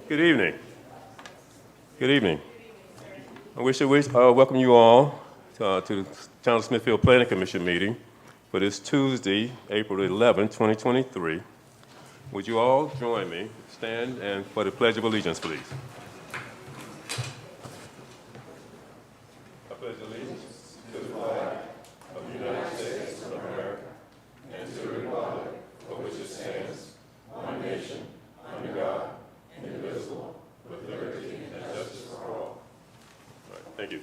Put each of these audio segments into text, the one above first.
Good evening. Good evening. I wish to welcome you all to the Town of Smithfield Planning Commission meeting for this Tuesday, April 11, 2023. Would you all join me? Stand and for the Pledge of Allegiance, please. I pledge allegiance to the flag of the United States of America and to the republic for which it stands, one nation, under God, indivisible, with liberty and justice for all. All right, thank you.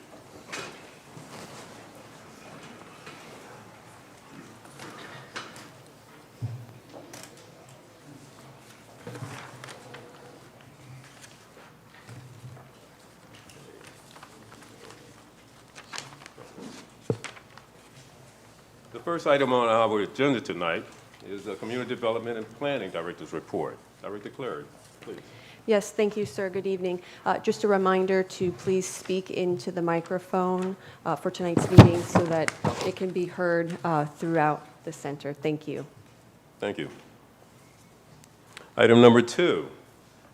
The first item on our agenda tonight is the Community Development and Planning Director's Report. Director Clary, please. Yes, thank you, sir. Good evening. Just a reminder to please speak into the microphone for tonight's meeting so that it can be heard throughout the center. Thank you. Thank you. Item number 2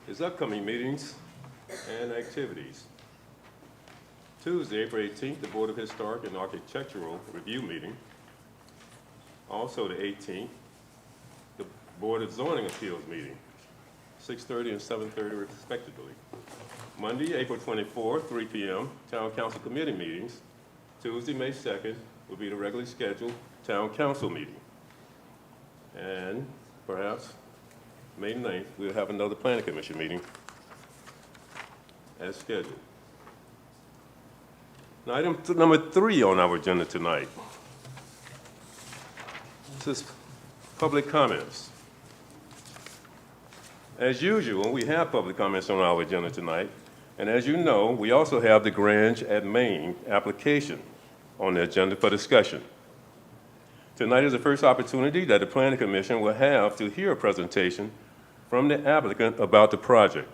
is upcoming meetings and activities. Tuesday, April 18th, the Board of Historic and Architectural Review meeting. Also the 18th, the Board of Zoning Appeals meeting, 6:30 and 7:30 respectively. Monday, April 24th, 3 p.m., Town Council Committee meetings. Tuesday, May 2nd, will be the regularly scheduled Town Council meeting. And perhaps May 9th, we'll have another Planning Commission meeting as scheduled. Now, item number 3 on our agenda tonight. This is public comments. As usual, we have public comments on our agenda tonight, and as you know, we also have the Grange at Maine application on the agenda for discussion. Tonight is the first opportunity that the Planning Commission will have to hear a presentation from the applicant about the project.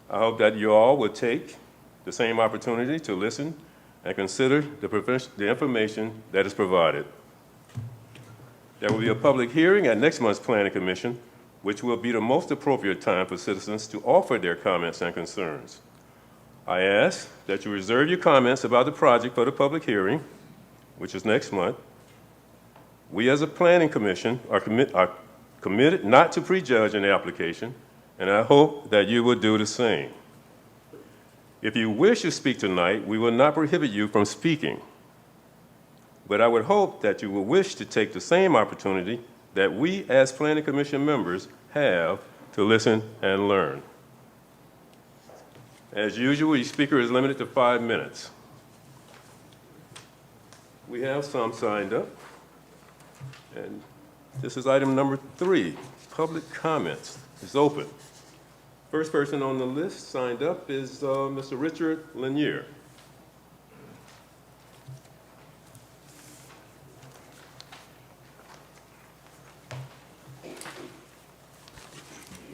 I hope that you all will take the same opportunity to listen and consider the information that is provided. There will be a public hearing at next month's Planning Commission, which will be the most appropriate time for citizens to offer their comments and concerns. I ask that you reserve your comments about the project for the public hearing, which is next month. We as a Planning Commission are committed not to prejudge an application, and I hope that you will do the same. If you wish to speak tonight, we will not prohibit you from speaking. But I would hope that you will wish to take the same opportunity that we as Planning Commission members have to listen and learn. As usual, each speaker is limited to 5 minutes. We have some signed up. And this is item number 3, public comments is open. First person on the list signed up is Mr. Richard Lanier.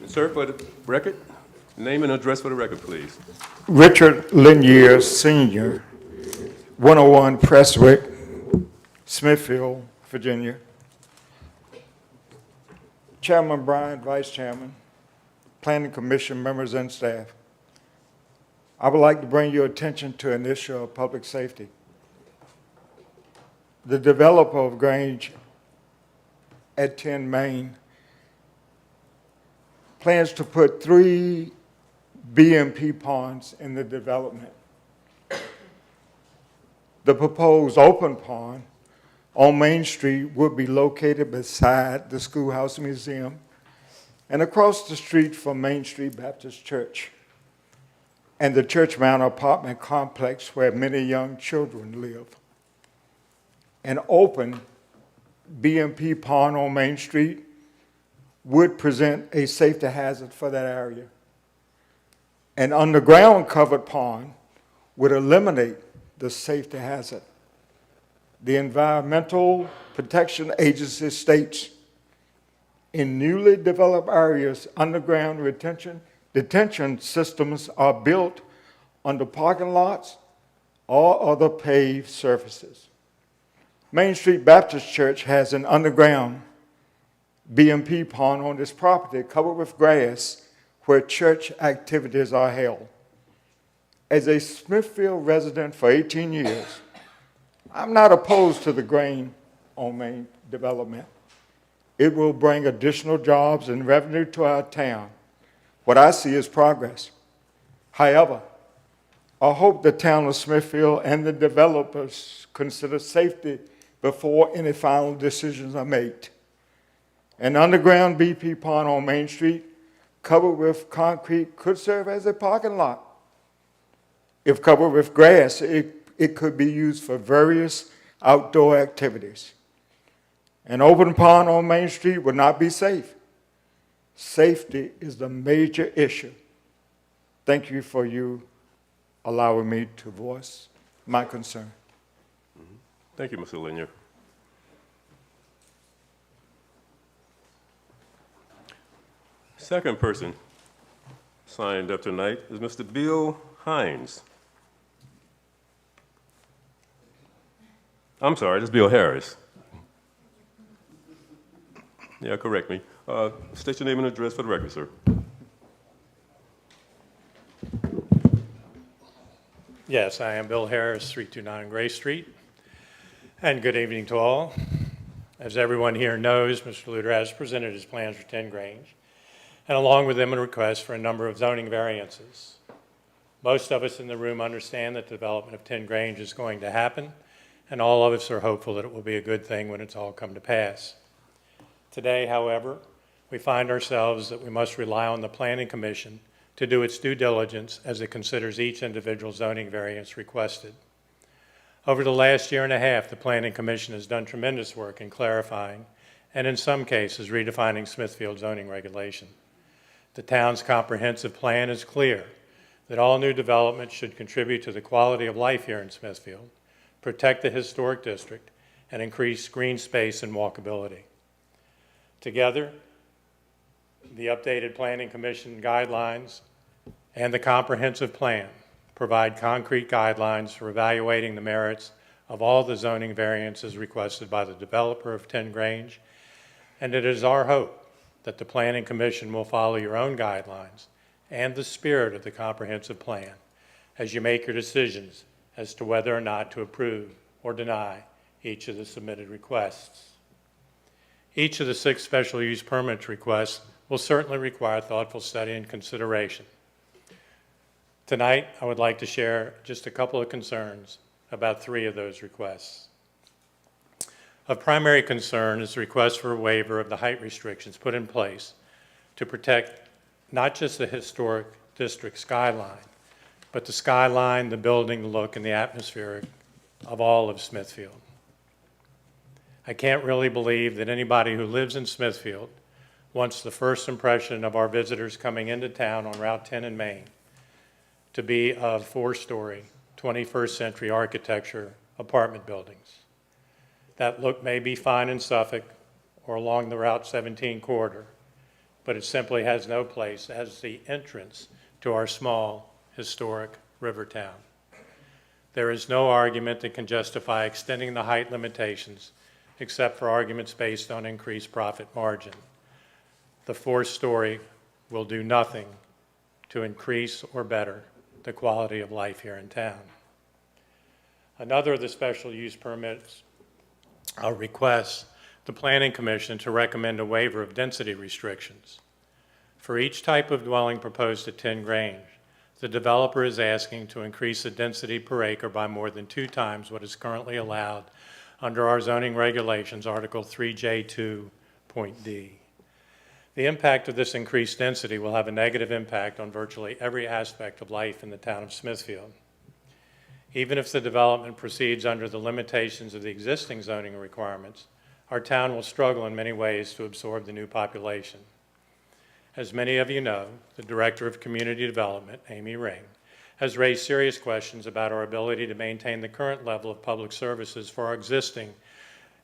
Sir, for the record, name and address for the record, please. Richard Lanier, Sr., 101 Prestwick, Smithfield, Virginia. Chairman Bryant, Vice Chairman, Planning Commission members and staff. I would like to bring your attention to an issue of public safety. The developer of Grange at 10 Main plans to put 3 BMP ponds in the development. The proposed open pond on Main Street would be located beside the Schoolhouse Museum and across the street from Main Street Baptist Church and the Church Manor apartment complex where many young children live. An open BMP pond on Main Street would present a safety hazard for that area. An underground covered pond would eliminate the safety hazard. The Environmental Protection Agency states, in newly developed areas, underground detention systems are built under parking lots or other paved surfaces. Main Street Baptist Church has an underground BMP pond on this property covered with grass where church activities are held. As a Smithfield resident for 18 years, I'm not opposed to the grain on Main development. It will bring additional jobs and revenue to our town. What I see is progress. However, I hope the town of Smithfield and the developers consider safety before any final decisions are made. An underground BP pond on Main Street covered with concrete could serve as a parking lot. If covered with grass, it could be used for various outdoor activities. An open pond on Main Street would not be safe. Safety is the major issue. Thank you for you allowing me to voice my concern. Thank you, Mr. Lanier. Second person signed up tonight is Mr. Bill Hines. I'm sorry, this is Bill Harris. Yeah, correct me. State your name and address for the record, sir. Yes, I am Bill Harris, 329 Gray Street. And good evening to all. As everyone here knows, Mr. Luter has presented his plans for 10 Grange, and along with them a request for a number of zoning variances. Most of us in the room understand that the development of 10 Grange is going to happen, and all of us are hopeful that it will be a good thing when it's all come to pass. Today, however, we find ourselves that we must rely on the Planning Commission to do its due diligence as it considers each individual zoning variance requested. Over the last year and a half, the Planning Commission has done tremendous work in clarifying and in some cases redefining Smithfield zoning regulation. The town's comprehensive plan is clear that all new development should contribute to the quality of life here in Smithfield, protect the historic district, and increase green space and walkability. Together, the updated Planning Commission guidelines and the comprehensive plan provide concrete guidelines for evaluating the merits of all the zoning variances requested by the developer of 10 Grange, and it is our hope that the Planning Commission will follow your own guidelines and the spirit of the comprehensive plan as you make your decisions as to whether or not to approve or deny each of the submitted requests. Each of the 6 special use permit requests will certainly require thoughtful study and consideration. Tonight, I would like to share just a couple of concerns about 3 of those requests. Of primary concern is the request for a waiver of the height restrictions put in place to protect not just the historic district skyline, but the skyline, the building, the look, and the atmosphere of all of Smithfield. I can't really believe that anybody who lives in Smithfield wants the first impression of our visitors coming into town on Route 10 in Maine to be of 4-story, 21st century architecture apartment buildings. That look may be fine in Suffolk or along the Route 17 corridor, but it simply has no place as the entrance to our small, historic river town. There is no argument that can justify extending the height limitations except for arguments based on increased profit margin. The 4-story will do nothing to increase or better the quality of life here in town. Another of the special use permits requests the Planning Commission to recommend a waiver of density restrictions. For each type of dwelling proposed at 10 Grange, the developer is asking to increase the density per acre by more than 2 times what is currently allowed under our zoning regulations, Article 3J2.d. The impact of this increased density will have a negative impact on virtually every aspect of life in the town of Smithfield. Even if the development proceeds under the limitations of the existing zoning requirements, our town will struggle in many ways to absorb the new population. As many of you know, the Director of Community Development, Amy Ring, has raised serious questions about our ability to maintain the current level of public services for our existing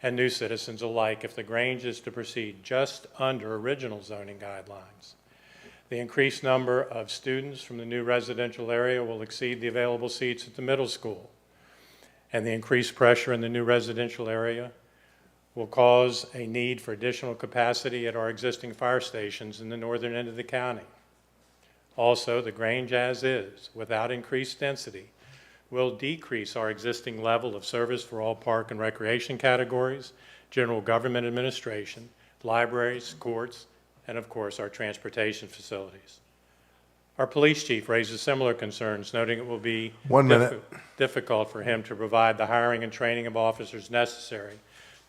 and new citizens alike if the Grange is to proceed just under original zoning guidelines. The increased number of students from the new residential area will exceed the available seats at the middle school, and the increased pressure in the new residential area will cause a need for additional capacity at our existing fire stations in the northern end of the county. Also, the Grange as is, without increased density, will decrease our existing level of service for all park and recreation categories, general government administration, libraries, courts, and of course, our transportation facilities. Our police chief raises similar concerns, noting it will be 1 minute. difficult for him to provide the hiring and training of officers necessary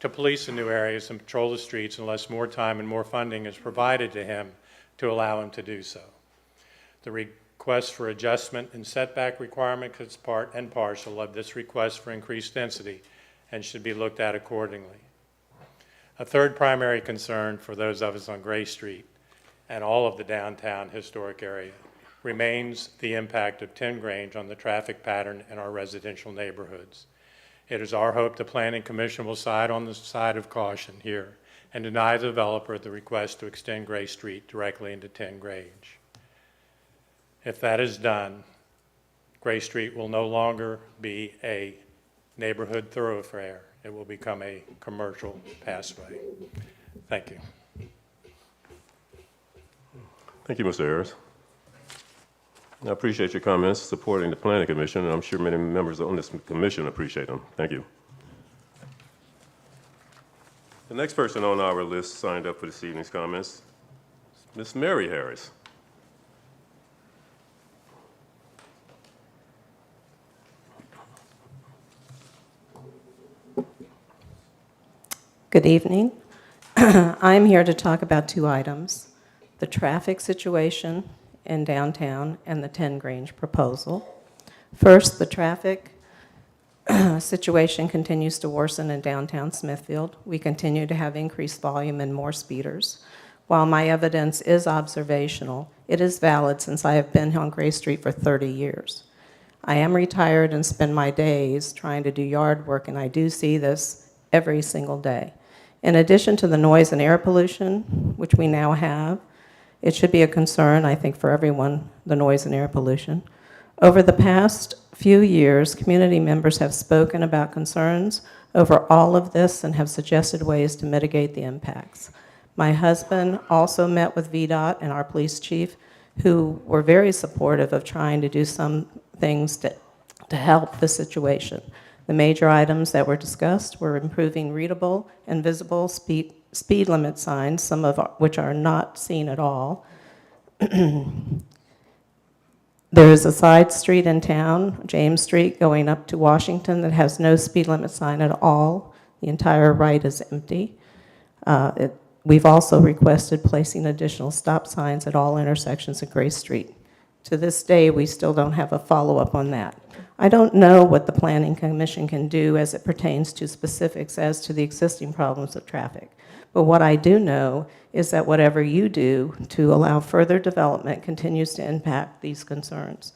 to police the new areas and patrol the streets unless more time and more funding is provided to him to allow him to do so. The request for adjustment and setback requirement is part and parcel of this request for increased density and should be looked at accordingly. A third primary concern for those of us on Gray Street and all of the downtown historic area remains the impact of 10 Grange on the traffic pattern in our residential neighborhoods. It is our hope the Planning Commission will side on the side of caution here and deny the developer the request to extend Gray Street directly into 10 Grange. If that is done, Gray Street will no longer be a neighborhood thoroughfare. It will become a commercial passway. Thank you. Thank you, Mr. Harris. I appreciate your comments supporting the Planning Commission, and I'm sure many members on this commission appreciate them. Thank you. The next person on our list signed up for this evening's comments is Ms. Mary Harris. Good evening. I'm here to talk about two items: the traffic situation in downtown and the 10 Grange proposal. First, the traffic situation continues to worsen in downtown Smithfield. We continue to have increased volume and more speeders. While my evidence is observational, it is valid since I have been on Gray Street for 30 years. I am retired and spend my days trying to do yard work, and I do see this every single day. In addition to the noise and air pollution, which we now have, it should be a concern, I think, for everyone, the noise and air pollution. Over the past few years, community members have spoken about concerns over all of this and have suggested ways to mitigate the impacts. My husband also met with VDOT and our police chief, who were very supportive of trying to do some things to help the situation. The major items that were discussed were improving readable and visible speed limit signs, some of which are not seen at all. There is a side street in town, James Street, going up to Washington that has no speed limit sign at all. The entire right is empty. We've also requested placing additional stop signs at all intersections of Gray Street. To this day, we still don't have a follow-up on that. I don't know what the Planning Commission can do as it pertains to specifics as to the existing problems of traffic. But what I do know is that whatever you do to allow further development continues to impact these concerns.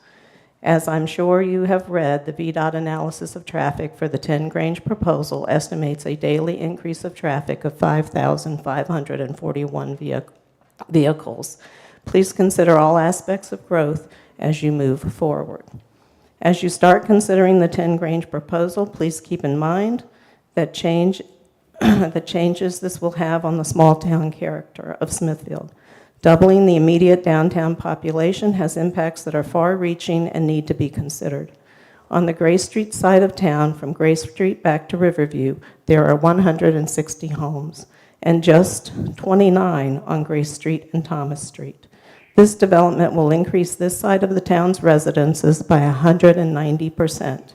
As I'm sure you have read, the VDOT analysis of traffic for the 10 Grange proposal estimates a daily increase of traffic of 5,541 vehicles. Please consider all aspects of growth as you move forward. As you start considering the 10 Grange proposal, please keep in mind that the changes this will have on the small town character of Smithfield. Doubling the immediate downtown population has impacts that are far-reaching and need to be considered. On the Gray Street side of town, from Gray Street back to Riverview, there are 160 homes, and just 29 on Gray Street and Thomas Street. This development will increase this side of the town's residences by 190%.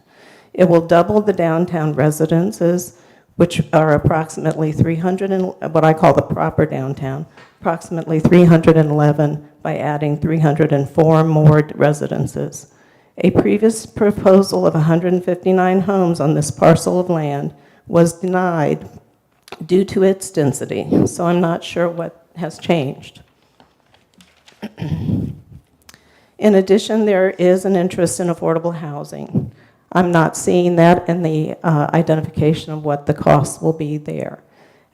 It will double the downtown residences, which are approximately 300, what I call the proper downtown, approximately 311, by adding 304 more residences. A previous proposal of 159 homes on this parcel of land was denied due to its density, so I'm not sure what has changed. In addition, there is an interest in affordable housing. I'm not seeing that in the identification of what the costs will be there.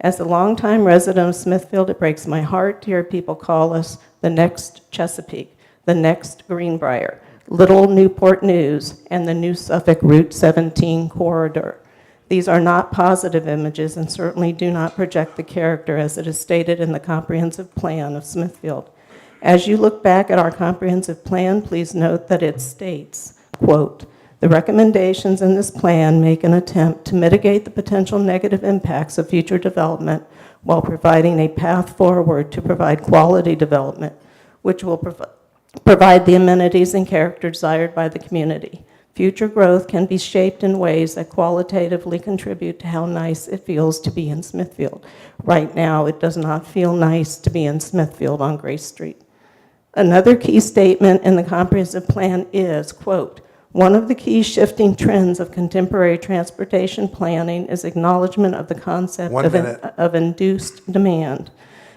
As a longtime resident of Smithfield, it breaks my heart to hear people call us the next Chesapeake, the next Greenbrier, Little Newport News, and the new Suffolk Route 17 corridor. These are not positive images and certainly do not project the character as it is stated in the comprehensive plan of Smithfield. As you look back at our comprehensive plan, please note that it states, quote, "The recommendations in this plan make an attempt to mitigate the potential negative impacts of future development while providing a path forward to provide quality development, which will provide the amenities and character desired by the community. Future growth can be shaped in ways that qualitatively contribute to how nice it feels to be in Smithfield." Right now, it does not feel nice to be in Smithfield on Grace Street. Another key statement in the comprehensive plan is, quote, "One of the key shifting trends of contemporary transportation planning is acknowledgement of the concept of induced demand.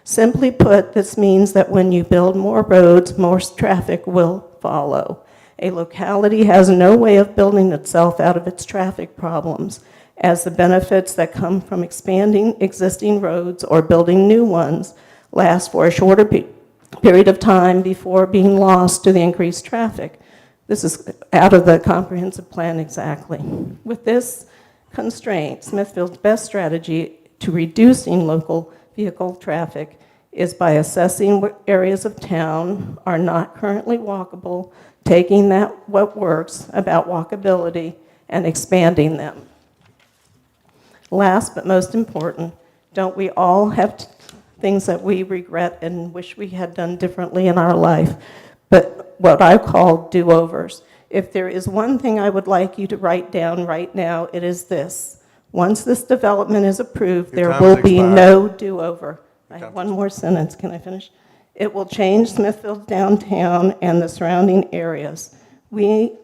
Simply put, this means that when you build more roads, more traffic will follow. A locality has no way of building itself out of its traffic problems, as the benefits that come from expanding existing roads or building new ones last for a shorter period of time before being lost to the increased traffic." This is out of the comprehensive plan exactly. With this constraint, Smithfield's best strategy to reducing local vehicle traffic is by assessing what areas of town are not currently walkable, taking that what works about walkability and expanding them. Last but most important, don't we all have things that we regret and wish we had done differently in our life, but what I call do-overs? If there is one thing I would like you to write down right now, it is this: once this development is approved, Your there time will has be expired. no do-over. I time have has one more sentence. Can I finish? It will change Smithfield downtown and the surrounding areas. We,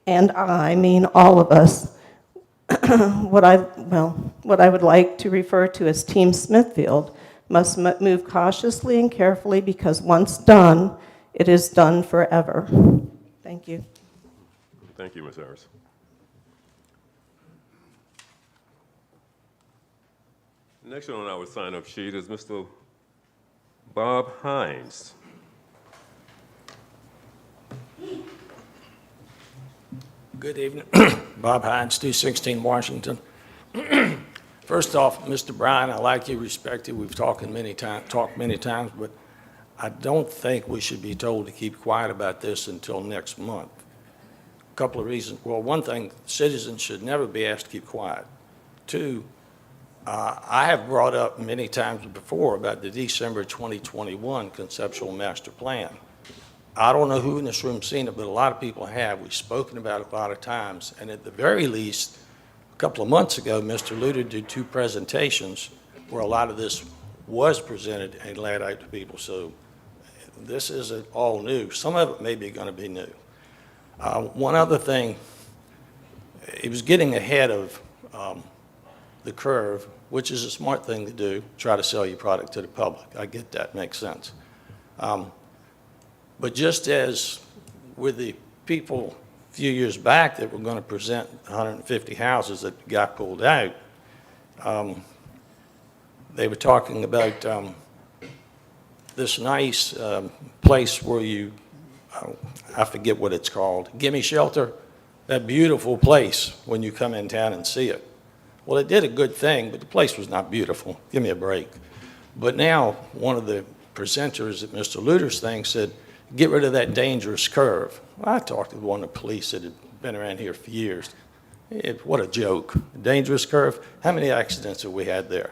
and I mean all of us, what I would like to refer to as Team Smithfield must move cautiously and carefully, because once done, it is done forever. Thank you. Thank you, Ms. Harris. Next on our sign-up sheet is Mr. Bob Hines. Good evening. Bob Hines, 216 Washington. First off, Mr. Bryan, I like you, respect you. We've talked many times, but I don't think we should be told to keep quiet about this until next month. A couple of reasons. Well, one thing, citizens should never be asked to keep quiet. Two, I have brought up many times before about the December 2021 conceptual master plan. I don't know who in this room seen it, but a lot of people have. We've spoken about it a lot of times, and at the very least, a couple of months ago, Mr. Luter did 2 presentations where a lot of this was presented and laid out to people. So this isn't all new. Some of it may be going to be new. One other thing, it was getting ahead of the curve, which is a smart thing to do, try to sell your product to the public. I get that, makes sense. But just as with the people a few years back that were going to present 150 houses that got pulled out, they were talking about this nice place where you, I forget what it's called, Gimme Shelter, that beautiful place when you come in town and see it. Well, it did a good thing, but the place was not beautiful. Give me a break. But now, one of the presenters at Mr. Luter's thing said, get rid of that dangerous curve. Well, I talked to one of the police that had been around here for years. What a joke. Dangerous curve? How many accidents have we had there?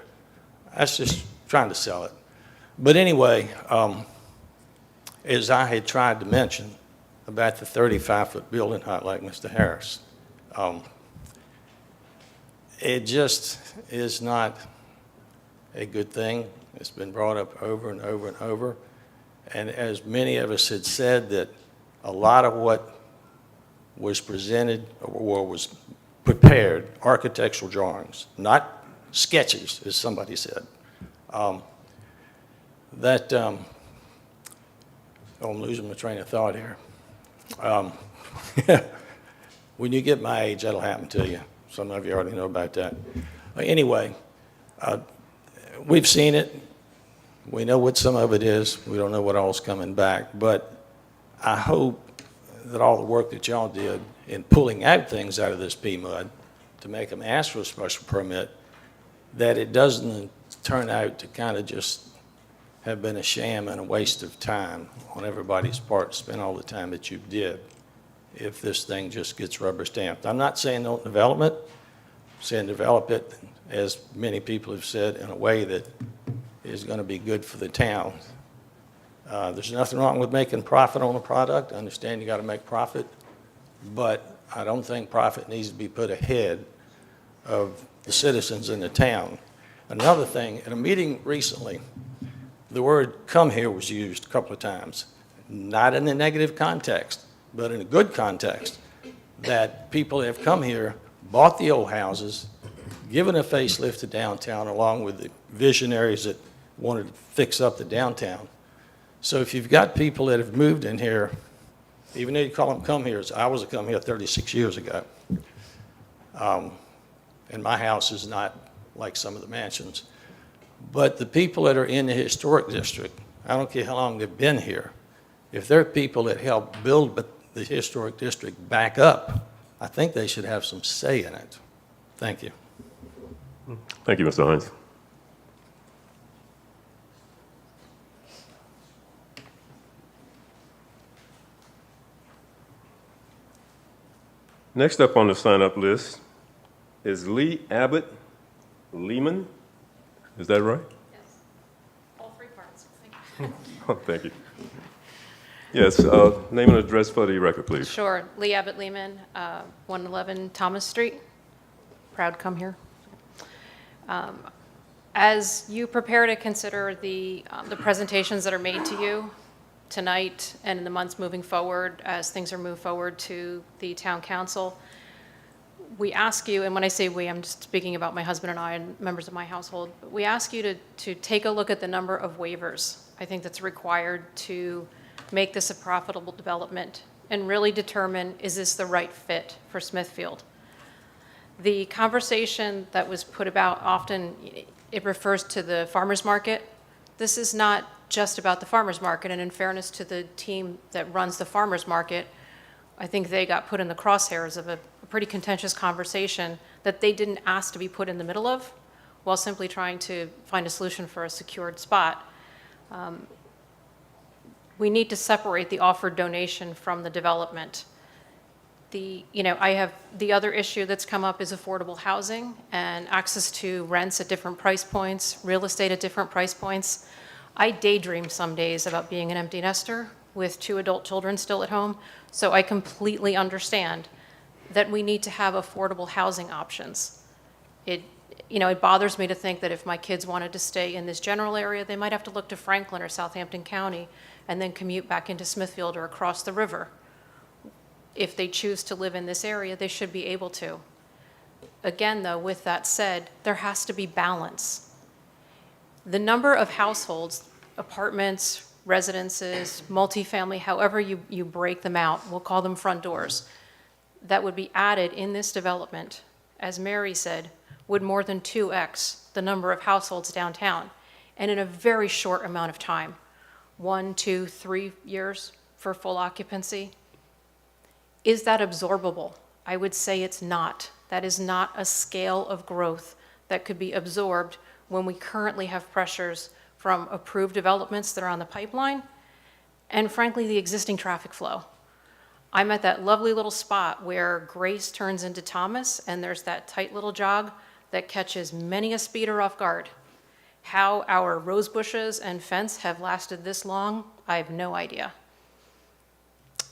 That's just trying to sell it. But anyway, as I had tried to mention about the 35-foot building height like Mr. Harris, it just is not a good thing. It's been brought up over and over and over. And as many of us had said, that a lot of what was presented or was prepared, architectural drawings, not sketches, as somebody said, oh, I'm losing my train of thought here. When you get my age, that'll happen to you. Some of you already know about that. Anyway, we've seen it. We know what some of it is. We don't know what all's coming back. But I hope that all the work that y'all did in pulling out things out of this PMUD to make them ask for a special permit, that it doesn't turn out to kind of just have been a sham and a waste of time on everybody's part to spend all the time that you did if this thing just gets rubber stamped. I'm not saying don't develop it, I'm saying develop it, as many people have said, in a way that is going to be good for the town. There's nothing wrong with making profit on a product. I understand you got to make profit, but I don't think profit needs to be put ahead of the citizens in the town. Another thing, at a meeting recently, the word "come here" was used a couple of times, not in a negative context, but in a good context, that people have come here, bought the old houses, given a facelift to downtown, along with the visionaries that wanted to fix up the downtown. So if you've got people that have moved in here, even though you call them come here, I was a come here 36 years ago. And my house is not like some of the mansions. But the people that are in the historic district, I don't care how long they've been here, if they're people that help build the historic district back up, I think they should have some say in it. Thank you. Thank you, Mr. Hines. Next up on the sign-up list is Lee Abbott Lehman. Is that right? Yes, all three parts. Thank you. Oh, thank you. Yes, name and address for the record, please. Sure, Lee Abbott Lehman, 111 Thomas Street. Proud to come here. As you prepare to consider the presentations that are made to you tonight and in the months moving forward, as things are moved forward to the town council, we ask you, and when I say we, I'm just speaking about my husband and I and members of my household, but we ask you to take a look at the number of waivers I think that's required to make this a profitable development and really determine, is this the right fit for Smithfield? The conversation that was put about often, it refers to the farmer's market. This is not just about the farmer's market, and in fairness to the team that runs the farmer's market, I think they got put in the crosshairs of a pretty contentious conversation that they didn't ask to be put in the middle of, while simply trying to find a solution for a secured spot. We need to separate the offered donation from the development. I have the other issue that's come up is affordable housing and access to rents at different price points, real estate at different price points. I daydream some days about being an empty nester with 2 adult children still at home, so I completely understand that we need to have affordable housing options. It bothers me to think that if my kids wanted to stay in this general area, they might have to look to Franklin or Southampton County and then commute back into Smithfield or across the river. If they choose to live in this area, they should be able to. Again, though, with that said, there has to be balance. The number of households, apartments, residences, multifamily, however you break them out, we'll call them front doors, that would be added in this development, as Mary said, would more than 2x the number of households downtown, and in a very short amount of time, 1, 2, 3 years for full occupancy. Is that absorbable? I would say it's not. That is not a scale of growth that could be absorbed when we currently have pressures from approved developments that are on the pipeline and, frankly, the existing traffic flow. I'm at that lovely little spot where Grace turns into Thomas, and there's that tight little jog that catches many a speeder off guard. How our rose bushes and fence have lasted this long, I have no idea.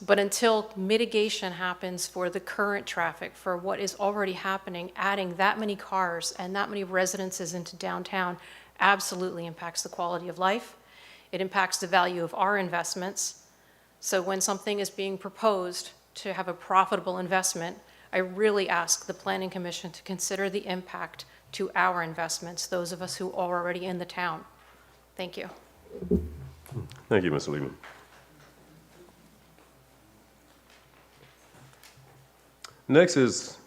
But until mitigation happens for the current traffic, for what is already happening, adding that many cars and that many residences into downtown absolutely impacts the quality of life. It impacts the value of our investments. So when something is being proposed to have a profitable investment, I really ask the Planning Commission to consider the impact to our investments, those of us who are already in the town. Thank you. Thank you, Mr. Lehman. Next is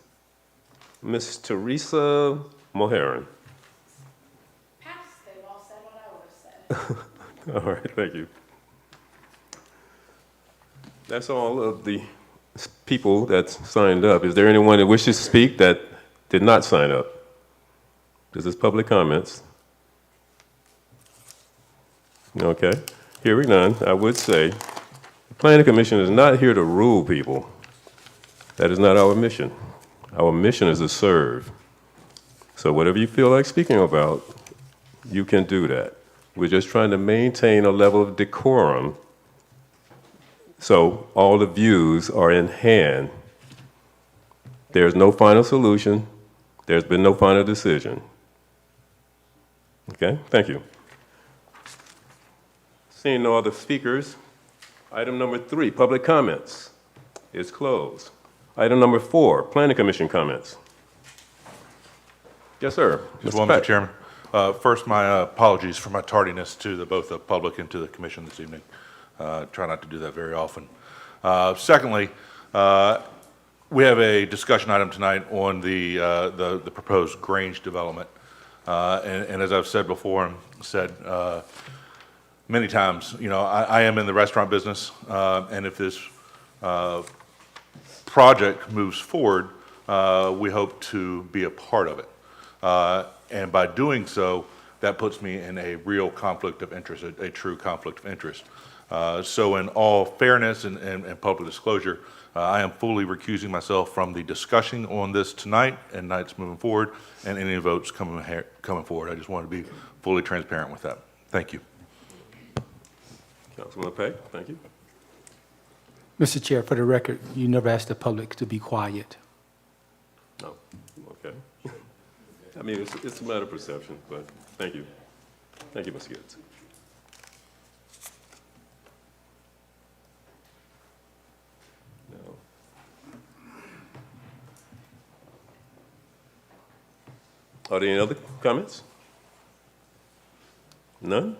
Ms. Teresa Moharan. They all said what I would have said. All right, thank you. That's all of the people that signed up. Is there anyone that wishes to speak that did not sign up? This is public comments. Okay. Hearing none, I would say, the Planning Commission is not here to rule people. That is not our mission. Our mission is to serve. So whatever you feel like speaking about, you can do that. We're just trying to maintain a level of decorum so all the views are in hand. There's no final solution. There's been no final decision. Okay, thank you. Seeing no other speakers, item number 3, public comments, is closed. Item number 4, Planning Commission comments. Yes, sir. Just Mr. one, Peck. Mr. Chairman. First, my apologies for my tardiness to both the public and to the commission this evening. Try not to do that very often. Secondly, we have a discussion item tonight on the proposed Grange development. And as I've said before and said many times, you know, I am in the restaurant business, and if this project moves forward, we hope to be a part of it. And by doing so, that puts me in a real conflict of interest, a true conflict of interest. So in all fairness and public disclosure, I am fully recusing myself from the discussion on this tonight and nights moving forward, and any votes coming forward. I just want to be fully transparent with that. Thank you. Councilman Peck, thank you. Mr. Chair, for the record, you never asked the public to be quiet. No, okay. I mean, it's a matter of perception, but thank you. Thank you, Ms. Gibbs. No. Are there any other comments? None?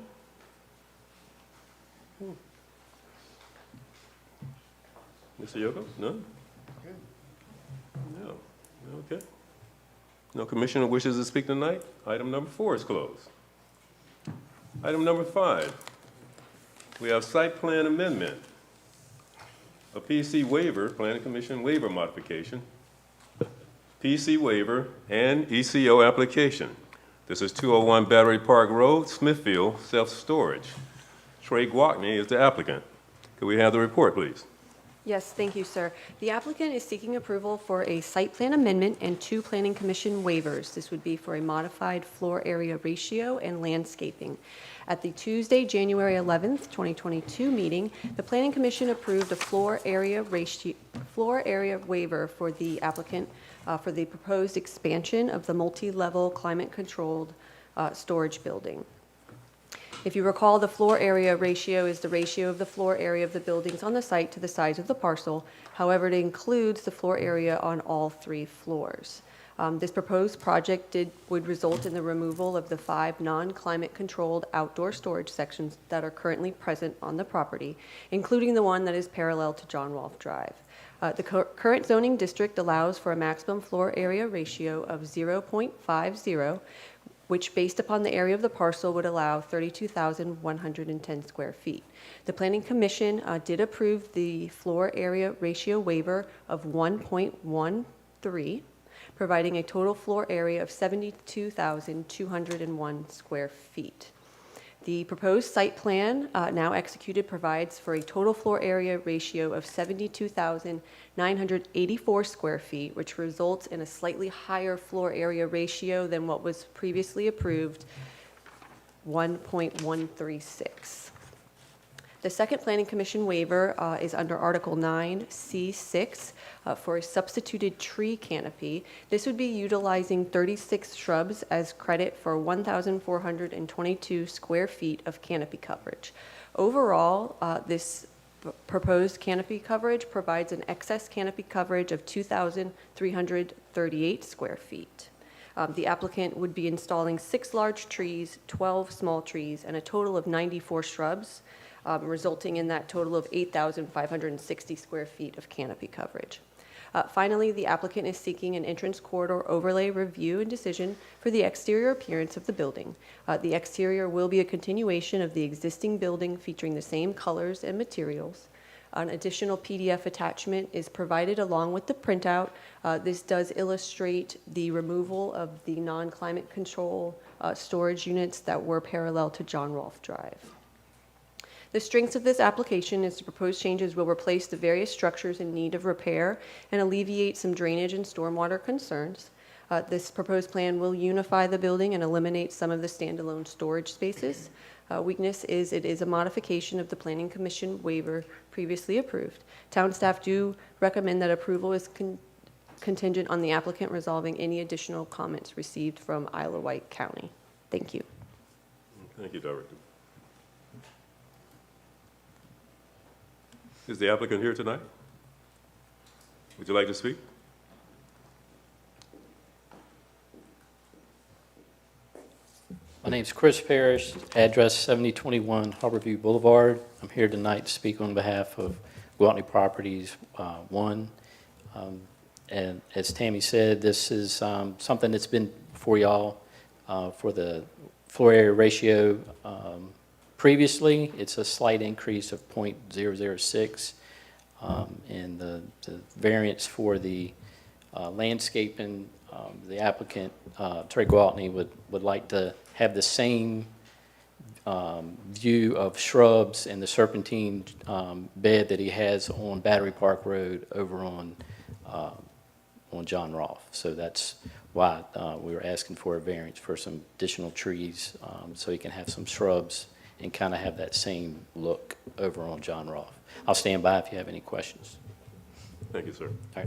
Mr. Yoko? None? No. Okay. No commissioner wishes to speak tonight? Item number 4 is closed. Item number 5, we have site plan amendment, a PC waiver, Planning Commission waiver modification, PC waiver, and ECO application. This is 201 Battery Park Road, Smithfield, self-storage. Trey Guackney is the applicant. Could we have the report, please? Yes, thank you, sir. The applicant is seeking approval for a site plan amendment and 2 Planning Commission waivers. This would be for a modified floor area ratio and landscaping. At the Tuesday, January 11th, 2022 meeting, the Planning Commission approved a floor area waiver for the applicant for the proposed expansion of the multi-level climate-controlled storage building. If you recall, the floor area ratio is the ratio of the floor area of the buildings on the site to the size of the parcel. However, it includes the floor area on all 3 floors. This proposed project would result in the removal of the 5 non-climate controlled outdoor storage sections that are currently present on the property, including the one that is parallel to John Rolfe Drive. The current zoning district allows for a maximum floor area ratio of 0.50, which based upon the area of the parcel would allow 32,110 square feet. The Planning Commission did approve the floor area ratio waiver of 1.13, providing a total floor area of 72,201 square feet. The proposed site plan, now executed, provides for a total floor area ratio of 72,984 square feet, which results in a slightly higher floor area ratio than what was previously approved, 1.136. The second Planning Commission waiver is under Article 9, C6, for a substituted tree canopy. This would be utilizing 36 shrubs as credit for 1,422 square feet of canopy coverage. Overall, this proposed canopy coverage provides an excess canopy coverage of 2,338 square feet. The applicant would be installing 6 large trees, 12 small trees, and a total of 94 shrubs, resulting in that total of 8,560 square feet of canopy coverage. Finally, the applicant is seeking an entrance corridor overlay review and decision for the exterior appearance of the building. The exterior will be a continuation of the existing building featuring the same colors and materials. An additional PDF attachment is provided along with the printout. This does illustrate the removal of the non-climate control storage units that were parallel to John Rolfe Drive. The strengths of this application is the proposed changes will replace the various structures in need of repair and alleviate some drainage and stormwater concerns. This proposed plan will unify the building and eliminate some of the standalone storage spaces. Weakness is it is a modification of the Planning Commission waiver previously approved. Town staff do recommend that approval is contingent on the applicant resolving any additional comments received from Isle of Wight County. Thank you. Thank you, Director. Is the applicant here tonight? Would you like to speak? My name's Chris Parrish, address 7021 Harborview Boulevard. I'm here tonight to speak on behalf of Gwaltney Properties 1. And as Tammy said, this is something that's been before y'all for the floor area ratio. Previously, it's a slight increase of 0.006. And the variance for the landscaping, the applicant, Trey Gwaltney, would like to have the same view of shrubs and the serpentine bed that he has on Battery Park Road over on John Rolfe. So that's why we were asking for a variance for some additional trees so he can have some shrubs and kind of have that same look over on John Rolfe. I'll stand by if you have any questions. Thank you, sir. All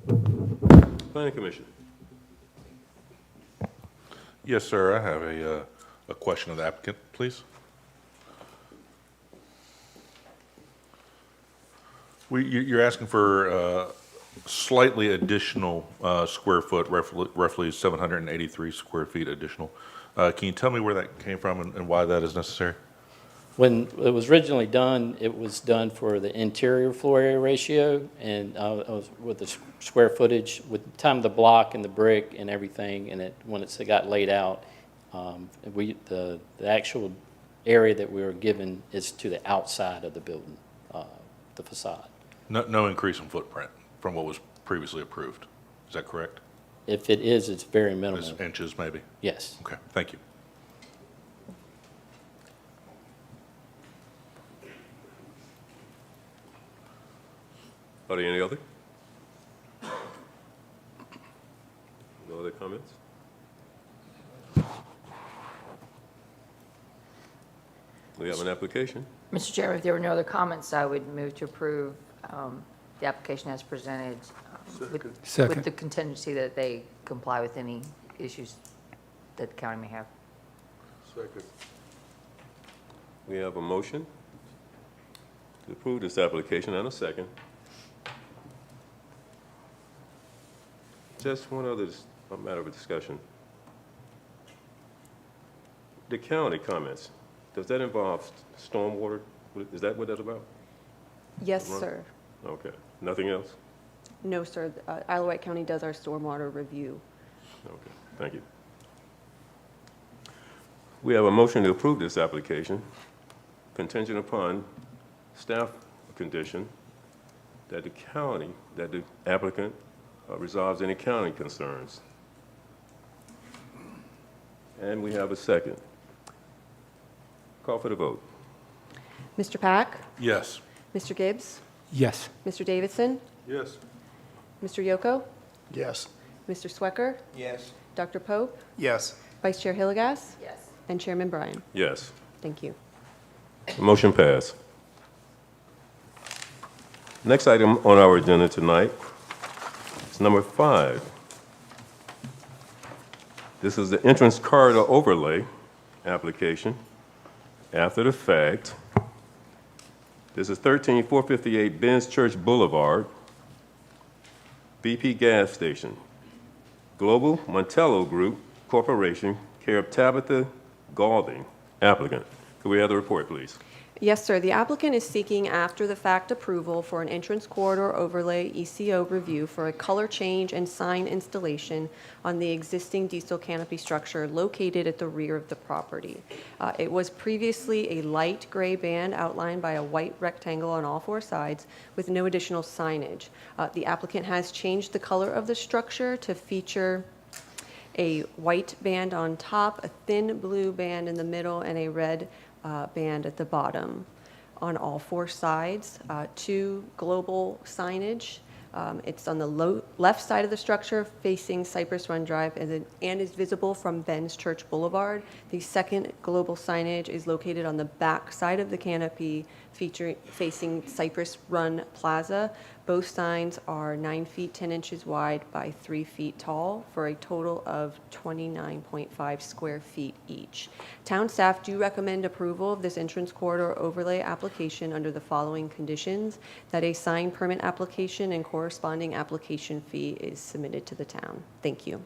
right. Planning Commission. Yes, sir, I have a question of the applicant, please. You're asking for slightly additional square foot, roughly 783 square feet additional. Can you tell me where that came from and why that is necessary? When it was originally done, it was done for the interior floor area ratio, and I was with the square footage, with the time of the block and the brick and everything, and when it got laid out, the actual area that we were given is to the outside of the building, the facade. No increase in footprint from what was previously approved. Is that correct? If it is, it's very minimal. It's inches, maybe? Yes. Okay, thank you. Are there any other? No other comments? We have an application. Mr. Chairman, if there were no other comments, I would move to approve the application as presented Second. with the contingency that they comply with any issues that the county may have. Second. We have a motion to approve this application and a second. Just one other matter of discussion. The county comments, does that involve stormwater? Is that what that's about? Yes, Ron? sir. Okay. Nothing else? No, sir. Isle of Wight County does our stormwater review. Okay, thank you. We have a motion to approve this application contingent upon staff condition that the applicant resolves any county concerns. And we have a second. Call for the vote. Mr. Pack? Yes. Mr. Gibbs? Yes. Mr. Davidson? Yes. Mr. Yoko? Yes. Mr. Swecker? Yes. Dr. Pope? Yes. Vice Chair Hillegas? Yes. And Chairman Bryan. Yes. Thank you. The motion passed. Next item on our agenda tonight is number 5. This is the entrance corridor overlay application after the fact. This is 13458 Benz Church Boulevard, BP Gas Station, Global Montello Group Corporation, care of Tabitha Galding, applicant. Could we have the report, please? Yes, sir. The applicant is seeking after-the-fact approval for an entrance corridor overlay ECO review for a color change and sign installation on the existing diesel canopy structure located at the rear of the property. It was previously a light gray band outlined by a white rectangle on all 4 sides with no additional signage. The applicant has changed the color of the structure to feature a white band on top, a thin blue band in the middle, and a red band at the bottom. On all four sides, two global signage. It's on the left side of the structure facing Cypress Run Drive and is visible from Ben's Church Boulevard. The second global signage is located on the back side of the canopy facing Cypress Run Plaza. Both signs are 9 feet 10 inches wide by 3 feet tall for a total of 29.5 square feet each. Town staff do recommend approval of this entrance corridor overlay application under the following conditions: that a sign permit application and corresponding application fee is submitted to the town. Thank you.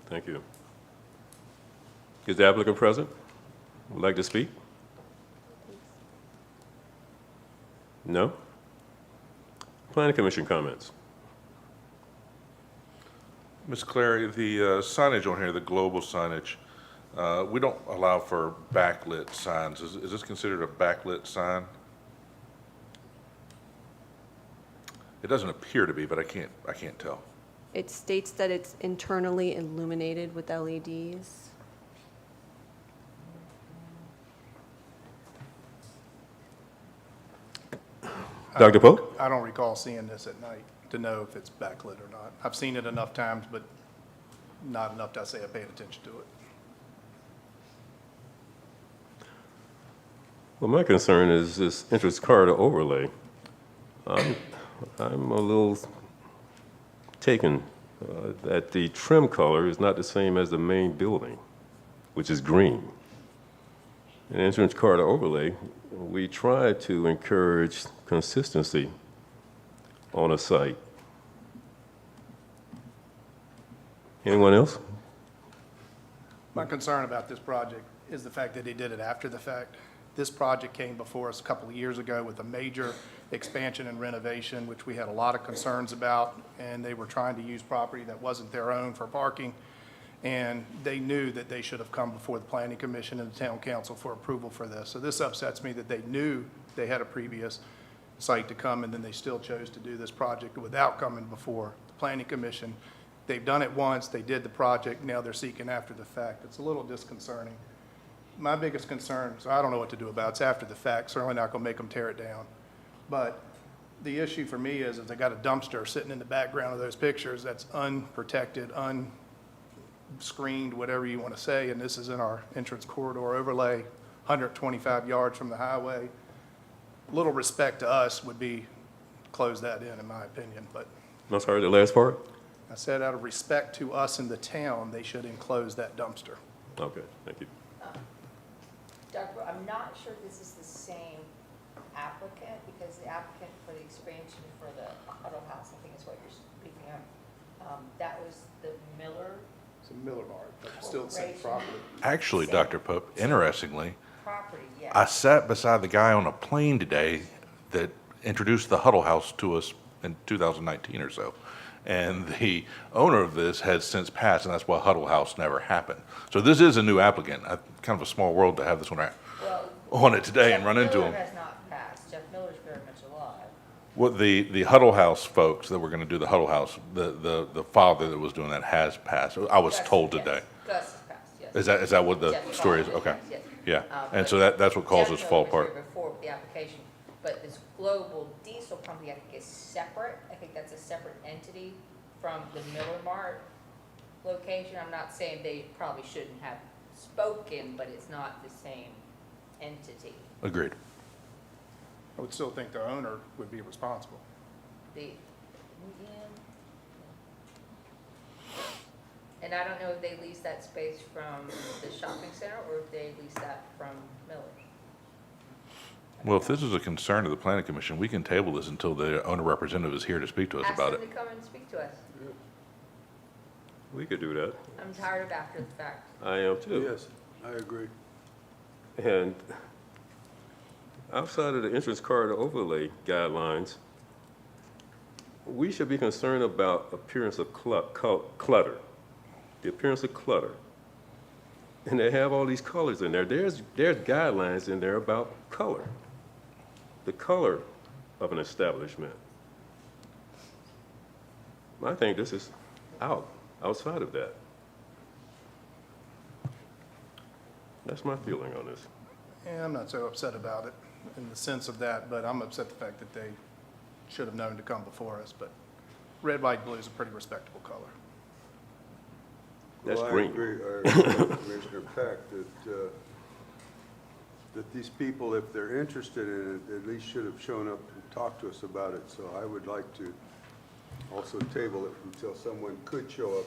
Thank you. Is the applicant present? Would like to speak? No? Planning Commission comments. Ms. Clary, the signage on here, the global signage, we don't allow for backlit signs. Is this considered a backlit sign? It doesn't appear to be, but I can't tell. It states that it's internally illuminated with LEDs. Dr. Pope? I don't recall seeing this at night to know if it's backlit or not. I've seen it enough times, but not enough to say I paid attention to it. Well, my concern is this entrance corridor overlay. I'm a little taken that the trim color is not the same as the main building, which is green. An entrance corridor overlay, we try to encourage consistency on a site. Anyone else? My concern about this project is the fact that they did it after the fact. This project came before us a couple of years ago with a major expansion and renovation, which we had a lot of concerns about, and they were trying to use property that wasn't their own for parking. And they knew that they should have come before the Planning Commission and the Town Council for approval for this. So this upsets me that they knew they had a previous site to come, and then they still chose to do this project without coming before the Planning Commission. They've done it once, they did the project, now they're seeking after the fact. It's a little disconcerting. My biggest concern, so I don't know what to do about it, it's after the fact, certainly not gonna make them tear it down. But the issue for me is if they got a dumpster sitting in the background of those pictures that's unprotected, unscreened, whatever you want to say, and this is in our entrance corridor overlay, 125 yards from the highway. Little respect to us would be close that in my opinion, but I'm sorry, the last part? I said out of respect to us in the town, they should enclose that dumpster. Okay, thank you. Dr., I'm not sure this is the same applicant, because the applicant for the expansion for the Huddle House, I think is what you're speaking of, that was the Miller It's a Miller Mart, but still the same property. Actually, Dr. Pope, interestingly, property, yeah. I sat beside the guy on a plane today that introduced the Huddle House to us in 2019 or so. And the owner of this has since passed, and that's why Huddle House never happened. So this is a new applicant. Kind of a small world to have this one Well, on it today and Jeff run into Miller him. has not passed. Jeff Miller's very much alive. Well, the Huddle House folks that were going to do the Huddle House, the father that was doing that has passed. I was Gus, told yes. today. Gus has passed, yes. Is that what the Jeff story is? Miller Okay. has, yes. Yeah. And But so that's what caused Jeff us to fall Miller was apart. here before with the application, but this Global Diesel Company, I think, is separate. I think that's a separate entity from the Miller Mart location. I'm not saying they probably shouldn't have spoken, but it's not the same entity. Agreed. I would still think the owner would be responsible. And I don't know if they lease that space from the shopping center or if they lease that from Miller's. Well, if this is a concern of the Planning Commission, we can table this until the owner representative is here to speak to us about Ask it. them to come and speak to us. We could do that. I'm tired of after the fact. I am too. Yes, I agree. And outside of the entrance corridor overlay guidelines, we should be concerned about appearance of clutter, the appearance of clutter. And they have all these colors in there. There's guidelines in there about color, the color of an establishment. I think this is outside of that. That's my feeling on this. And I'm not so upset about it in the sense of that, but I'm upset the fact that they should have known to come before us. But red, white, blue is a pretty respectable color. That's Well, green. I agree with Commissioner Peck that these people, if they're interested in it, at least should have shown up and talked to us about it. So I would like to also table it until someone could show up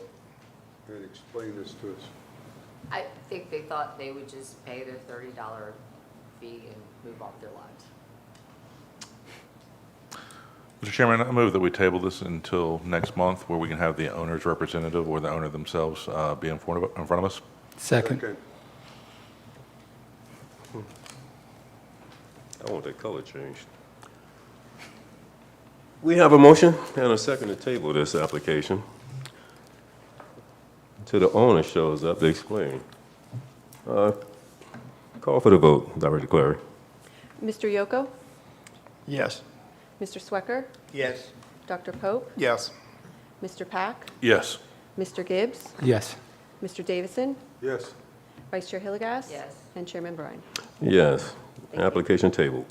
and explain this to us. I think they thought they would just pay their $30 fee and move on with their lives. Mr. Chairman, I move that we table this until next month, where we can have the owner's representative or the owner themselves be in front of us. Second. I want that color changed. We have a motion and a second to table this application till the owner shows up to explain. Call for the vote, Director Clary. Mr. Yoko? Yes. Mr. Swecker? Yes. Dr. Pope? Yes. Mr. Pack? Yes. Mr. Gibbs? Yes. Mr. Davison? Yes. Vice Chair Hilligas? Yes. And Chairman Brine. Yes. Thank you. Application tabled.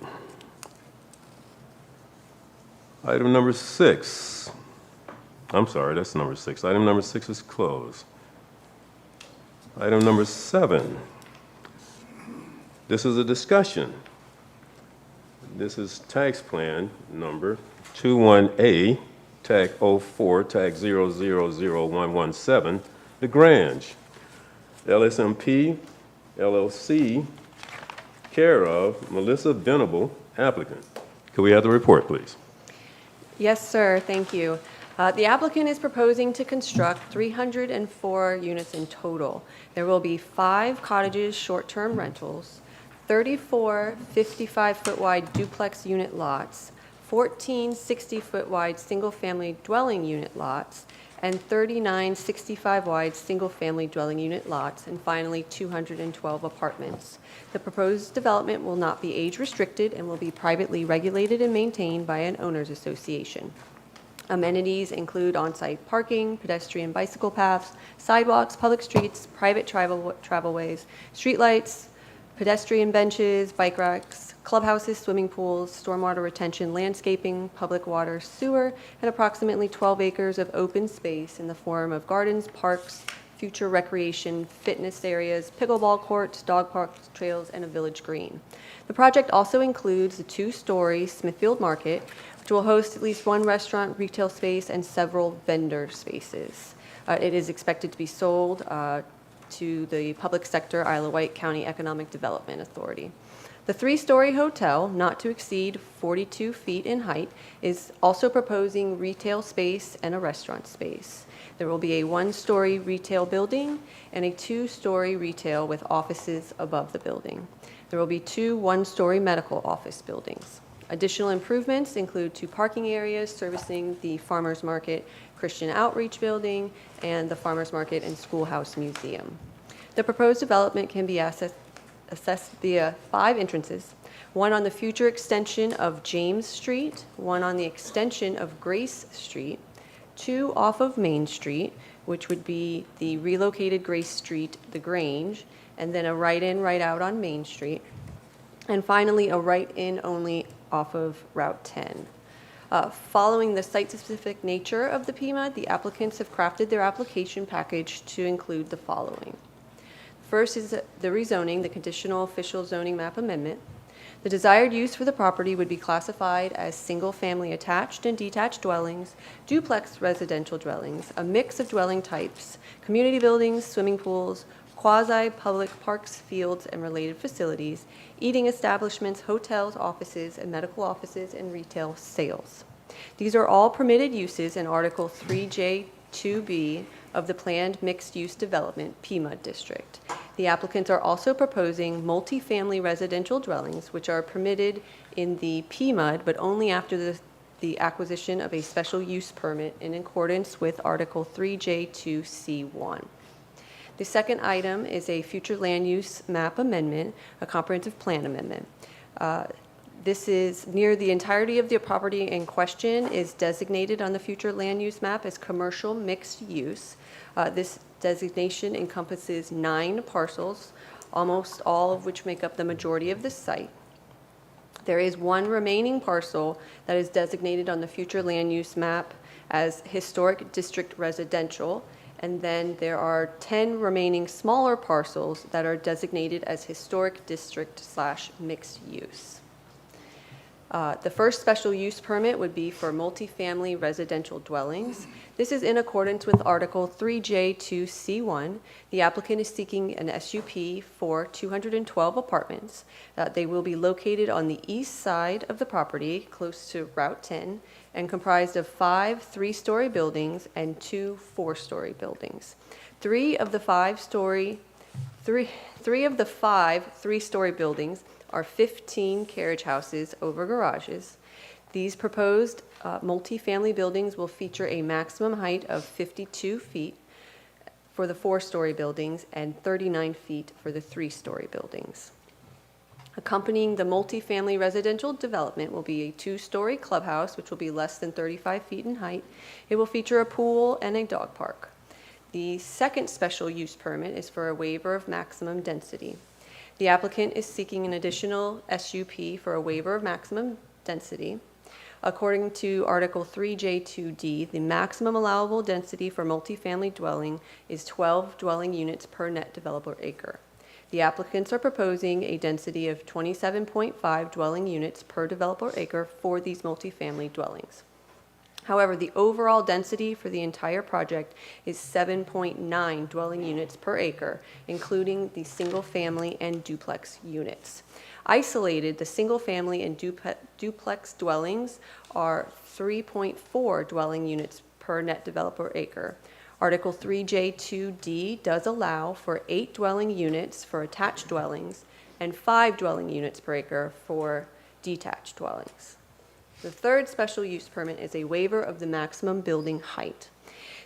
Item number 6. I'm sorry, that's number 6. Item number 6 is closed. Item number 7. This is a discussion. This is tax plan number 21A, tag 04, tag 0000117, The Grange, LSMP, LLC, care of Melissa Venable, applicant. Could we have the report, please? Yes, sir, thank you. The applicant is proposing to construct 304 units in total. There will be 5 cottages, short-term rentals, 34 55-foot wide duplex unit lots, 14 60-foot wide single-family dwelling unit lots, and 39 65 wide single-family dwelling unit lots, and finally 212 apartments. The proposed development will not be age-restricted and will be privately regulated and maintained by an owners association. Amenities include on-site parking, pedestrian bicycle paths, sidewalks, public streets, private travelways, streetlights, pedestrian benches, bike racks, clubhouses, swimming pools, stormwater retention, landscaping, public water, sewer, and approximately 12 acres of open space in the form of gardens, parks, future recreation, fitness areas, pickleball courts, dog parks, trails, and a village green. The project also includes the 2-story Smithfield Market, which will host at least 1 restaurant, retail space, and several vendor spaces. It is expected to be sold to the public sector Isle of Wight County Economic Development Authority. The 3-story hotel, not to exceed 42 feet in height, is also proposing retail space and a restaurant space. There will be a 1-story retail building and a 2-story retail with offices above the building. There will be 2 1-story medical office buildings. Additional improvements include 2 parking areas servicing the Farmers Market Christian Outreach Building and the Farmers Market and Schoolhouse Museum. The proposed development can be assessed via 5 entrances, 1 on the future extension of James Street, 1 on the extension of Grace Street, 2 off of Main Street, which would be the relocated Grace Street, The Grange, and then a right-in, right-out on Main Street, and finally a right-in only off of Route 10. Following the site-specific nature of the PMUD, the applicants have crafted their application package to include the following. First is the rezoning, the conditional official zoning map amendment. The desired use for the property would be classified as single-family attached and detached dwellings, duplex residential dwellings, a mix of dwelling types, community buildings, swimming pools, quasi-public parks, fields, and related facilities, eating establishments, hotels, offices, and medical offices, and retail sales. These are all permitted uses in Article 3J2B of the Planned Mixed-Use Development PMUD District. The applicants are also proposing multifamily residential dwellings, which are permitted in the PMUD, but only after the acquisition of a special use permit in accordance with Article 3J2C1. The second item is a future land use map amendment, a comprehensive plan amendment. This is near the entirety of the property in question is designated on the future land use map as commercial mixed use. This designation encompasses 9 parcels, almost all of which make up the majority of the site. There is one remaining parcel that is designated on the future land use map as Historic District Residential, and then there are 10 remaining smaller parcels that are designated as Historic District/Mixed Use. The first special use permit would be for multifamily residential dwellings. This is in accordance with Article 3J2C1. The applicant is seeking an SUP for 212 apartments. They will be located on the east side of the property, close to Route 10, and comprised of 5 3-story buildings and 2 4-story buildings. Three of the 5 3-story buildings are 15 carriage houses over garages. These proposed multifamily buildings will feature a maximum height of 52 feet for the 4-story buildings and 39 feet for the 3-story buildings. Accompanying the multifamily residential development will be a 2-story clubhouse, which will be less than 35 feet in height. It will feature a pool and a dog park. The second special use permit is for a waiver of maximum density. The applicant is seeking an additional SUP for a waiver of maximum density. According to Article 3J2D, the maximum allowable density for multifamily dwelling is 12 dwelling units per net developable acre. The applicants are proposing a density of 27.5 dwelling units per developable acre for these multifamily dwellings. However, the overall density for the entire project is 7.9 dwelling units per acre, including the single-family and duplex units. Isolated, the single-family and duplex dwellings are 3.4 dwelling units per net developable acre. Article 3J2D does allow for 8 dwelling units for attached dwellings and 5 dwelling units per acre for detached dwellings. The third special use permit is a waiver of the maximum building height.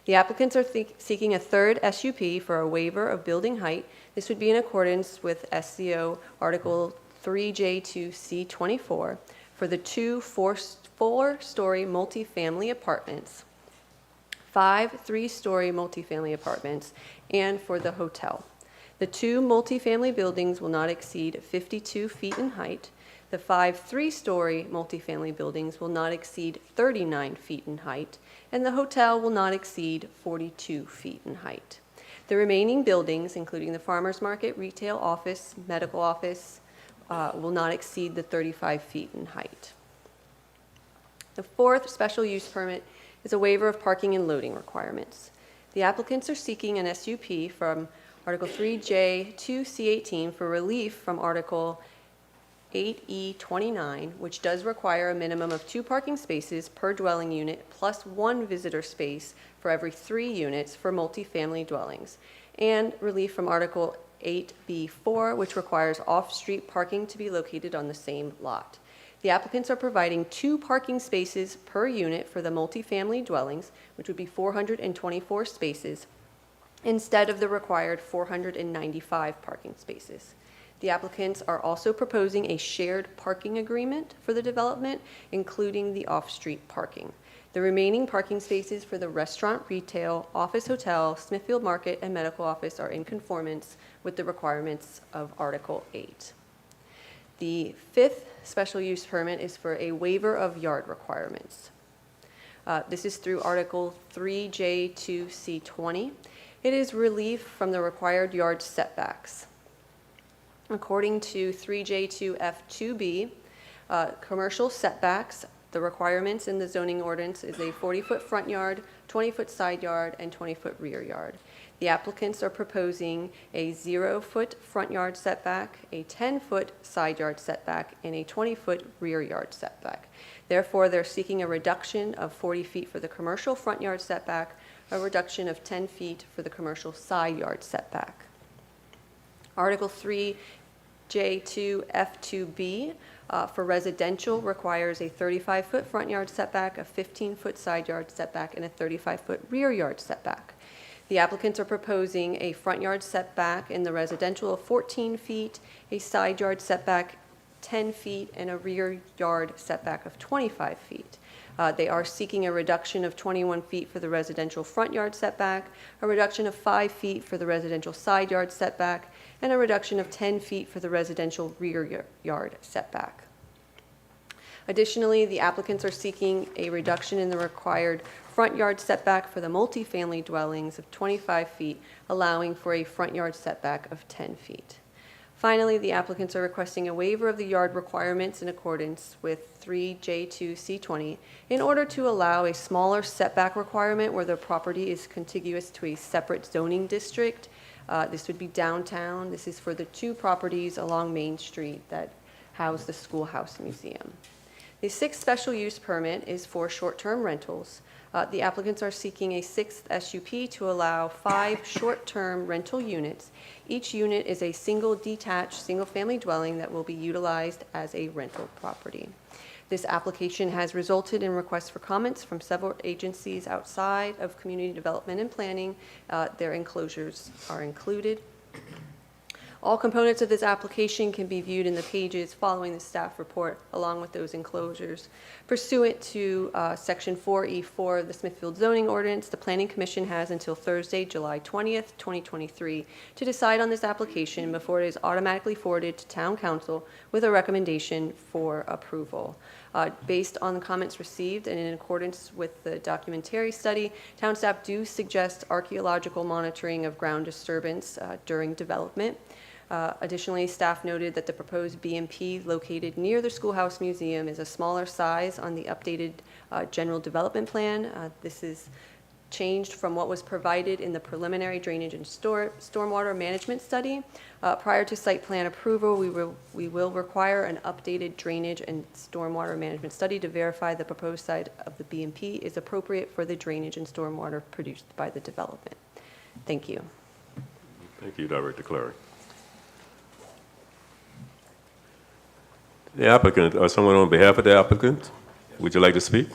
The applicants are seeking a third SUP for a waiver of building height. This would be in accordance with SCO Article 3J2C24 for the 2 4-story multifamily apartments, 5 3-story multifamily apartments, and for the hotel. The 2 multifamily buildings will not exceed 52 feet in height. The 5 3-story multifamily buildings will not exceed 39 feet in height, and the hotel will not exceed 42 feet in height. The remaining buildings, including the farmers market, retail office, medical office, will not exceed the 35 feet in height. The fourth special use permit is a waiver of parking and loading requirements. The applicants are seeking an SUP from Article 3J2C18 for relief from Article 8E29, which does require a minimum of 2 parking spaces per dwelling unit plus 1 visitor space for every 3 units for multifamily dwellings, and relief from Article 8B4, which requires off-street parking to be located on the same lot. The applicants are providing 2 parking spaces per unit for the multifamily dwellings, which would be 424 spaces, instead of the required 495 parking spaces. The applicants are also proposing a shared parking agreement for the development, including the off-street parking. The remaining parking spaces for the restaurant, retail, office, hotel, Smithfield Market, and medical office are in conformance with the requirements of Article 8. The fifth special use permit is for a waiver of yard requirements. This is through Article 3J2C20. It is relief from the required yard setbacks. According to 3J2F2B, commercial setbacks, the requirements in the zoning ordinance is a 40-foot front yard, 20-foot side yard, and 20-foot rear yard. The applicants are proposing a 0-foot front yard setback, a 10-foot side yard setback, and a 20-foot rear yard setback. Therefore, they're seeking a reduction of 40 feet for the commercial front yard setback, a reduction of 10 feet for the commercial side yard setback. Article 3J2F2B for residential requires a 35-foot front yard setback, a 15-foot side yard setback, and a 35-foot rear yard setback. The applicants are proposing a front yard setback in the residential of 14 feet, a side yard setback 10 feet, and a rear yard setback of 25 feet. They are seeking a reduction of 21 feet for the residential front yard setback, a reduction of 5 feet for the residential side yard setback, and a reduction of 10 feet for the residential rear yard setback. Additionally, the applicants are seeking a reduction in the required front yard setback for the multifamily dwellings of 25 feet, allowing for a front yard setback of 10 feet. Finally, the applicants are requesting a waiver of the yard requirements in accordance with 3J2C20 in order to allow a smaller setback requirement where the property is contiguous to a separate zoning district. This would be downtown. This is for the two properties along Main Street that house the Schoolhouse Museum. The sixth special use permit is for short-term rentals. The applicants are seeking a sixth SUP to allow 5 short-term rental units. Each unit is a single detached, single-family dwelling that will be utilized as a rental property. This application has resulted in requests for comments from several agencies outside of community development and planning. Their enclosures are included. All components of this application can be viewed in the pages following the staff report, along with those enclosures. Pursuant to Section 4E4 of the Smithfield Zoning Ordinance, the Planning Commission has until Thursday, July 20th, 2023, to decide on this application before it is automatically forwarded to Town Council with a recommendation for approval. Based on the comments received and in accordance with the documentary study, town staff do suggest archaeological monitoring of ground disturbance during development. Additionally, staff noted that the proposed BMP located near the Schoolhouse Museum is a smaller size on the updated general development plan. This is changed from what was provided in the preliminary drainage and stormwater management study. Prior to site plan approval, we will require an updated drainage and stormwater management study to verify the proposed site of the BMP is appropriate for the drainage and stormwater produced by the development. Thank you. Thank you, Director Clary. The applicant, or someone on behalf of the applicant, would you like to speak?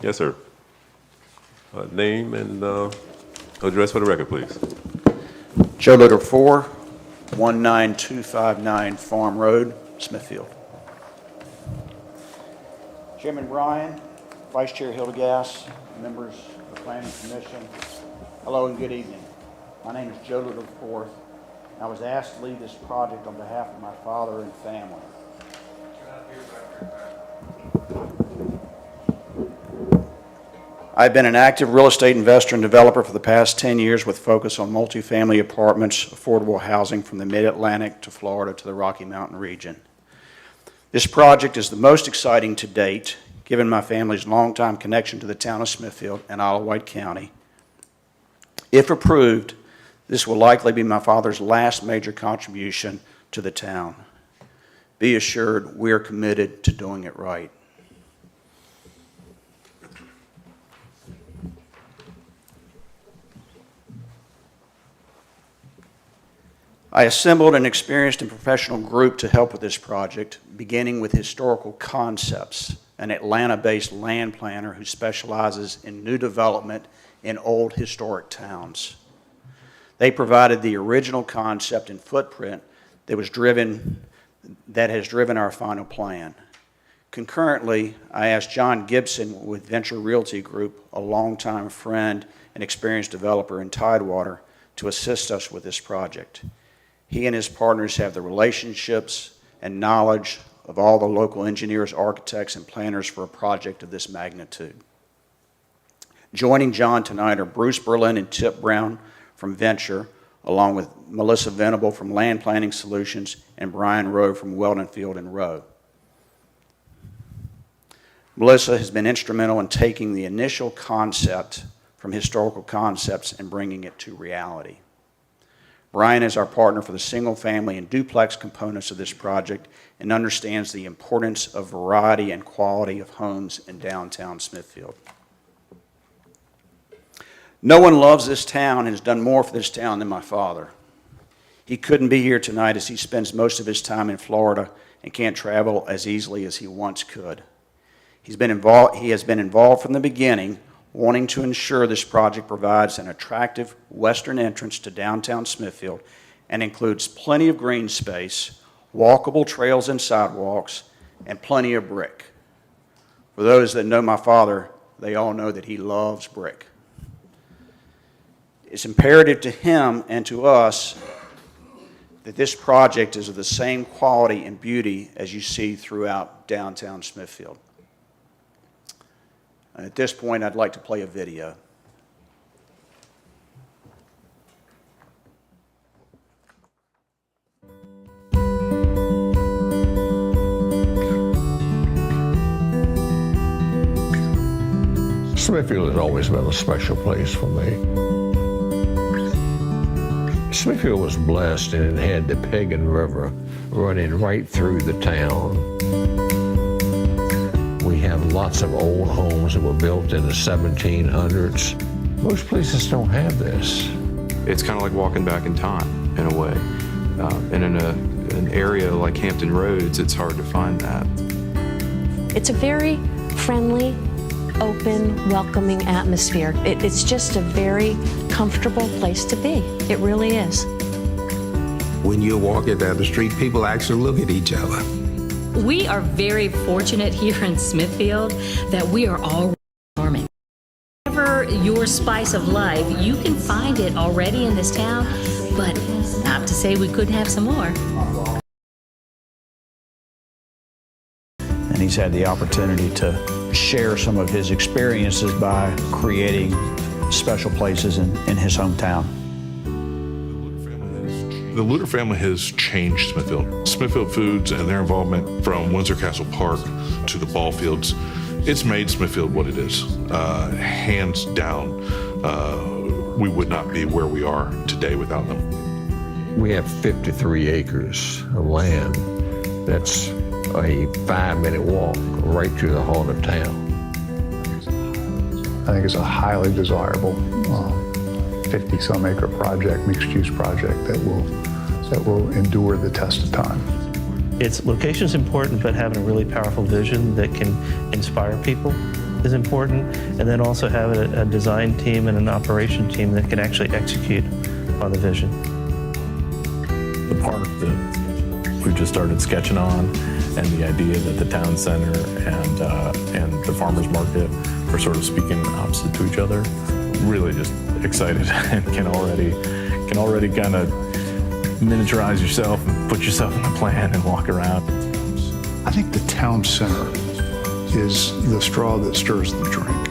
Yes, sir. Name and address for the record, please. Joe Litter 4, 19259 Farm Road, Smithfield. Chairman Bryan, Vice Chair Hildegass, members of the Planning Commission, hello and good evening. My name is Joe Litter 4. I was asked to lead this project on behalf of my father and family. I've been an active real estate investor and developer for the past 10 years with focus on multifamily apartments, affordable housing from the Mid-Atlantic to Florida to the Rocky Mountain region. This project is the most exciting to date, given my family's longtime connection to the town of Smithfield and Isle of Wight County. If approved, this will likely be my father's last major contribution to the town. Be assured, we are committed to doing it right. I assembled an experienced and professional group to help with this project, beginning with Historical Concepts, an Atlanta-based land planner who specializes in new development in old historic towns. They provided the original concept and footprint that has driven our final plan. Concurrently, I asked John Gibson with Venture Realty Group, a longtime friend and experienced developer in Tidewater, to assist us with this project. He and his partners have the relationships and knowledge of all the local engineers, architects, and planners for a project of this magnitude. Joining John tonight are Bruce Berlin and Tip Brown from Venture, along with Melissa Venable from Land Planning Solutions and Brian Rowe from Weldon Field and Rowe. Melissa has been instrumental in taking the initial concept from Historical Concepts and bringing it to reality. Brian is our partner for the single-family and duplex components of this project and understands the importance of variety and quality of homes in downtown Smithfield. No one loves this town and has done more for this town than my father. He couldn't be here tonight as he spends most of his time in Florida and can't travel as easily as he once could. He has been involved from the beginning, wanting to ensure this project provides an attractive western entrance to downtown Smithfield and includes plenty of green space, walkable trails and sidewalks, and plenty of brick. For those that know my father, they all know that he loves brick. It's imperative to him and to us that this project is of the same quality and beauty as you see throughout downtown Smithfield. And at this point, I'd like to play a video. Smithfield has always been a special place for me. Smithfield was blessed and it had the Pagan River running right through the town. We have lots of old homes that were built in the 1700s. Most places don't have this. It's kind of like walking back in time, in a way. And in an area like Hampton Roads, it's hard to find that. It's a very friendly, open, welcoming atmosphere. It's just a very comfortable place to be. It really is. When you're walking down the street, people actually look at each other. We are very fortunate here in Smithfield that we are all farming. Whatever your spice of life, you can find it already in this town, but not to say we couldn't have some more. And he's had the opportunity to share some of his experiences by creating special places in his hometown. The Luter family has changed Smithfield. Smithfield Foods and their involvement from Windsor Castle Park to the ball fields, it's made Smithfield what it is. Hands down, we would not be where we are today without them. We have 53 acres of land. That's a 5-minute walk right through the heart of town. I think it's a highly desirable 50-some acre project, mixed-use project that will endure the test of time. Its location is important, but having a really powerful vision that can inspire people is important, and then also having a design team and an operation team that can actually execute on the vision. The park that we've just started sketching on, and the idea that the town center and the farmers market are sort of speaking opposite to each other, really just excited and can already kind of miniaturize yourself and put yourself in the plan and walk around. I think the town center is the straw that stirs the drink.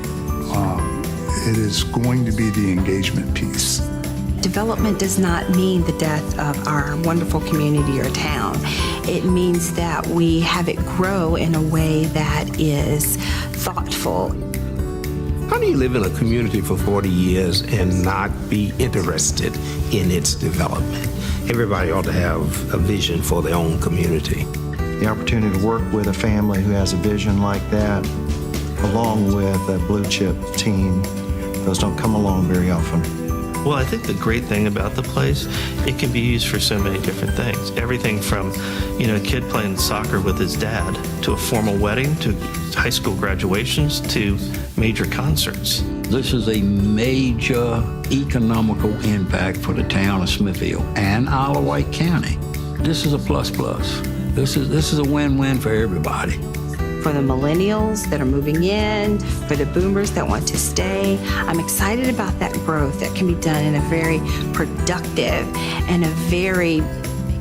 It is going to be the engagement piece. Development does not mean the death of our wonderful community or town. It means that we have it grow in a way that is thoughtful. How do you live in a community for 40 years and not be interested in its development? Everybody ought to have a vision for their own community. The opportunity to work with a family who has a vision like that, along with a blue chip team, those don't come along very often. Well, I think the great thing about the place, it can be used for so many different things. Everything from, a kid playing soccer with his dad, to a formal wedding, to high school graduations, to major concerts. This is a major economical impact for the town of Smithfield and Isle of Wight County. This is a plus. This is a win-win for everybody. For the millennials that are moving in, for the boomers that want to stay. I'm excited about that growth that can be done in a very productive and a very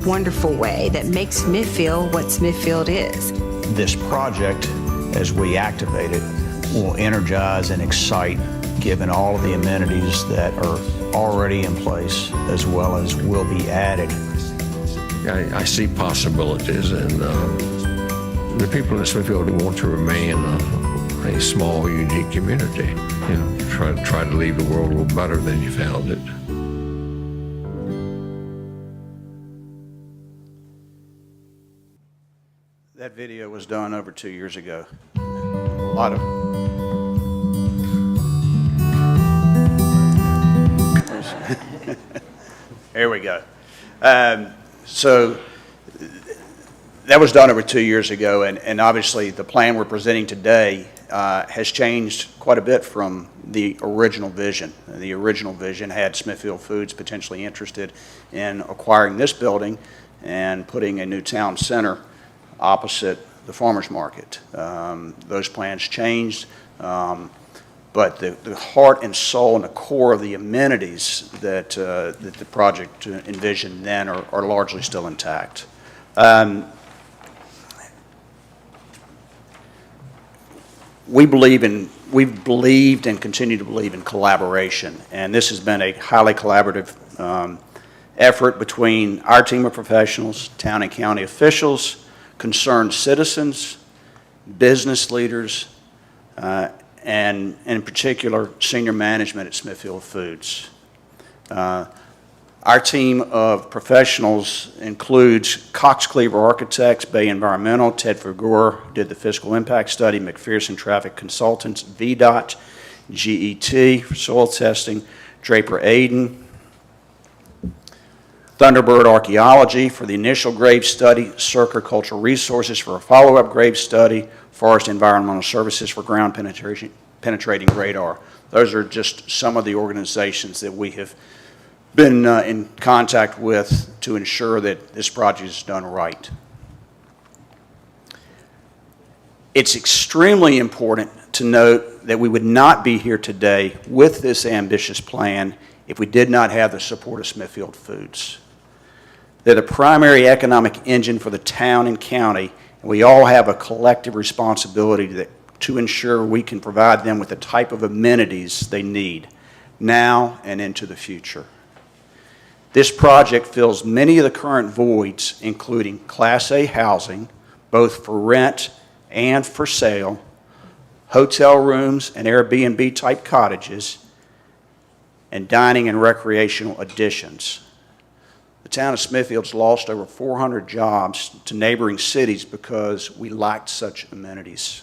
wonderful way that makes Smithfield what Smithfield is. This project, as we activate it, will energize and excite, given all of the amenities that are already in place as well as will be added. I see possibilities, and the people in Smithfield want to remain a small, unique community. Try to leave the world a little better than you found it. That video was done over 2 years ago. A lot of Here we go. So that was done over 2 years ago, and obviously the plan we're presenting today has changed quite a bit from the original vision. The original vision had Smithfield Foods potentially interested in acquiring this building and putting a new town center opposite the farmers market. Those plans changed, but but the heart and soul and the core of the amenities that the project envisioned then are largely still intact. We've believed and continue to believe in collaboration, and this has been a highly collaborative effort between our team of professionals, town and county officials, concerned citizens, business leaders, and in particular, senior management at Smithfield Foods. Our team of professionals includes Cox Cleaver Architects, Bay Environmental, Ted Vergoor did the fiscal impact study, McPherson Traffic Consultants, VDOT, GET for soil testing, Draper Aden, Thunderbird Archaeology for the initial grave study, Circa Cultural Resources for a follow-up grave study, Forest Environmental Services for ground penetrating radar. Those are just some of the organizations that we have been in contact with to ensure that this project is done right. It's extremely important to note that we would not be here today with this ambitious plan if we did not have the support of Smithfield Foods. They're the primary economic engine for the town and county, and we all have a collective responsibility to ensure we can provide them with the type of amenities they need now and into the future. This project fills many of the current voids, including Class A housing, both for rent and for sale, hotel rooms and Airbnb-type cottages, and dining and recreational additions. The town of Smithfield's lost over 400 jobs to neighboring cities because we lacked such amenities.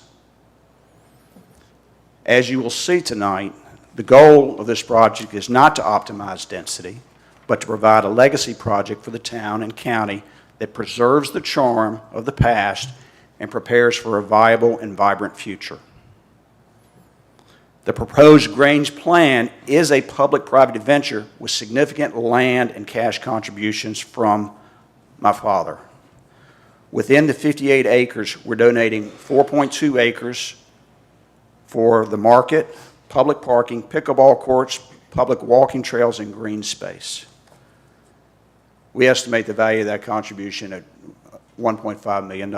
As you will see tonight, the goal of this project is not to optimize density, but to provide a legacy project for the town and county that preserves the charm of the past and prepares for a viable and vibrant future. The proposed Grange plan is a public-private venture with significant land and cash contributions from my father. Within the 58 acres, we're donating 4.2 acres for the market, public parking, pickleball courts, public walking trails, and green space. We estimate the value of that contribution at $1.5 million.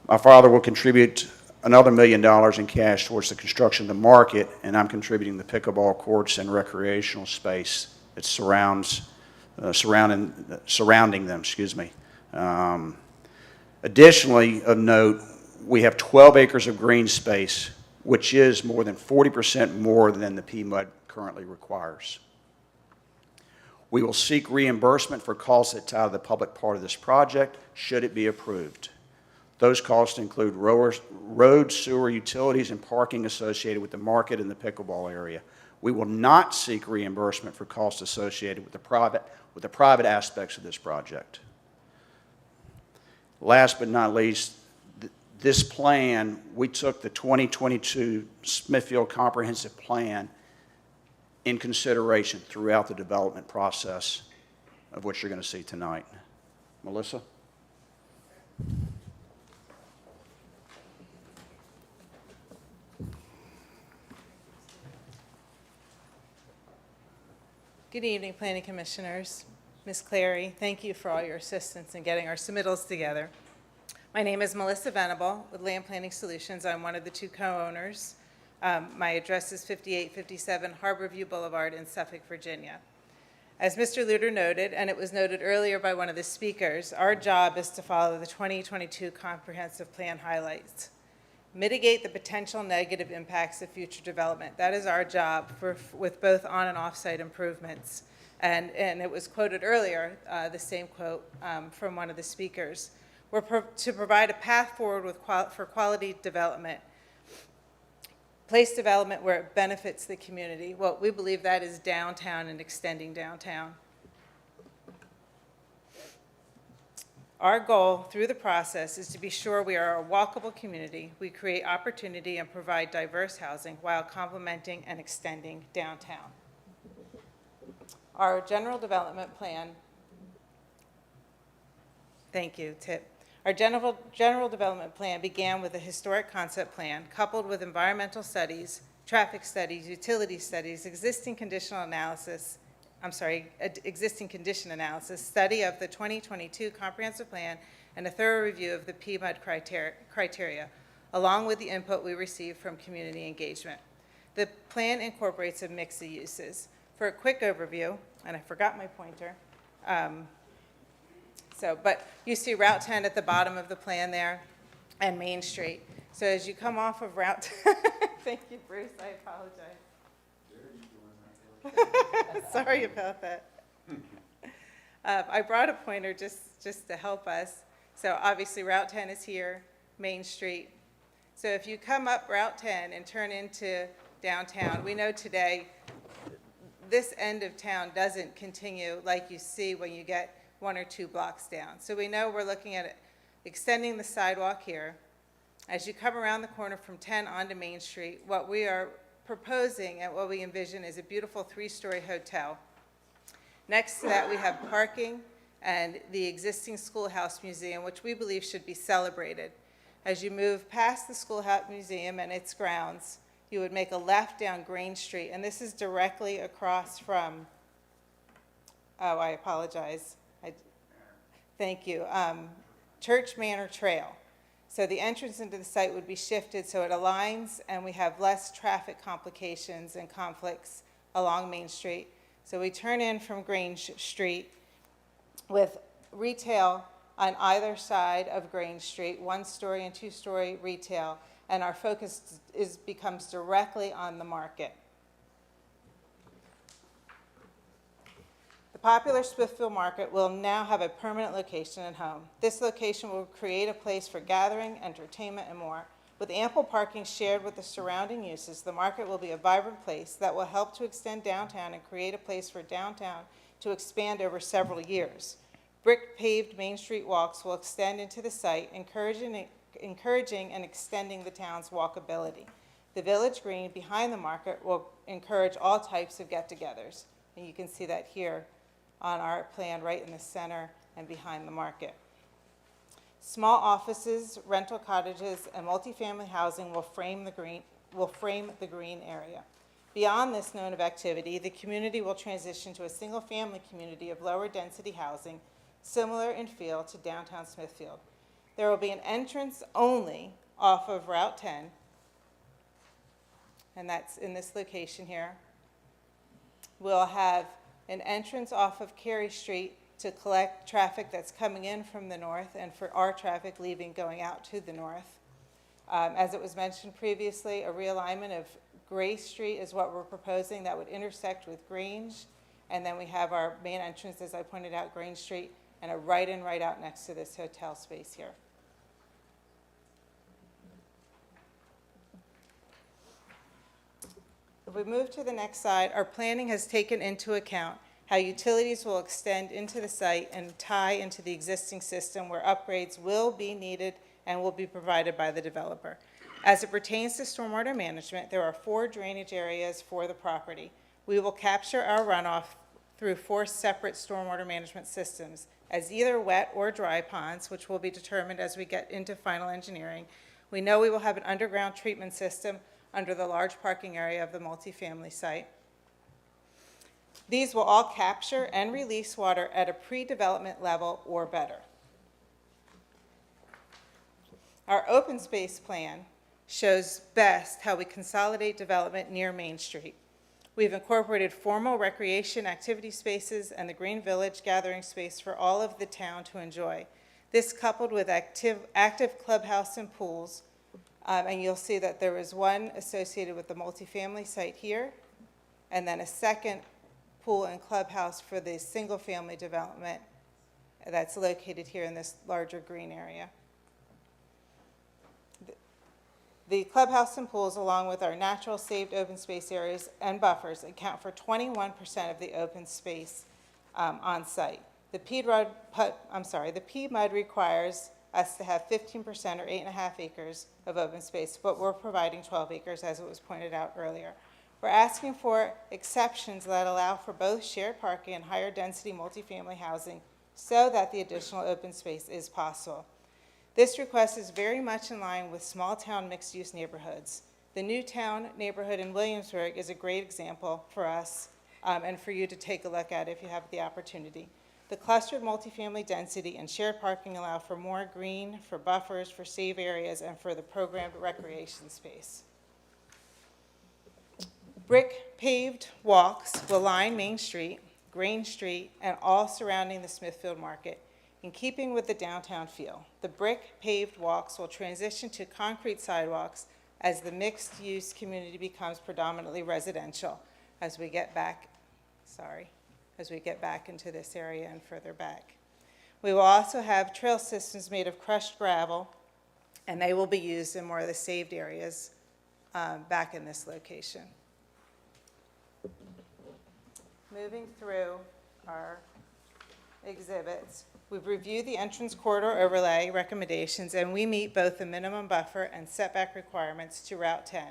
My father will contribute another $1 million in cash towards the construction of the market, and I'm contributing the pickleball courts and recreational space that surrounding them. Additionally, of note, we have 12 acres of green space, which is more than 40% more than the PMUD currently requires. We will seek reimbursement for costs that tie to the public part of this project, should it be approved. Those costs include road, sewer, utilities, and parking associated with the market and the pickleball area. We will not seek reimbursement for costs associated with the private aspects of this project. Last but not least, this plan, we took the 2022 Smithfield Comprehensive Plan in consideration throughout the development process of what you're going to see tonight. Melissa? Good evening, Planning Commissioners. Ms. Clary, thank you for all your assistance in getting our submittals together. My name is Melissa Venable with Land Planning Solutions. I'm one of the two co-owners. My address is 5857 Harborview Boulevard in Suffolk, Virginia. As Mr. Luter noted, and it was noted earlier by one of the speakers, our job is to follow the 2022 Comprehensive Plan highlights. Mitigate the potential negative impacts of future development. That is our job with both on and off-site improvements. And it was quoted earlier, the same quote from one of the speakers. We're to provide a path forward for quality development, place development where it benefits the community. Well, we believe that is downtown and extending downtown. Our goal through the process is to be sure we are a walkable community. We create opportunity and provide diverse housing while complementing and extending downtown. Our general development plan, thank you, Tip. Our general development plan began with a historic concept plan coupled with environmental studies, traffic studies, utility studies, existing condition analysis, study of the 2022 comprehensive plan, and a thorough review of the PMUD criteria, along with the input we received from community engagement. The plan incorporates a mix of uses. For a quick overview, and I forgot my pointer, but you see Route 10 at the bottom of the plan there, and Main Street. So as you come off of Route 10, thank you, Bruce, I apologize. Sorry about that. I brought a pointer just to help us. So obviously Route 10 is here, Main Street. So if you come up Route 10 and turn into downtown, we know today this end of town doesn't continue like you see when you get 1 or 2 blocks down. So we know we're looking at extending the sidewalk here. As you come around the corner from 10 onto Main Street, what we are proposing and what we envision is a beautiful 3-story hotel. Next to that, we have parking and the existing Schoolhouse Museum, which we believe should be celebrated. As you move past the Schoolhouse Museum and its grounds, you would make a left down Grange Street, and this is directly across from, I apologize. Thank you. Church Manor Trail. So the entrance into the site would be shifted so it aligns and we have less traffic complications and conflicts along Main Street. So we turn in from Grange Street with retail on either side of Grange Street, 1-story and 2-story retail, and our focus becomes directly on the market. The popular Smithfield Market will now have a permanent location and home. This location will create a place for gathering, entertainment, and more. With ample parking shared with the surrounding uses, the market will be a vibrant place that will help to extend downtown and create a place for downtown to expand over several years. Brick-paved Main Street walks will extend into the site, encouraging and extending the town's walkability. The Village Green behind the market will encourage all types of get-togethers, and you can see that here on our plan right in the center and behind the market. Small offices, rental cottages, and multifamily housing will frame the green area. Beyond this node of activity, the community will transition to a single-family community of lower density housing, similar in feel to downtown Smithfield. There will be an entrance only off of Route 10, and that's in this location here. We'll have an entrance off of Carey Street to collect traffic that's coming in from the north and for our traffic leaving going out to the north. As it was mentioned previously, a realignment of Gray Street is what we're proposing that would intersect with Grange. And then we have our main entrance, as I pointed out, Grange Street, and a right in, right out next to this hotel space here. If we move to the next slide, our planning has taken into account how utilities will extend into the site and tie into the existing system where upgrades will be needed and will be provided by the developer. As it pertains to stormwater management, there are 4 drainage areas for the property. We will capture our runoff through 4 separate stormwater management systems as either wet or dry ponds, which will be determined as we get into final engineering. We know we will have an underground treatment system under the large parking area of the multifamily site. These will all capture and release water at a pre-development level or better. Our open space plan shows best how we consolidate development near Main Street. We've incorporated formal recreation activity spaces and the Green Village gathering space for all of the town to enjoy. This coupled with active clubhouse and pools, and you'll see that there is one associated with the multifamily site here, and then a second pool and clubhouse for the single-family development that's located here in this larger green area. The clubhouse and pools, along with our natural saved open space areas and buffers, account for 21% of the open space on site. The PMUD requires us to have 15% or 8.5 acres of open space, but we're providing 12 acres, as it was pointed out earlier. We're asking for exceptions that allow for both shared parking and higher density multifamily housing so that the additional open space is possible. This request is very much in line with small-town mixed-use neighborhoods. The Newtown neighborhood in Williamsburg is a great example for us and for you to take a look at if you have the opportunity. The clustered multifamily density and shared parking allow for more green, for buffers, for safe areas, and for the programmed recreation space. Brick paved walks will line Main Street, Grange Street, and all surrounding the Smithfield Market. In keeping with the downtown feel, the brick paved walks will transition to concrete sidewalks as the mixed-use community becomes predominantly residential as we get back, into this area and further back. We will also have trail systems made of crushed gravel, and they will be used in more of the saved areas back in this location. Moving through our exhibits, we've reviewed the entrance corridor overlay recommendations, and we meet both the minimum buffer and setback requirements to Route 10.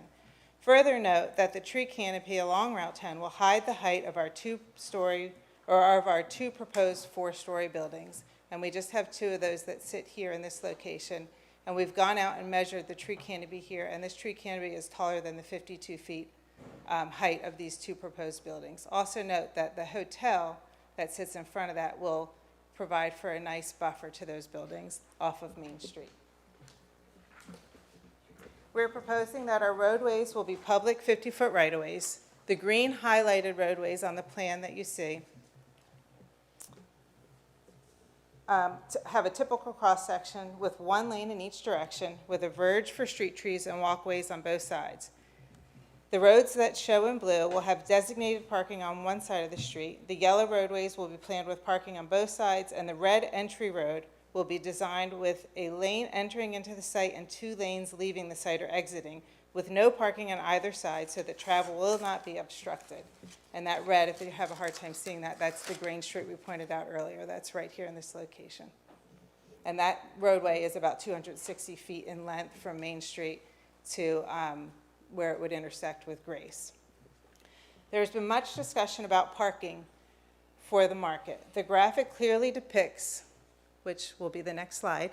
Further note that the tree canopy along Route 10 will hide the height of our two proposed four-story buildings, and we just have two of those that sit here in this location. And we've gone out and measured the tree canopy here, and this tree canopy is taller than the 52 feet height of these two proposed buildings. Also note that the hotel that sits in front of that will provide for a nice buffer to those buildings off of Main Street. We're proposing that our roadways will be public 50-foot right-of-ways. The green highlighted roadways on the plan that you see have a typical cross-section with one lane in each direction with a verge for street trees and walkways on both sides. The roads that show in blue will have designated parking on one side of the street. The yellow roadways will be planned with parking on both sides, and the red entry road will be designed with a lane entering into the site and 2 lanes leaving the site or exiting, with no parking on either side so that travel will not be obstructed. And that red, if you have a hard time seeing that, that's the Grange Street we pointed out earlier. That's right here in this location. And that roadway is about 260 feet in length from Main Street to where it would intersect with Grace. There's been much discussion about parking for the market. The graphic clearly depicts, which will be the next slide.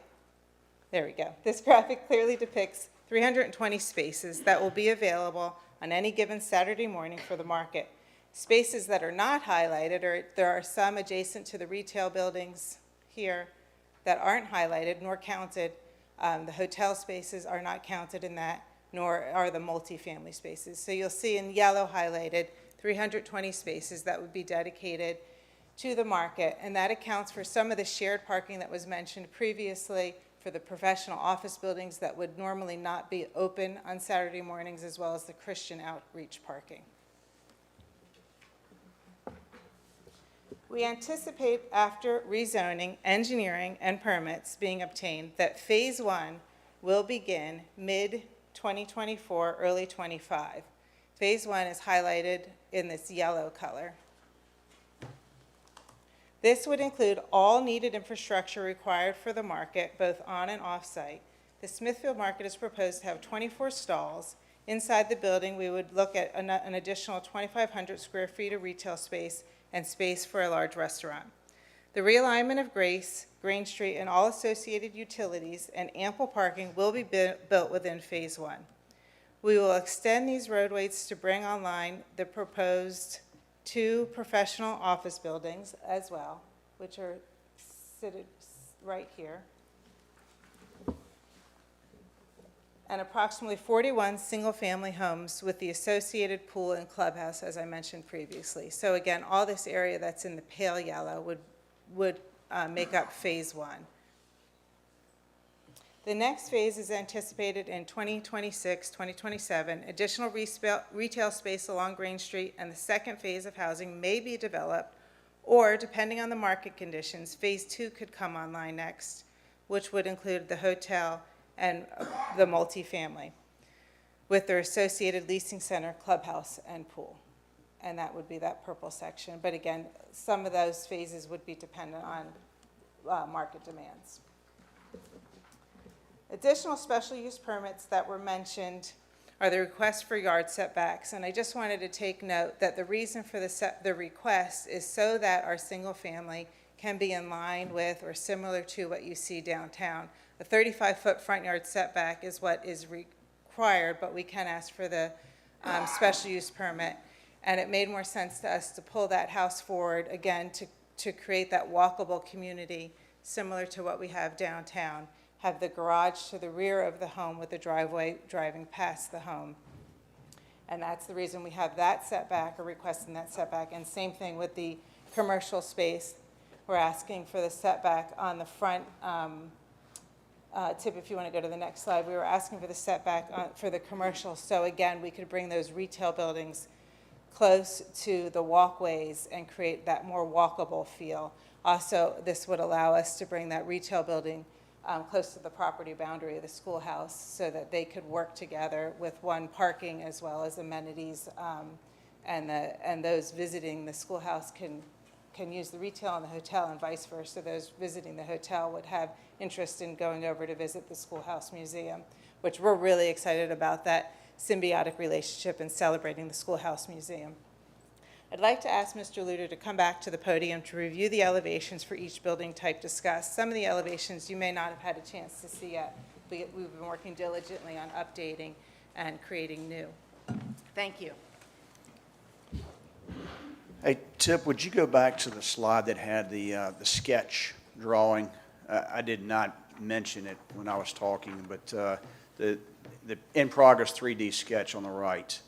There we go. This graphic clearly depicts 320 spaces that will be available on any given Saturday morning for the market. Spaces that are not highlighted, or there are some adjacent to the retail buildings here that aren't highlighted nor counted. The hotel spaces are not counted in that, nor are the multifamily spaces. So you'll see in yellow highlighted 320 spaces that would be dedicated to the market, and that accounts for some of the shared parking that was mentioned previously for the professional office buildings that would normally not be open on Saturday mornings, as well as the Christian outreach parking. We anticipate after rezoning, engineering, and permits being obtained that Phase 1 will begin mid-2024, early 25. Phase 1 is highlighted in this yellow color. This would include all needed infrastructure required for the market, both on and off-site. The Smithfield Market is proposed to have 24 stalls. Inside the building, we would look at an additional 2,500 square feet of retail space and space for a large restaurant. The realignment of Grace, Grange Street, and all associated utilities and ample parking will be built within Phase 1. We will extend these roadways to bring online the proposed 2 professional office buildings as well, which are seated right here, and approximately 41 single-family homes with the associated pool and clubhouse, as I mentioned previously. So again, all this area that's in the pale yellow would make up Phase 1. The next phase is anticipated in 2026, 2027. Additional retail space along Grange Street and the second phase of housing may be developed, or depending on the market conditions, Phase 2 could come online next, which would include the hotel and the multifamily, with their associated leasing center, clubhouse, and pool. And that would be that purple section. But again, some of those phases would be dependent on market demands. Additional special use permits that were mentioned are the request for yard setbacks. And I just wanted to take note that the reason for the request is so that our single family can be in line with or similar to what you see downtown. A 35-foot front yard setback is what is required, but we can ask for the special use permit. And it made more sense to us to pull that house forward, again, to create that walkable community similar to what we have downtown. Have the garage to the rear of the home with the driveway driving past the home. And that's the reason we have that setback, or requesting that setback. And same thing with the commercial space. We're asking for the setback on the front. Tip, if you want to go to the next slide, we were asking for the setback for the commercial. So again, we could bring those retail buildings close to the walkways and create that more walkable feel. Also, this would allow us to bring that retail building close to the property boundary of the schoolhouse so that they could work together with one, parking as well as amenities, and those visiting the schoolhouse can use the retail and the hotel and vice versa. Those visiting the hotel would have interest in going over to visit the Schoolhouse Museum, which we're really excited about, that symbiotic relationship and celebrating the Schoolhouse Museum. I'd like to ask Mr. Luter to come back to the podium to review the elevations for each building type discussed. Some of the elevations you may not have had a chance to see yet. We've been working diligently on updating and creating new. Thank you. Hey, Tip, would you go back to the slide that had the sketch drawing? I did not mention it when I was talking, but the in-progress 3D sketch on the right.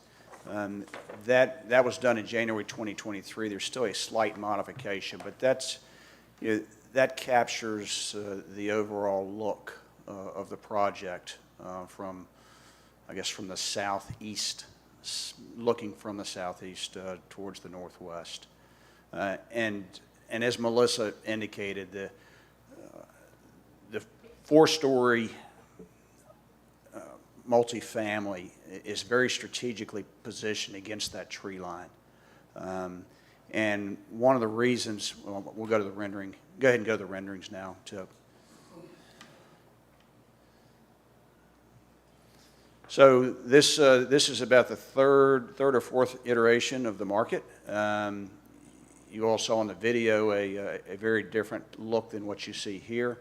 That was done in January 2023. There's still a slight modification, but that captures the overall look of the project from the southeast, looking from the southeast towards the northwest. And as Melissa indicated, the four-story multifamily is very strategically positioned against that tree line. And one of the reasons, well, we'll go to the rendering. Go ahead and go to the renderings now, Tip. So this is about the third or fourth iteration of the market. You all saw in the video a very different look than what you see here.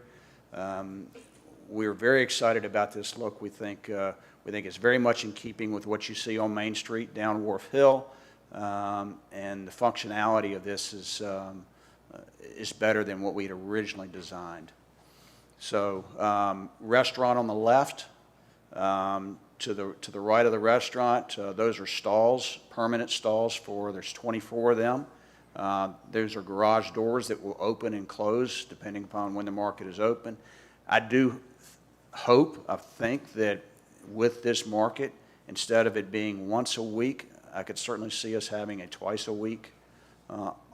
We're very excited about this look. We think it's very much in keeping with what you see on Main Street down Wharf Hill, and the functionality of this is better than what we had originally designed. So restaurant on the left, to the right of the restaurant, those are stalls, permanent stalls there's 24 of them. Those are garage doors that will open and close depending upon when the market is open. I do I think that with this market, instead of it being once a week, I could certainly see us having a twice a week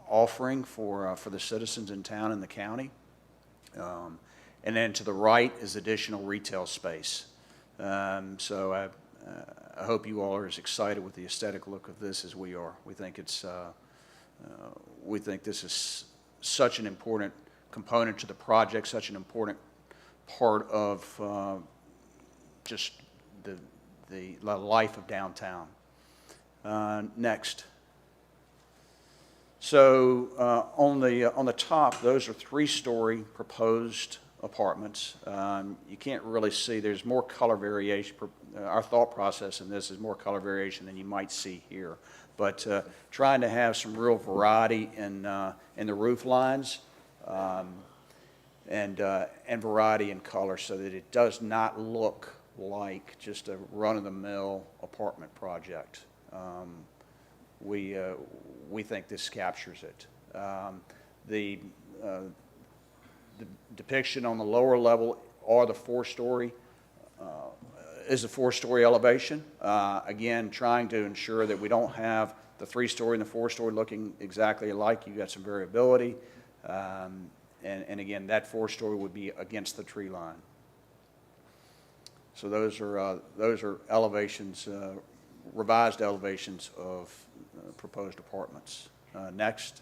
offering for the citizens in town and the county. And then to the right is additional retail space. So I hope you all are as excited with the aesthetic look of this as we are. We think this is such an important component to the project, such an important part of just the life of downtown. Next. So on the top, those are 3-story proposed apartments. You can't really see, there's more color variation. Our thought process in this is more color variation than you might see here. But trying to have some real variety in the roof lines and variety in color so that it does not look like just a run-of-the-mill apartment project. We think this captures it. The depiction on the lower level are the 4-story, is a 4-story elevation. Again, trying to ensure that we don't have the 3-story and the 4-story looking exactly alike. You've got some variability. And again, that 4-story would be against the tree line. So those are elevations, revised elevations of proposed apartments. Next.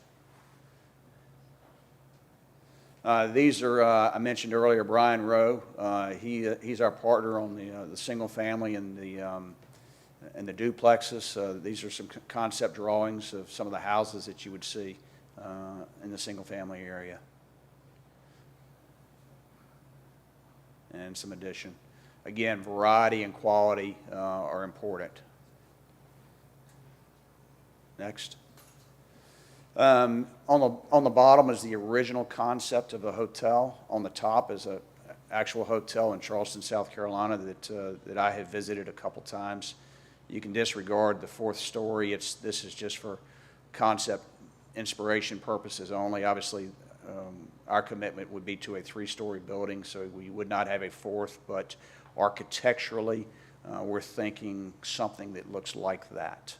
These are, I mentioned earlier, Brian Rowe. He's our partner on the single family and the duplexes. These are some concept drawings of some of the houses that you would see in the single family area. and some addition. Again, variety and quality are important. Next. On the bottom is the original concept of the hotel. On the top is an actual hotel in Charleston, South Carolina that I have visited a couple times. You can disregard the fourth story. This is just for concept inspiration purposes only. Obviously, our commitment would be to a 3-story building, so we would not have a fourth, but architecturally, we're thinking something that looks like that.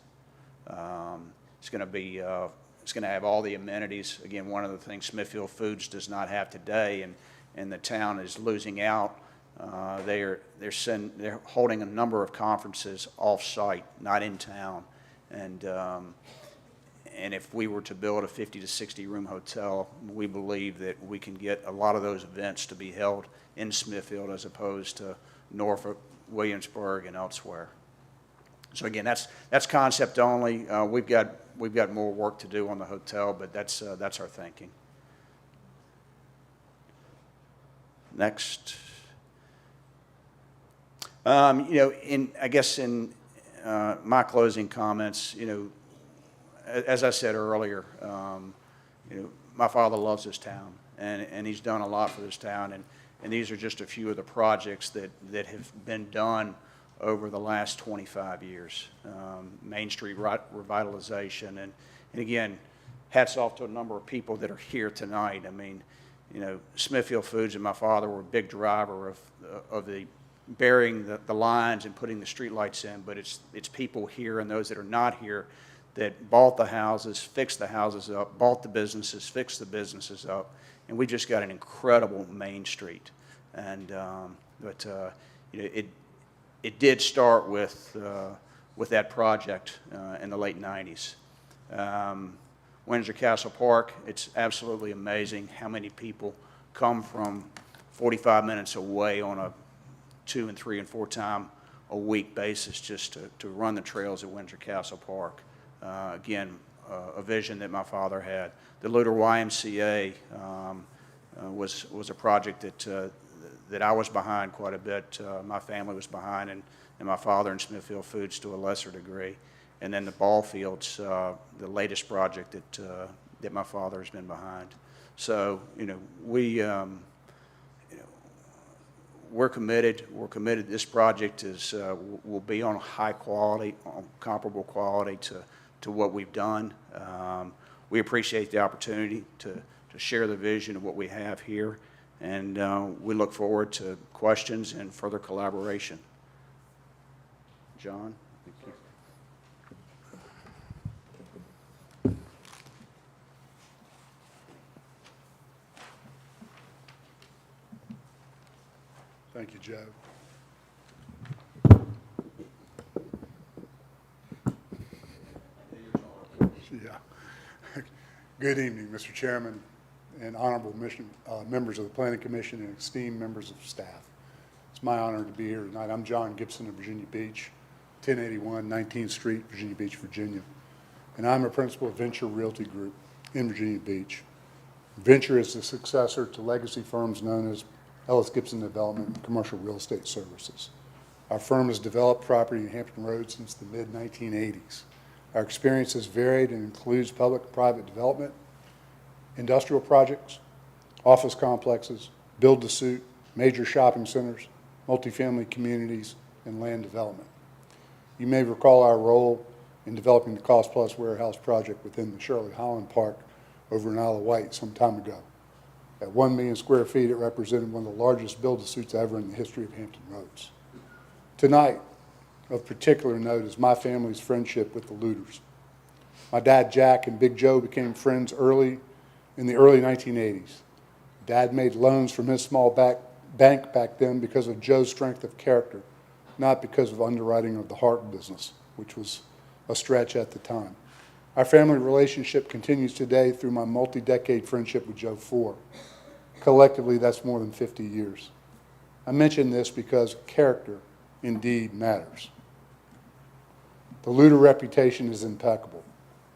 It's going to have all the amenities. Again, one of the things Smithfield Foods does not have today, and the town is losing out. They're holding a number of conferences off-site, not in town, and if we were to build a 50 to 60 room hotel, we believe that we can get a lot of those events to be held in Smithfield as opposed to Norfolk, Williamsburg, and elsewhere. So again, that's concept only. We've got more work to do on the hotel, but that's our thinking. Next. I guess in my closing comments, as I said earlier, my father loves this town, and he's done a lot for this town, and these are just a few of the projects that have been done over the last 25 years. Main Street revitalization, and again, hats off to a number of people that are here tonight. I mean, Smithfield Foods and my father were a big driver of the burying the lines and putting the street lights in, but it's people here and those that are not here that bought the houses, fixed the houses up, bought the businesses, fixed the businesses up, and we just got an incredible Main Street. And it did start with that project in the late 90s. Windsor Castle Park, it's absolutely amazing how many people come from 45 minutes away on a 2 and 3 and 4 time a week basis just to run the trails at Windsor Castle Park. Again, a vision that my father had. The Luter YMCA was a project that I was behind quite a bit. My family was behind, and my father and Smithfield Foods to a lesser degree. And then the ball fields, the latest project that my father has been behind. So, we're committed. We're committed. This project will be on high quality, on comparable quality to what we've done. We appreciate the opportunity to share the vision of what we have here, and we look forward to questions and further collaboration. John? Thank you. Thank you, Joe. Yeah. Good evening, Mr. Chairman and honorable members of the Planning Commission and esteemed members of staff. It's my honor to be here tonight. I'm John Gibson of Virginia Beach, 1081 19th Street, Virginia Beach, Virginia. And I'm a principal of Venture Realty Group in Virginia Beach. Venture is the successor to legacy firms known as Ellis Gibson Development and Commercial Real Estate Services. Our firm has developed property in Hampton Roads since the mid-1980s. Our experience has varied and includes public-private development, industrial projects, office complexes, build-to-suit, major shopping centers, multifamily communities, and land development. You may recall our role in developing the Cost Plus warehouse project within the Shirley Holland Park over in Isle of Wight some time ago. At 1 million square feet, it represented one of the largest build-to-suits ever in the history of Hampton Roads. Tonight, of particular note is my family's friendship with the Luters. My dad, Jack, and Big Joe became friends in the early 1980s. Dad made loans from his small bank back then because of Joe's strength of character, not because of underwriting of the heart business, which was a stretch at the time. Our family relationship continues today through my multi-decade friendship with Joe Ford. Collectively, that's more than 50 years. I mention this because character indeed matters. The Luter reputation is impeccable.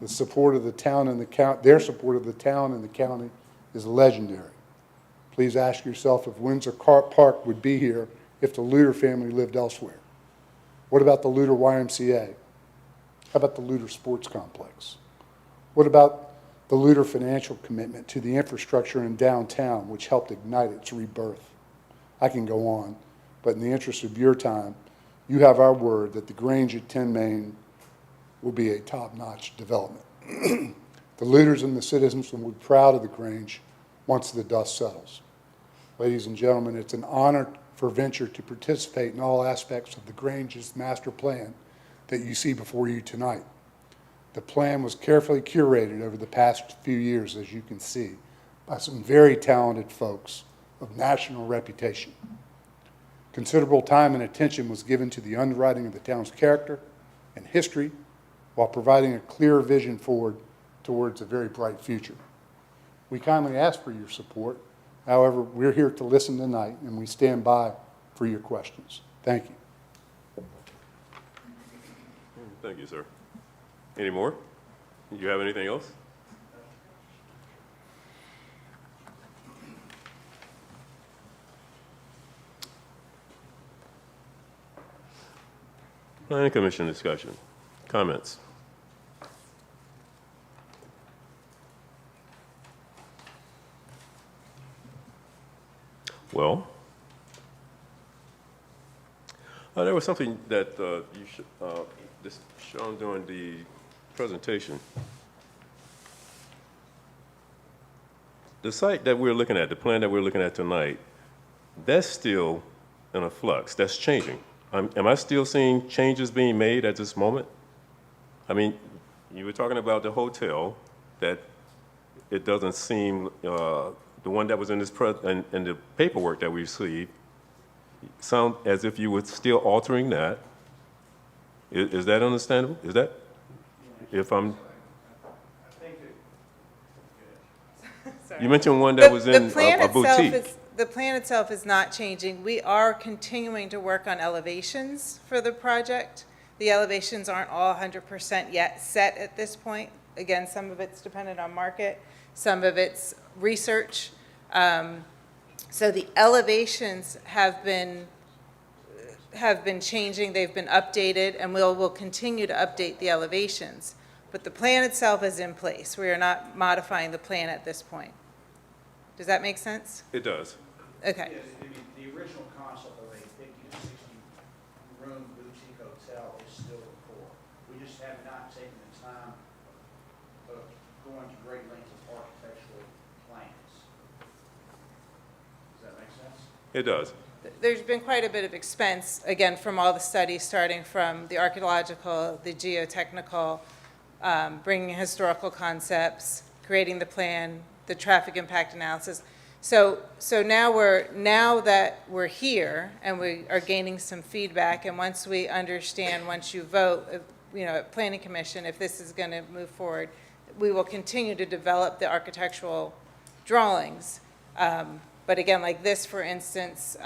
The support of the town and their support of the town and the county is legendary. Please ask yourself if Windsor Park would be here if the Luter family lived elsewhere. What about the Luter YMCA? How about the Luter Sports Complex? What about the Luter financial commitment to the infrastructure in downtown, which helped ignite its rebirth? I can go on, but in the interest of your time, you have our word that the Grange at 10 Main will be a top-notch development. The Luters and the citizens will be proud of the Grange once the dust settles. Ladies and gentlemen, it's an honor for Venture to participate in all aspects of the Grange's master plan that you see before you tonight. The plan was carefully curated over the past few years, as you can see, by some very talented folks of national reputation. Considerable time and attention was given to the underwriting of the town's character and history while providing a clear vision forward towards a very bright future. We kindly ask for your support. However, we're here to listen tonight, and we stand by for your questions. Thank you. Thank you, sir. Any more? You have anything else? Planning Commission discussion. Comments? Well, there was something that this shown during the presentation. The site that we're looking at, the plan that we're looking at tonight, that's still in a flux. That's changing. Am I still seeing changes being made at this moment? I mean, you were talking about the hotel, that it doesn't seem, the one that was in this in the paperwork that we received, sound as if you were still altering that. Is that understandable? Is that, if I'm? You mentioned one that was in a boutique. The plan itself is not changing. We are continuing to work on elevations for the project. The elevations aren't all 100% yet set at this point. Again, some of it's dependent on market, some of it's research. So the elevations have been changing, they've been updated, and we'll continue to update the elevations. But the plan itself is in place. We are not modifying the plan at this point. Does that make sense? It does. Okay. Yes, I mean, the original concept of a 50 to 60 room boutique hotel is still the core. We just have not taken the time of going to great lengths of architectural plans. Does that make sense? It does. There's been quite a bit of expense, again, from all the studies, starting from the archaeological, the geotechnical, bringing historical concepts, creating the plan, the traffic impact analysis. So now that we're here and we are gaining some feedback, and once we understand, once you vote, at Planning Commission, if this is going to move forward, we will continue to develop the architectural drawings. But again, like this, for instance,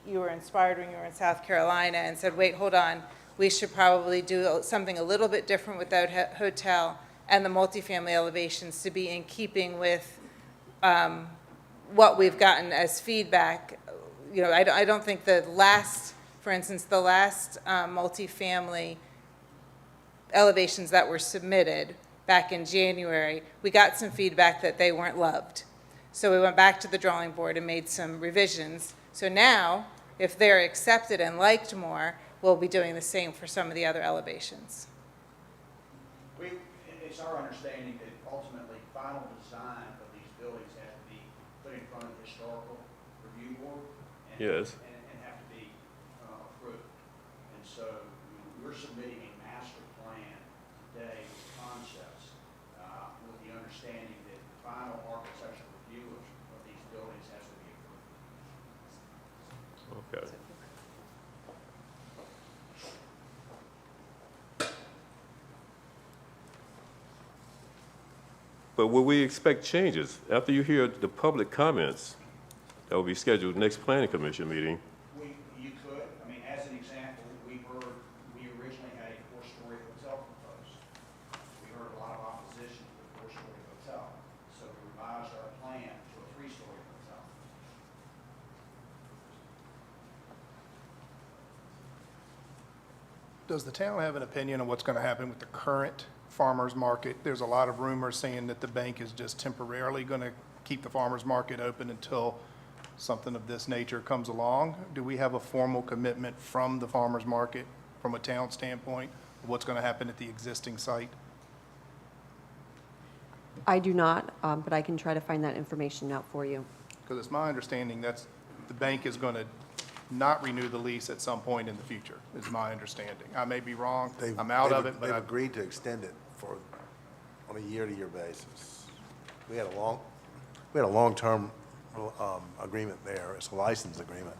you were inspired when you were in South Carolina and said, wait, hold on, we should probably do something a little bit different with that hotel and the multifamily elevations to be in keeping with what we've gotten as feedback. I don't think the last, for instance, the last multifamily elevations that were submitted back in January, we got some feedback that they weren't loved. So we went back to the drawing board and made some revisions. So now, if they're accepted and liked more, we'll be doing the same for some of the other elevations. It's our understanding that ultimately final design of these buildings has to be put in front of the historical review board and, Yes. and have to be approved. And so we're submitting a master plan today with concepts with the understanding that final architectural review of these buildings has to be approved. Okay. But will we expect changes after you hear the public comments that will be scheduled next Planning Commission meeting? You could. I mean, as an example, we originally had a 4-story hotel proposed. We heard a lot of opposition to the 4-story hotel, so we revised our plan to a 3-story hotel. Does the town have an opinion on what's going to happen with the current farmer's market? There's a lot of rumors saying that the bank is just temporarily going to keep the farmer's market open until something of this nature comes along. Do we have a formal commitment from the farmer's market, from a town standpoint, of what's going to happen at the existing site? I do not, but I can try to find that information out for you. Because it's my understanding that's, the bank is going to not renew the lease at some point in the future, is my understanding. I may be wrong. I'm out of it, but They've agreed to extend it for, on a year-to-year basis. We had a long-term agreement there. It's a license agreement.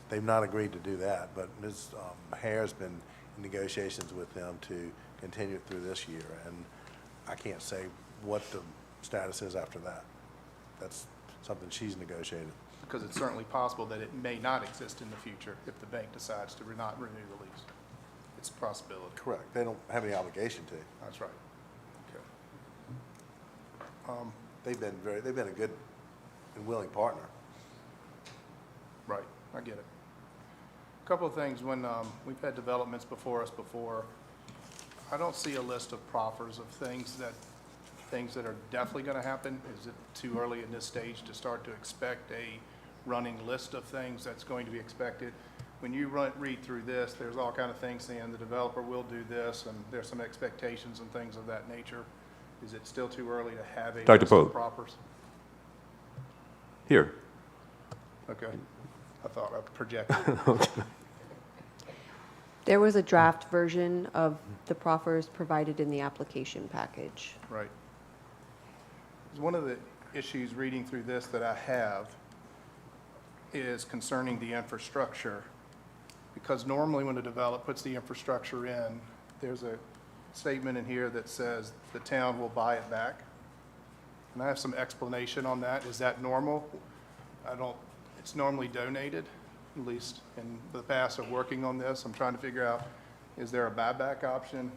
They've not agreed to do that, but Ms. Hare's been in negotiations with them to continue it through this year, and I can't say what the status is after that. That's something she's negotiated. because it's certainly possible that it may not exist in the future if the bank decides to not renew the lease. It's a possibility. Correct. They don't have any obligation to. That's right. Okay. They've been a good and willing partner. Right, I get it. A couple of things, when we've had developments before us before, I don't see a list of proffers of things that are definitely going to happen. Is it too early in this stage to start to expect a running list of things that's going to be expected? When you read through this, there's all kind of things saying the developer will do this, and there's some expectations and things of that nature. Is it still too early to have a Dr. list of Pope. proffers? Here. Okay. I thought I projected. There was a draft version of the proffers provided in the application package. Right. One of the issues reading through this that I have is concerning the infrastructure. Because normally when a developer puts the infrastructure in, there's a statement in here that says the town will buy it back. And I have some explanation on that. Is that normal? It's normally donated, at least in the past of working on this. I'm trying to figure out, is there a buyback option?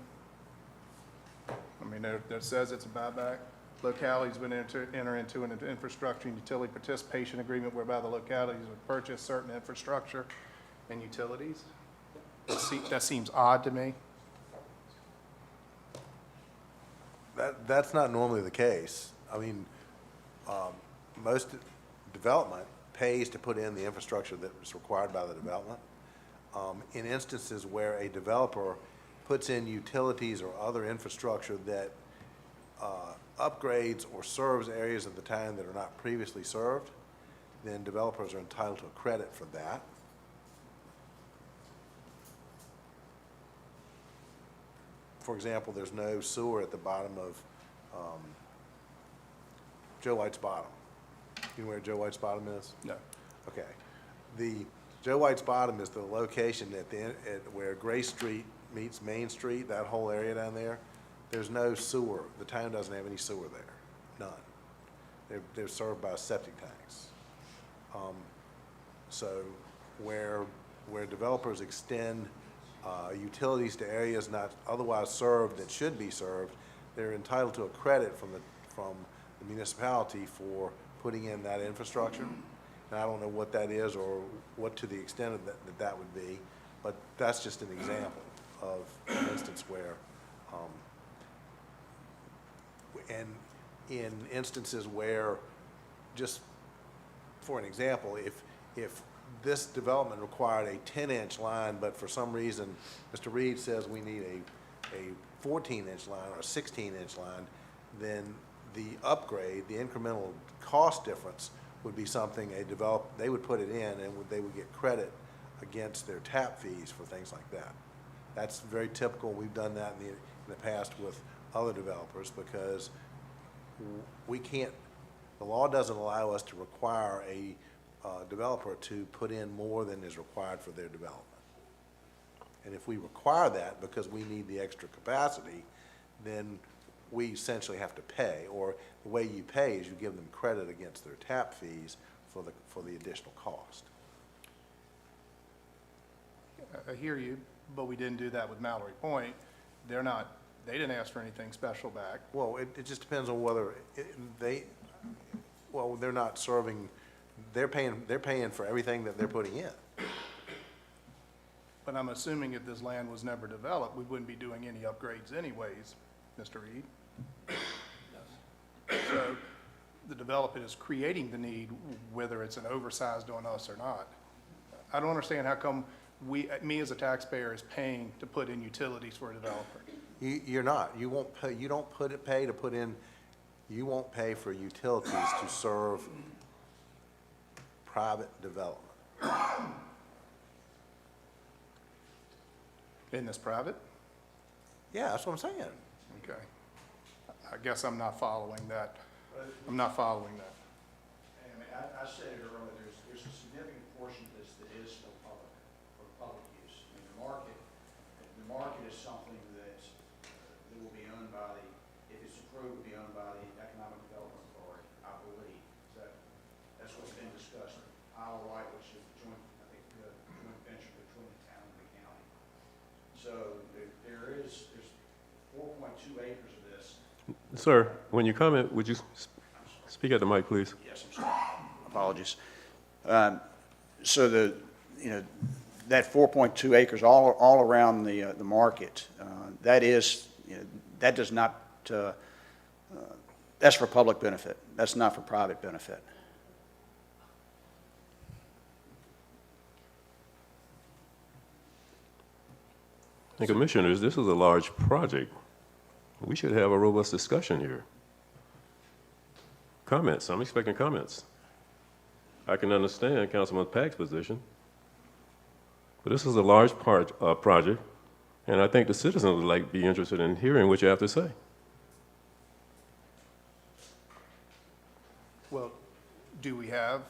I mean, there says it's a buyback. Localities would enter into an infrastructure and utility participation agreement whereby the localities would purchase certain infrastructure and utilities. That seems odd to me. That's not normally the case. I mean, most development pays to put in the infrastructure that is required by the development. In instances where a developer puts in utilities or other infrastructure that upgrades or serves areas of the town that are not previously served, then developers are entitled to a credit for that. For example, there's no sewer at the bottom of Joe White's Bottom. You know where Joe White's Bottom is? No. Okay. The Joe White's Bottom is the location where Gray Street meets Main Street, that whole area down there. There's no sewer. The town doesn't have any sewer there, none. They're served by septic tanks. So where developers extend utilities to areas not otherwise served that should be served, they're entitled to a credit from the municipality for putting in that infrastructure. And I don't know what that is or what to the extent of that would be, but that's just an example of an instance where, and in instances where, just for an example, if this development required a 10-inch line, but for some reason Mr. Reed says we need a 14-inch line or a 16-inch line, then the upgrade, the incremental cost difference would be something they would put it in and they would get credit against their tap fees for things like that. That's very typical. We've done that in the past with other developers because the law doesn't allow us to require a developer to put in more than is required for their development. And if we require that because we need the extra capacity, then we essentially have to pay, or the way you pay is you give them credit against their tap fees for the additional cost. I hear you, but we didn't do that with Mallory Point. They didn't ask for anything special back. Well, it just depends on whether they're not serving, they're paying for everything that they're putting in. But I'm assuming if this land was never developed, we wouldn't be doing any upgrades anyways, Mr. Reed? So the developer is creating the need, whether it's an oversized on us or not. I don't understand how come me as a taxpayer is paying to put in utilities for a developer. You're not. You won't pay, you don't pay to put in, you won't pay for utilities to serve private development. Isn't this private? Yeah, that's what I'm saying. Okay. I guess I'm not following that. I'm not following that. I mean, I said it earlier, there's a significant portion of this that is still public, for public use. I mean, the market is something that will be owned by if it's approved, will be owned by the Economic Development Authority, I believe. That's what's been discussed. Isle of Wight, which is a joint, I think, joint venture between the town and the county. So there's 4.2 acres of this. Sir, when you comment, would you speak at the mic, please? Yes, I'm sorry. Apologies. So that 4.2 acres all around the market, that is, that does not, that's for public benefit. That's not for private benefit. And Commissioners, this is a large project. We should have a robust discussion here. Comments, I'm expecting comments. I can understand Councilman Pack's position, but this is a large project, and I think the citizens would be interested in hearing what you have to say. Well, do we have,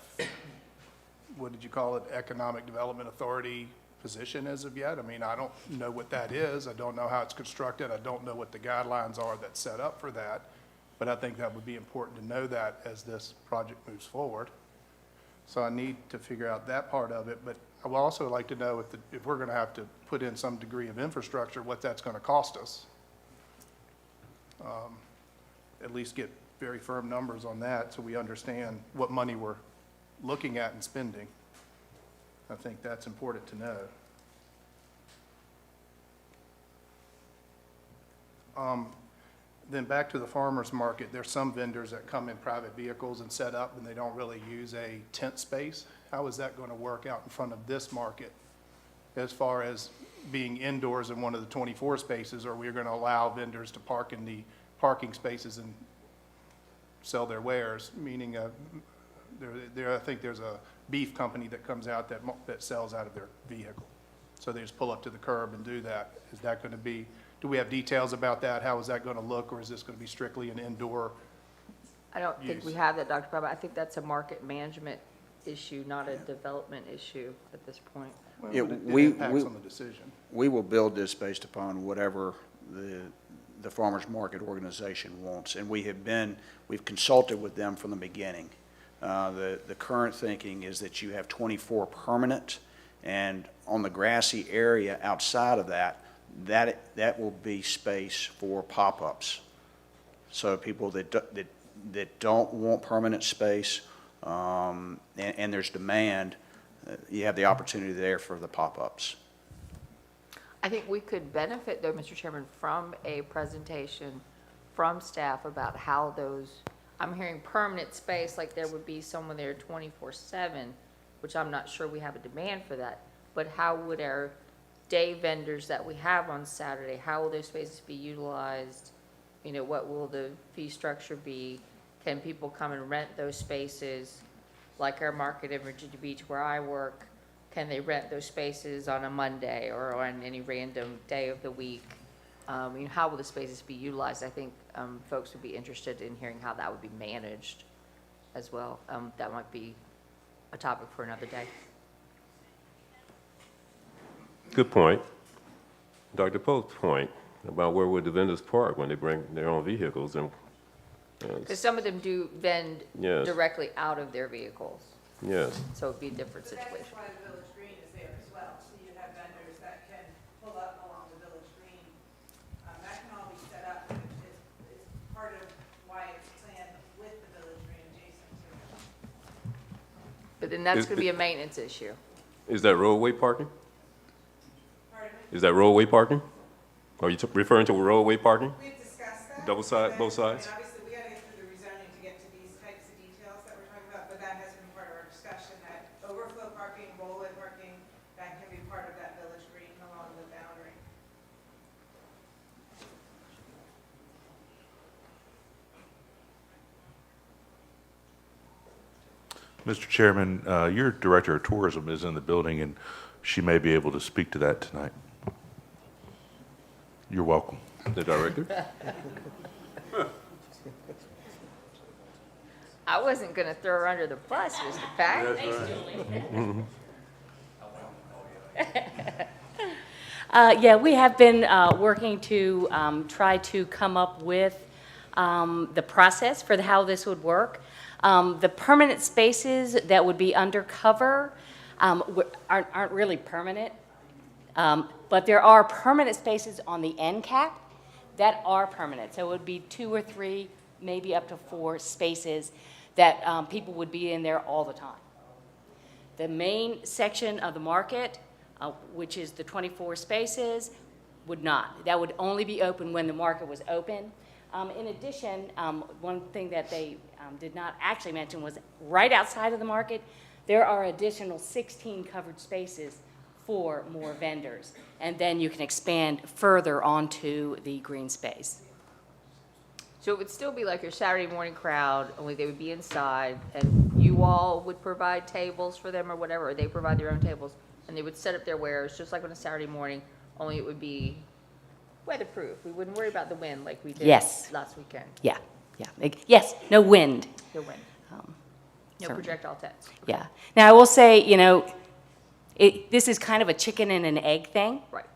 what did you call it, Economic Development Authority position as of yet? I mean, I don't know what that is. I don't know how it's constructed. I don't know what the guidelines are that's set up for that. But I think that would be important to know that as this project moves forward. So I need to figure out that part of it. But I would also like to know if we're going to have to put in some degree of infrastructure, what that's going to cost us. At least get very firm numbers on that so we understand what money we're looking at and spending. I think that's important to know. Then back to the farmer's market, there's some vendors that come in private vehicles and set up and they don't really use a tent space. How is that going to work out in front of this market as far as being indoors in one of the 24 spaces, or we're going to allow vendors to park in the parking spaces and sell their wares, meaning I think there's a beef company that comes out that sells out of their vehicle. So they just pull up to the curb and do that. Is that going to be, do we have details about that? How is that going to look, or is this going to be strictly an indoor? I don't think we have that, Dr. Baba. I think that's a market management issue, not a development issue at this point. Well, Yeah, but it we- impacts we- on the decision. We will build this based upon whatever the farmers market organization wants. And we've consulted with them from the beginning. The current thinking is that you have 24 permanent, and on the grassy area outside of that will be space for pop-ups. So people that don't want permanent space, and there's demand, you have the opportunity there for the pop-ups. I think we could benefit, though, Mr. Chairman, from a presentation from staff about how those, I'm hearing permanent space, like there would be someone there 24/7, which I'm not sure we have a demand for that. But how would our day vendors that we have on Saturday, how will those spaces be utilized? You know, what will the fee structure be? Can people come and rent those spaces? Like our market in Virginia Beach where I work, can they rent those spaces on a Monday or on any random day of the week? How will the spaces be utilized? I think folks would be interested in hearing how that would be managed as well. That might be a topic for another day. Good point. Dr. Pope's point about where would the vendors park when they bring their own vehicles, and Because some of them do vend Yes. directly out of their vehicles, yes. so it'd be a different But situation. that's why the Village Green is there as well, so you have vendors that can pull up along the Village Green. That can all be set up, it's part of why it's planned with the Village Green adjacent to it. But then that's Is- going to be a maintenance issue. Is that roadway parking? Is that roadway parking? Are you referring to roadway parking? We've discussed that. Double side, both sides? I mean, obviously, we got to get through the rezoning to get to these types of details that we're talking about, but that has been part of our discussion, that overflow parking, rollway parking, that can be part of that village green along the boundary. Mr. Chairman, your Director of Tourism is in the building, and she may be able to speak to that tonight. You're welcome. The director? I wasn't going to throw her under the bus, Mr. Pack. Yeah, we have been working to try to come up with the process for how this would work. The permanent spaces that would be undercover aren't really permanent, but there are permanent spaces on the end cap that are permanent. So it would be 2 or 3, maybe up to 4 spaces that people would be in there all the time. The main section of the market, which is the 24 spaces, would not. That would only be open when the market was open. In addition, one thing that they did not actually mention was right outside of the market, there are additional 16 covered spaces for more vendors. And then you can expand further onto the green space. So it would still be like your Saturday morning crowd, only they would be inside, and you all would provide tables for them or whatever, or they provide their own tables, and they would set up their wares, just like on a Saturday morning, only it would be weatherproof. We wouldn't worry about the wind like we did Yes. last weekend. Yeah, yeah. Yes, no wind. No wind. No certainly. projectile tents. Yeah. Now, I will say, you know, this is kind of a chicken and an egg thing. Right.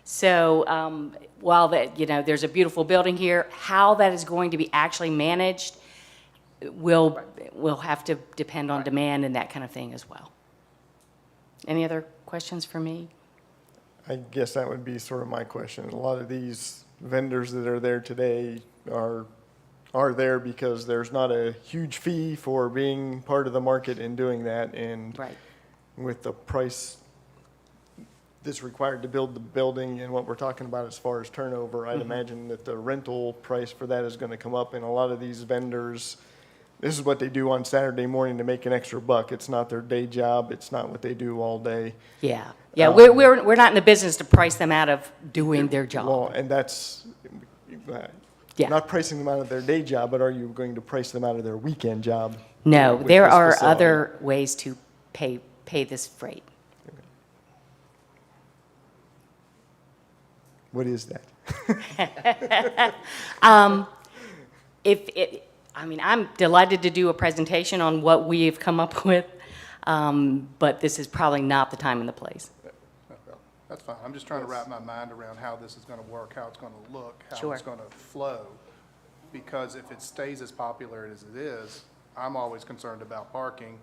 So while that, you know, there's a beautiful building here, how that is going to be actually managed will have to depend on demand and that kind of thing as well. Any other questions for me? I guess that would be sort of my question. A lot of these vendors that are there today are there because there's not a huge fee for being part of the market and doing that. And right. With the price that's required to build the building and what we're talking about as far as turnover, I'd imagine that the rental price for that is going to come up. And a lot of these vendors, this is what they do on Saturday morning to make an extra buck. It's not their day job. It's not what they do all day. Yeah. Yeah, we're not in the business to price them out of doing their job. Well, and that's not pricing them out of their day job, but are you going to price them out of their weekend job? No, with there this are facility? other ways to pay this freight. What is that? I mean, I'm delighted to do a presentation on what we've come up with, but this is probably not the time and the place. That's fine. I'm just trying to wrap my mind around how this is going to work, how it's going to look, how Sure. it's going to flow. Because if it stays as popular as it is, I'm always concerned about parking.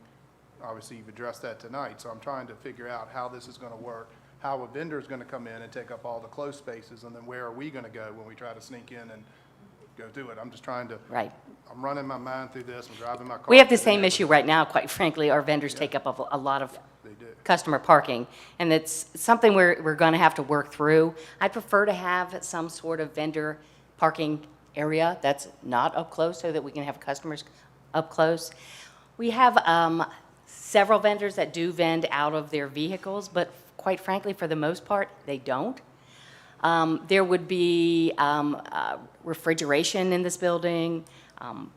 Obviously, you've addressed that tonight, so I'm trying to figure out how this is going to work, how a vendor is going to come in and take up all the closed spaces, and then where are we going to go when we try to sneak in and go do it? I'm just trying to. Right. I'm running my mind through this. I'm driving my car. We have the through same it. issue right now, quite frankly. Our vendors take up a lot of customer parking, and it's something we're going to have to work through. I prefer to have some sort of vendor parking area that's not up close so that we can have customers up close. We have several vendors that do vend out of their vehicles, but quite frankly, for the most part, they don't. There would be refrigeration in this building,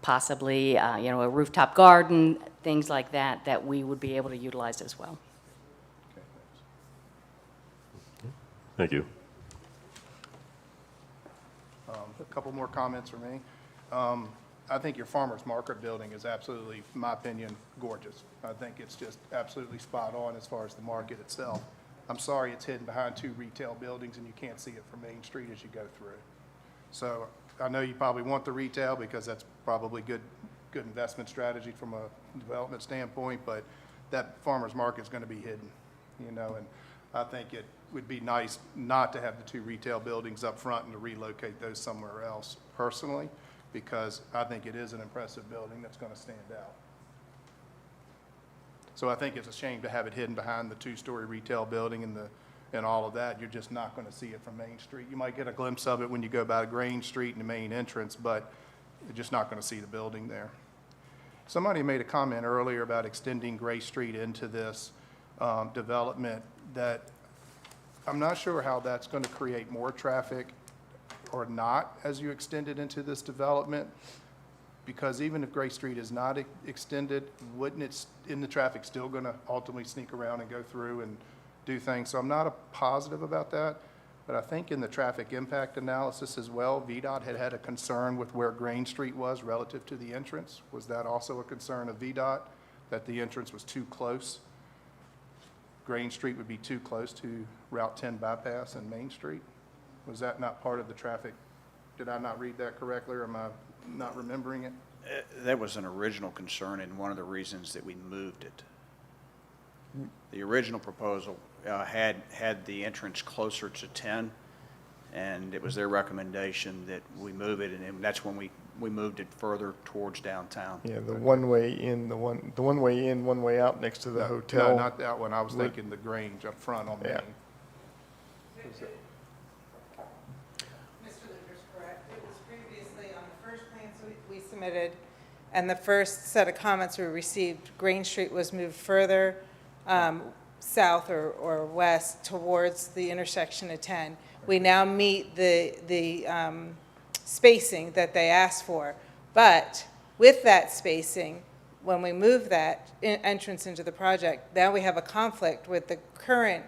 possibly a rooftop garden, things like that, that we would be able to utilize as well. Thank you. A couple more comments from me. I think your farmer's market building is absolutely, in my opinion, gorgeous. I think it's just absolutely spot on as far as the market itself. I'm sorry it's hidden behind 2 retail buildings and you can't see it from Main Street as you go through. So I know you probably want the retail because that's probably good investment strategy from a development standpoint, but that farmer's market is going to be hidden, and I think it would be nice not to have the 2 retail buildings up front and to relocate those somewhere else personally, because I think it is an impressive building that's going to stand out. So I think it's a shame to have it hidden behind the 2-story retail building and all of that, you're just not going to see it from Main Street. You might get a glimpse of it when you go by Grange Street and the main entrance, but you're just not going to see the building there. Somebody made a comment earlier about extending Gray Street into this development that I'm not sure how that's going to create more traffic or not as you extend it into this development, because even if Gray Street is not extended, wouldn't it, in the traffic still going to ultimately sneak around and go through and do things? So I'm not a positive about that, but I think in the traffic impact analysis as well, VDOT had a concern with where Grange Street was relative to the entrance. Was that also a concern of VDOT, that the entrance was too close? Grange Street would be too close to Route 10 bypass and Main Street? Was that not part of the traffic? Did I not read that correctly, or am I not remembering it? That was an original concern and one of the reasons that we moved it. The original proposal had the entrance closer to 10, and it was their recommendation that we move it, and that's when we moved it further towards downtown. Yeah, the one-way in, the one-way in, one-way out next to the hotel. No, not that one. I was thinking the Grange up front on Main. Yeah. Mr. Luker's correct. It was previously on the first plan we submitted, and the first set of comments we received, Grange Street was moved further south or west towards the intersection of 10. We now meet the spacing that they asked for, but with that spacing, when we move that entrance into the project, now we have a conflict with the current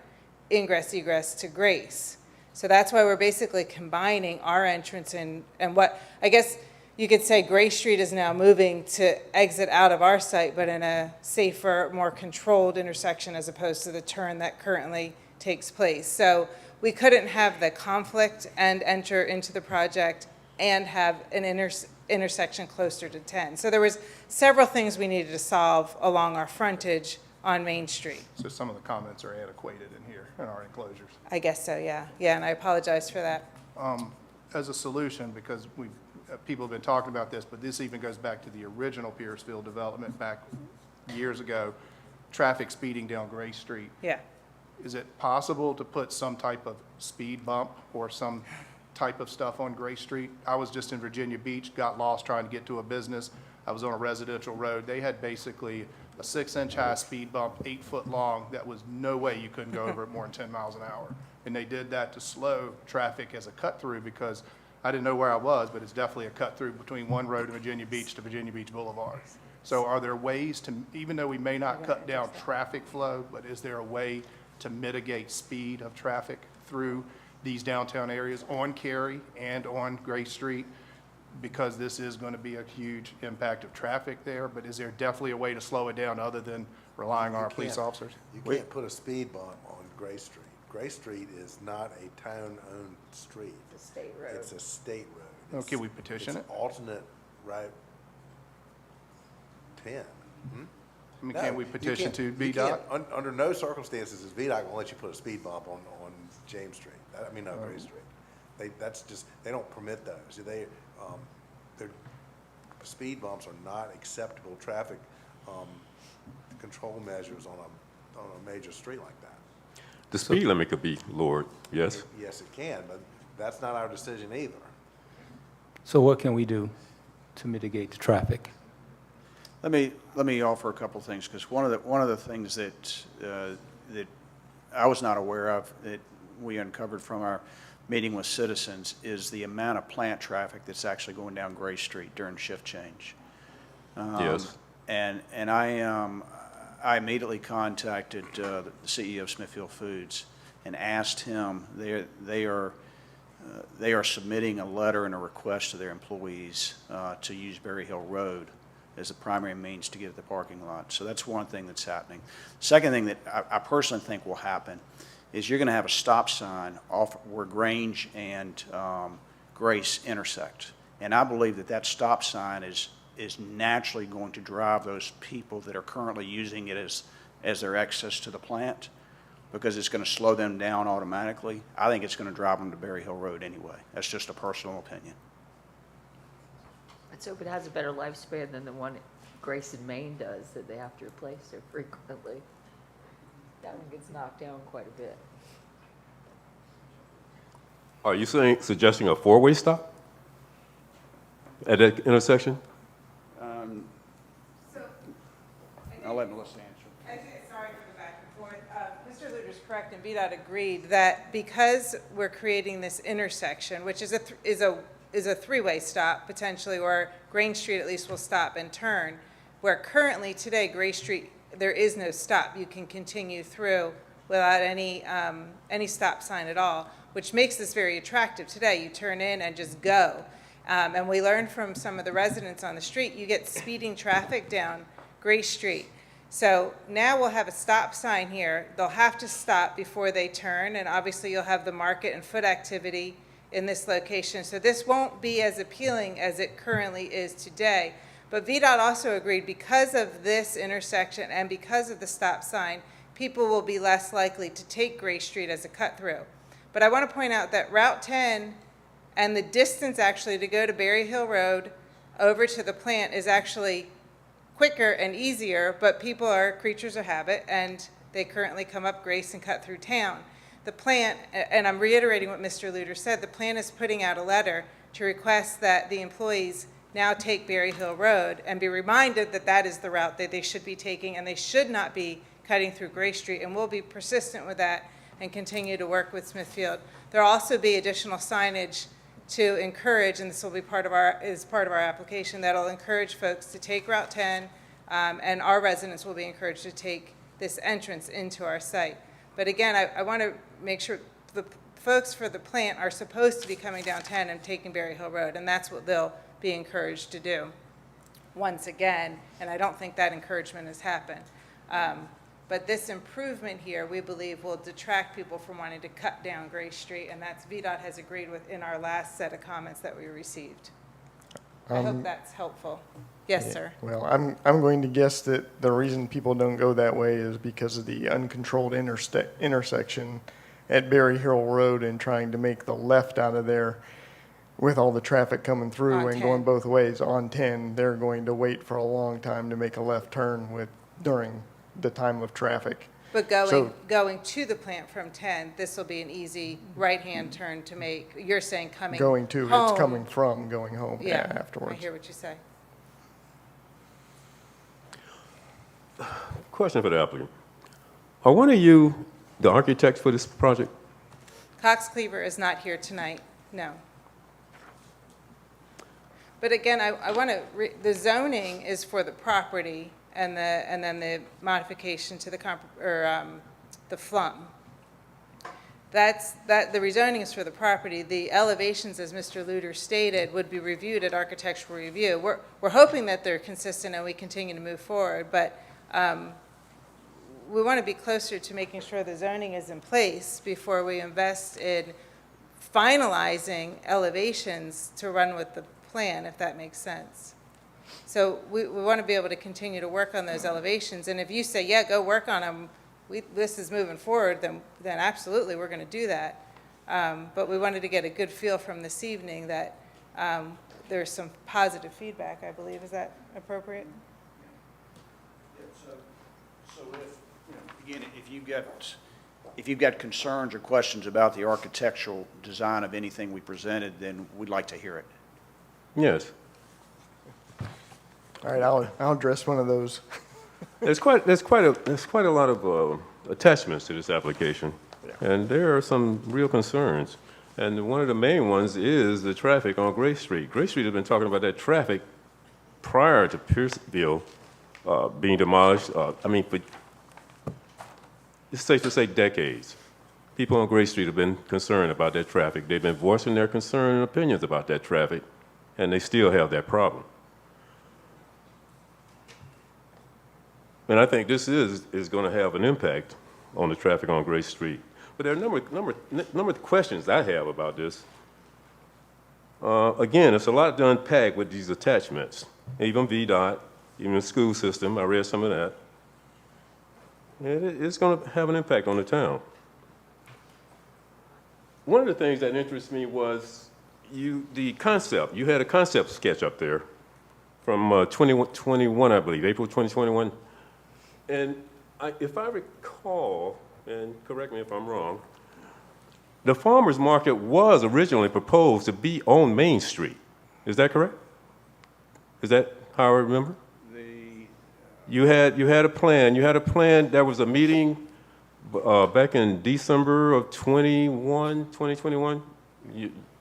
ingress-egress to Grace. So that's why we're basically combining our entrance and what, I guess you could say Grace Street is now moving to exit out of our site, but in a safer, more controlled intersection as opposed to the turn that currently takes place. So we couldn't have the conflict and enter into the project and have an intersection closer to 10. So there was several things we needed to solve along our frontage on Main Street. So some of the comments are antiquated in here, in our enclosures. I guess so, yeah. Yeah, and I apologize for that. As a solution, because people have been talking about this, but this even goes back to the original Pierceville development back years ago, traffic speeding down Gray Street. Yeah. Is it possible to put some type of speed bump or some type of stuff on Gray Street? I was just in Virginia Beach, got lost trying to get to a business. I was on a residential road. They had basically a 6-inch high speed bump, 8 foot long, that was no way you couldn't go over it more than 10 miles an hour. And they did that to slow traffic as a cut through, because I didn't know where I was, but it's definitely a cut through between one road in Virginia Beach to Virginia Beach Boulevard. So are there ways to, even though we may not cut down traffic flow, but is there a way to mitigate speed of traffic through these downtown areas on Cary and on Gray Street? Because this is going to be a huge impact of traffic there, but is there definitely a way to slow it down other than relying on our police officers? You can't put a speed bump on Gray Street. Gray Street is not a town-owned street. It's a state road. It's a state road. Oh, can we petition It's it? alternate Route 10. I mean, No, can we you petition can't- to you can't. VDOT? Under no circumstances is VDOT gonna let you put a speed bump on James Street. Gray Street. They don't permit those. Their speed bumps are not acceptable traffic, control measures on a major street like that. The speed limit could be lowered, yes? Yes, it can, but that's not our decision either. So what can we do to mitigate the traffic? Let me offer a couple of things, because one of the things that I was not aware of that we uncovered from our meeting with citizens is the amount of plant traffic that's actually going down Gray Street during shift change. Yes. And I immediately contacted the CEO of Smithfield Foods and asked him. They are submitting a letter and a request to their employees to use Berry Hill Road as the primary means to get at the parking lot. So that's one thing that's happening. Second thing that I personally think will happen is you're going to have a stop sign off where Grange and Grace intersect. And I believe that stop sign is naturally going to drive those people that are currently using it as their access to the plant, because it's going to slow them down automatically. I think it's going to drive them to Berry Hill Road anyway. That's just a personal opinion. Let's hope it has a better lifespan than the one Grace and Main does, that they have to replace so frequently. That one gets knocked down quite a bit. Are you suggesting a four-way stop at that intersection? I'll let Melissa answer. Sorry for the back and forth. Mr. Luter's correct, and VDOT agreed that because we're creating this intersection, which is a three-way stop potentially, or Grange Street at least will stop and turn, where currently today Gray Street, there is no stop. You can continue through without any stop sign at all, which makes this very attractive today. You turn in and just go. And we learned from some of the residents on the street, you get speeding traffic down Gray Street. So now we'll have a stop sign here. They'll have to stop before they turn, and obviously you'll have the market and foot activity in this location. So this won't be as appealing as it currently is today. But VDOT also agreed because of this intersection and because of the stop sign, people will be less likely to take Gray Street as a cut-through. But I want to point out that Route 10 and the distance actually to go to Berry Hill Road over to the plant is actually quicker and easier, but people are creatures of habit, and they currently come up Grace and cut through town. The plant, and I'm reiterating what Mr. Luter said, the plant is putting out a letter to request that the employees now take Berry Hill Road and be reminded that that is the route that they should be taking, and they should not be cutting through Gray Street, and we'll be persistent with that and continue to work with Smithfield. There'll also be additional signage to encourage, and this will be part of our application, that'll encourage folks to take Route 10, and our residents will be encouraged to take this entrance into our site. But again, I want to make sure the folks for the plant are supposed to be coming down 10 and taking Berry Hill Road, and that's what they'll be encouraged to do once again, and I don't think that encouragement has happened. But this improvement here, we believe, will detract people from wanting to cut down Gray Street, and that's VDOT has agreed with in our last set of comments that we received. I hope that's helpful. Yes, sir. Well, I'm going to guess that the reason people don't go that way is because of the uncontrolled intersection at Berry Hill Road and trying to make the left out of there with all the traffic coming through On and 10. going both ways on 10. They're going to wait for a long time to make a left turn during the time of traffic. But So- going to the plant from 10, this will be an easy right-hand turn to make. You're saying coming Going to, home. it's coming from, going home Yeah, afterwards. I hear what you say. Question for the applicant. Are one of you the architects for this project? Cox Cleaver is not here tonight, no. But again, I want to, the zoning is for the property and then the modification to the FLUM. The rezoning is for the property. The elevations, as Mr. Luter stated, would be reviewed at architectural review. We're hoping that they're consistent and we continue to move forward, but we want to be closer to making sure the zoning is in place before we invest in finalizing elevations to run with the plan, if that makes sense. So we want to be able to continue to work on those elevations, and if you say, yeah, go work on them, this is moving forward, then absolutely, we're going to do that. But we wanted to get a good feel from this evening that there's some positive feedback, I believe. Is that appropriate? So again, if you've got concerns or questions about the architectural design of anything we presented, then we'd like to hear it. Yes. All right, I'll address one of those. There's quite a lot of attachments to this application, and there are some real concerns. And one of the main ones is the traffic on Gray Street. Gray Street has been talking about that traffic prior to Pierceville being demolished. It's safe to say decades. People on Gray Street have been concerned about that traffic. They've been voicing their concern and opinions about that traffic, and they still have that problem. And I think this is going to have an impact on the traffic on Gray Street. But there are a number of questions I have about this. Again, it's a lot to unpack with these attachments. Even VDOT, even the school system, I read some of that. It's going to have an impact on the town. One of the things that interests me was the concept. You had a concept sketch up there from 2021, I believe, April 2021. And if I recall, and correct me if I'm wrong, the farmer's market was originally proposed to be on Main Street. Is that correct? Is that how I remember? You had a plan. You had a plan. There was a meeting back in December of 2021,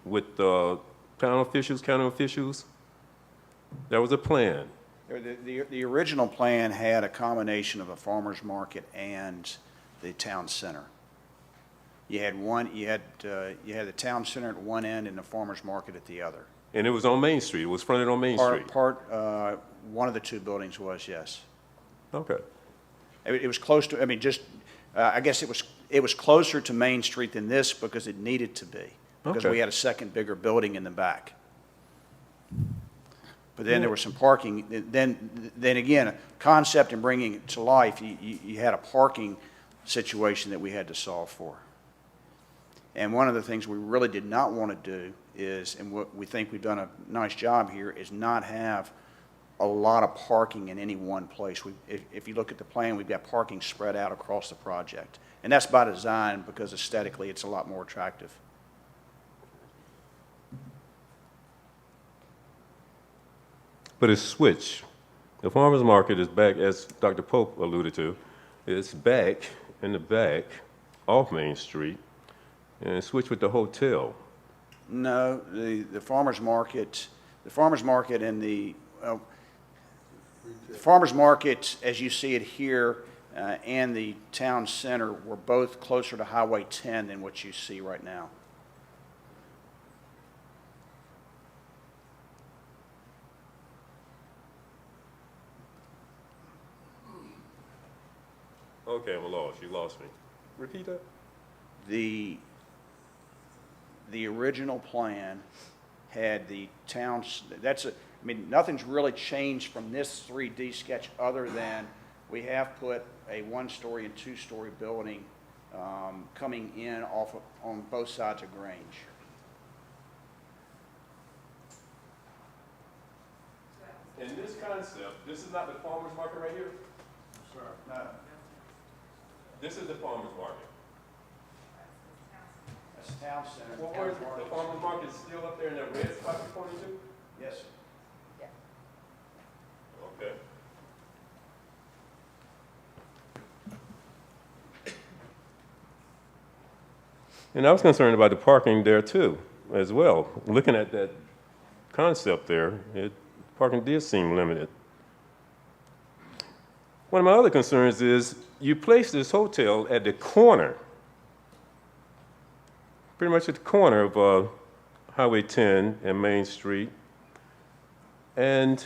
with town officials, county officials. There was a plan. The original plan had a combination of a farmer's market and the town center. You had the town center at one end and the farmer's market at the other. And it was on Main Street. It was fronted on Main Street. One of the two buildings was, yes. Okay. It was close to, I mean, just, I guess it was closer to Main Street than this because it needed to be, because Okay. we had a second bigger building in the back. But then there was some parking, then again, concept and bringing it to life, you had a parking situation that we had to solve for. And one of the things we really did not want to do is, and what we think we've done a nice job here, is not have a lot of parking in any one place. If you look at the plan, we've got parking spread out across the project. And that's by design because aesthetically it's a lot more attractive. But it's switched. The farmer's market is back, as Dr. Pope alluded to, it's back in the back off Main Street, and it's switched with the hotel. No, the farmer's market and the farmer's market, as you see it here, and the town center were both closer to Highway 10 than what you see right now. Okay, I'm lost. You lost me. Repeat that. The original plan had the towns, I mean, nothing's really changed from this 3D sketch other than we have put a one-story and two-story building coming in on both sides of Grange. In this concept, this is not the farmer's market right here? Sir. No. This is the farmer's market. That's the town center. Well, where's the farmer's market still up there in that red spot you're pointing to? Yes, sir. Okay. And I was concerned about the parking there too, as well. Looking at that concept there, parking did seem limited. One of my other concerns is you place this hotel at the corner, pretty much at the corner of Highway 10 and Main Street. And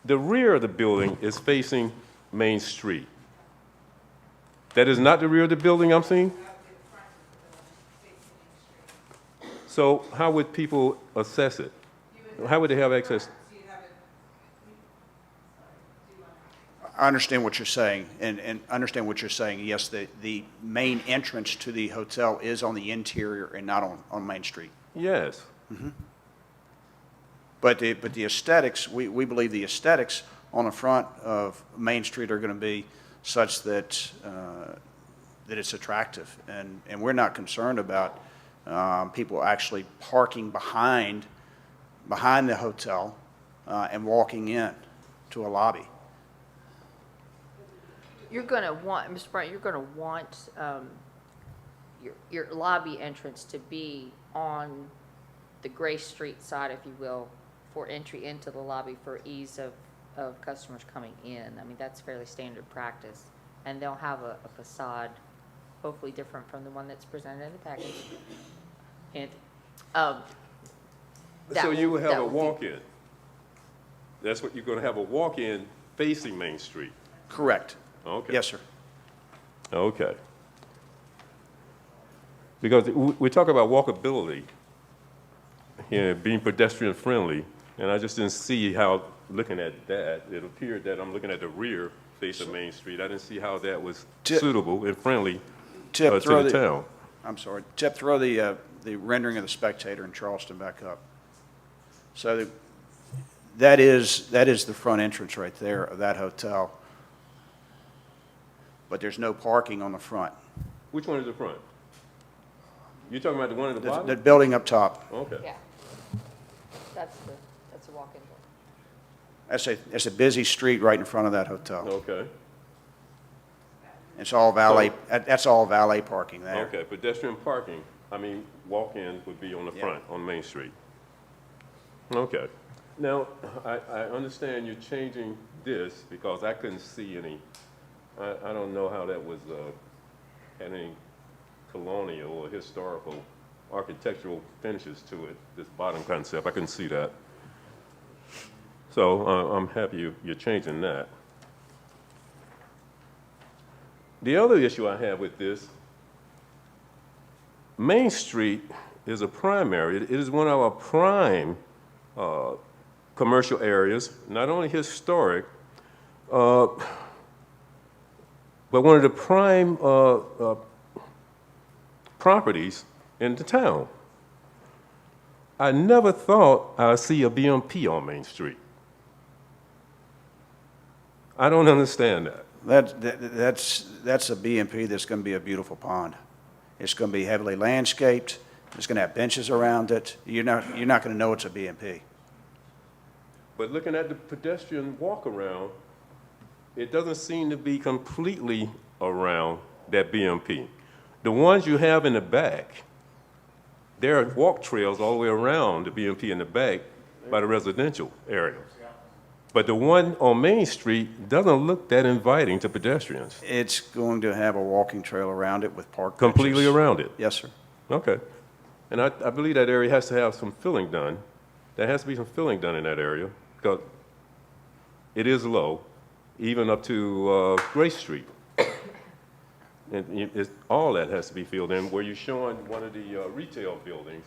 the rear of the building is facing Main Street. That is not the rear of the building I'm seeing? So how would people assess it? How would they have access? I understand what you're saying, and understand what you're saying. Yes, the main entrance to the hotel is on the interior and not on Main Street. Yes. Mm-hmm. But the aesthetics, we believe the aesthetics on the front of Main Street are going to be such that that it's attractive, and we're not concerned about people actually parking behind the hotel and walking in to a lobby. You're going to want, Mr. Bryant, you're going to want your lobby entrance to be on the Grace Street side, if you will, for entry into the lobby for ease of customers coming in. I mean, that's fairly standard practice. And they'll have a facade, hopefully different from the one that's presented in the package. And So you will have a walk-in. That's what you're going to have, a walk-in facing Main Street. Correct. Okay. Yes, sir. Okay. Because we talk about walkability, being pedestrian friendly, and I just didn't see how, looking at that, it appeared that I'm looking at the rear face of Main Street. I didn't see how that was suitable and friendly to the town. I'm sorry. Tip, throw the rendering of the Spectator in Charleston back up. So that is the front entrance right there of that hotel. But there's no parking on the front. Which one is the front? You're talking about the one at the The bottom? building up top. Okay. Yeah. That's a walk-in door. It's a busy street right in front of that hotel. Okay. It's all valet, that's all valet parking there. Okay, pedestrian parking, I mean, walk-in would be on the Yeah. front, on Main Street. Okay. Now, I understand you're changing this because I couldn't see any, I don't know how that was, had any colonial or historical architectural finishes to it, this bottom concept. I couldn't see that. So I'm happy you're changing that. The other issue I have with this, Main Street is a primary. It is one of our prime commercial areas, not only historic, but one of the prime properties in the town. I never thought I'd see a BMP on Main Street. I don't understand that. That's a BMP that's going to be a beautiful pond. It's going to be heavily landscaped. It's going to have benches around it. You're not going to know it's a BMP. But looking at the pedestrian walk around, it doesn't seem to be completely around that BMP. The ones you have in the back, there are walk trails all the way around the BMP in the back by the residential area. But the one on Main Street doesn't look that inviting to pedestrians. It's going to have a walking trail around it with park Completely benches. around it? Yes, sir. Okay. And I believe that area has to have some filling done. There has to be some filling done in that area because it is low, even up to Grace Street. And all that has to be filled in. Where you're showing one of the retail buildings,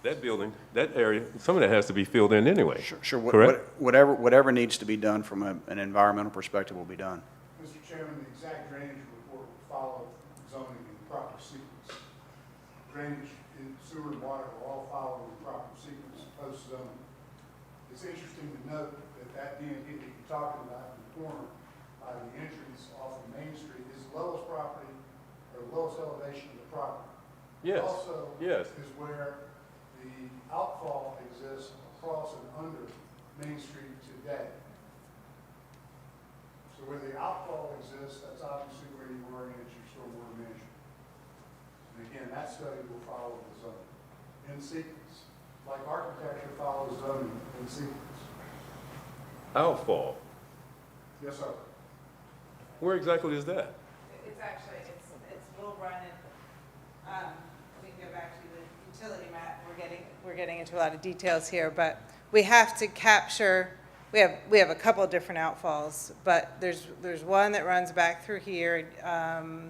that building, that area, some of that has to be filled in anyway. Sure. Correct? Whatever needs to be done from an environmental perspective will be done. Mr. Chairman, the exact drainage report will follow zoning in proper sequence. Drainage, sewer, and water will all follow in proper sequence post-zoning. It's interesting to note that BMP that you're talking about in the corner by the entrance off of Main Street is the lowest property, or the lowest elevation of the property. Yes. Also, Yes. is where the outfall exists across and under Main Street today. So where the outfall exists, that's obviously where you orient your stormwater management. And again, that study will follow the zoning in sequence, like architecture follows zoning in sequence. Outfall. Yes, sir. Where exactly is that? It's actually, it's Little Run and, we can go back to the utility map. We're getting into a lot of details here, but we have to capture, we have a couple of different outfalls, but there's one that runs back through here,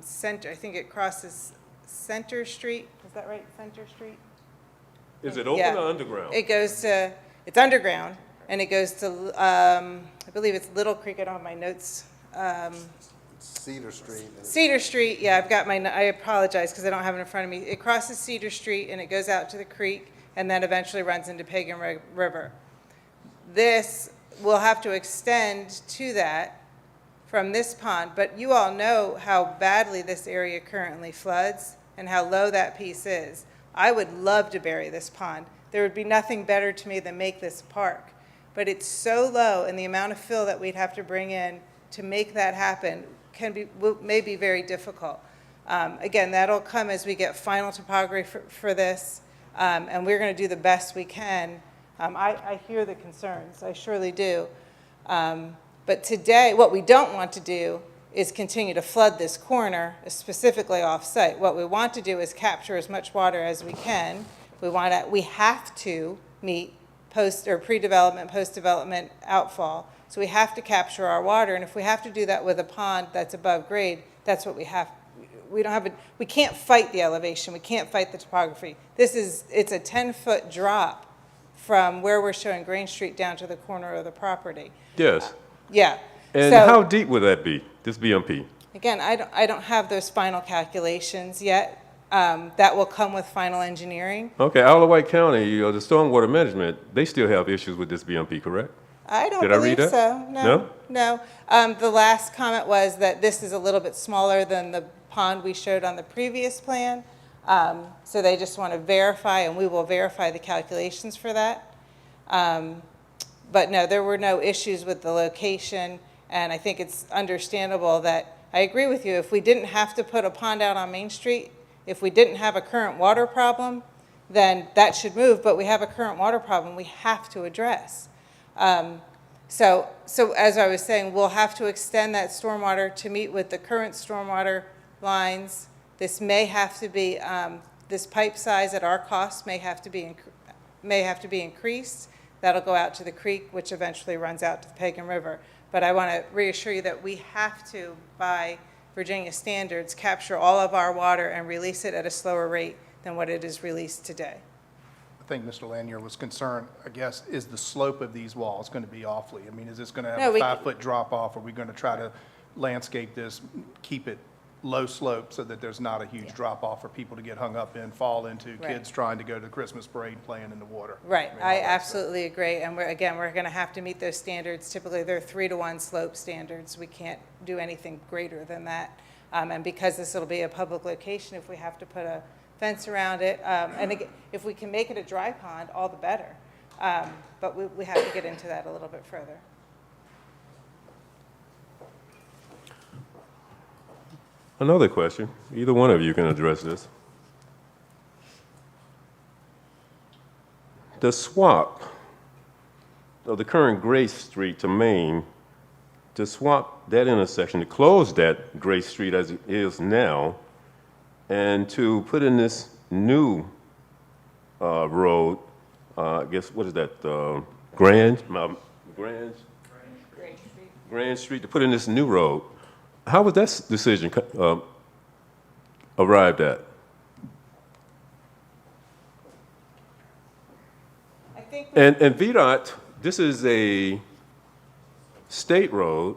Center, I think it crosses Center Street. Is that right, Center Street? Is it open Yeah. or underground? It goes to, it's underground, and it goes to, I believe it's Little Creek, I don't have my notes. Cedar Street. Cedar Street, yeah, I've got I apologize because I don't have it in front of me. It crosses Cedar Street and it goes out to the creek and then eventually runs into Pagan River. This will have to extend to that from this pond, but you all know how badly this area currently floods and how low that piece is. I would love to bury this pond. There would be nothing better to me than make this a park, but it's so low and the amount of fill that we'd have to bring in to make that happen may be very difficult. Again, that'll come as we get final topography for this, and we're going to do the best we can. I hear the concerns, I surely do. But today, what we don't want to do is continue to flood this corner, specifically off-site. What we want to do is capture as much water as we can. We have to meet pre-development, post-development outfall. So we have to capture our water, and if we have to do that with a pond that's above grade, that's what we have. We can't fight the elevation, we can't fight the topography. It's a 10-foot drop from where we're showing Grain Street down to the corner of the property. Yes. Yeah. And So, how deep would that be, this BMP? again, I don't have those final calculations yet. That will come with final engineering. Okay, Isle of White County, the stormwater management, they still have issues with this BMP, correct? I don't Did I read believe that? so. No. The last comment was that this is a little bit smaller than the pond we showed on the previous plan. So they just want to verify, and we will verify the calculations for that. But no, there were no issues with the location, and I think it's understandable that, I agree with you, if we didn't have to put a pond out on Main Street, if we didn't have a current water problem, then that should move, but we have a current water problem we have to address. So as I was saying, we'll have to extend that stormwater to meet with the current stormwater lines. This may have to be, this pipe size at our cost may have to be increased. That'll go out to the creek, which eventually runs out to the Pagan River. But I want to reassure you that we have to, by Virginia standards, capture all of our water and release it at a slower rate than what it is released today. I think Mr. Lanier was concerned, I guess, is the slope of these walls going to be awfully? I mean, is this going to have No, a we- 5-foot drop off? Are we going to try to landscape this, keep it low slope so that there's not a huge drop off for people to get hung up in, fall into, Right. kids trying to go to the Christmas parade playing in the water? Right, mean, I all that absolutely agree, and we're going to have to meet those standards. Typically, they're 3-to-1 slope standards. We can't do anything greater than that. And because this will be a public location, if we have to put a fence around it, and again, if we can make it a dry pond, all the better. But we have to get into that a little bit further. Another question, either one of you can address this. The swap of the current Grace Street to Main, to swap that intersection, to close that Grace Street as it is now, and to put in this new road, I guess, what is that, Grand Street, to put in this new road. How was that decision arrived at? I think And VDOT, this is a state road.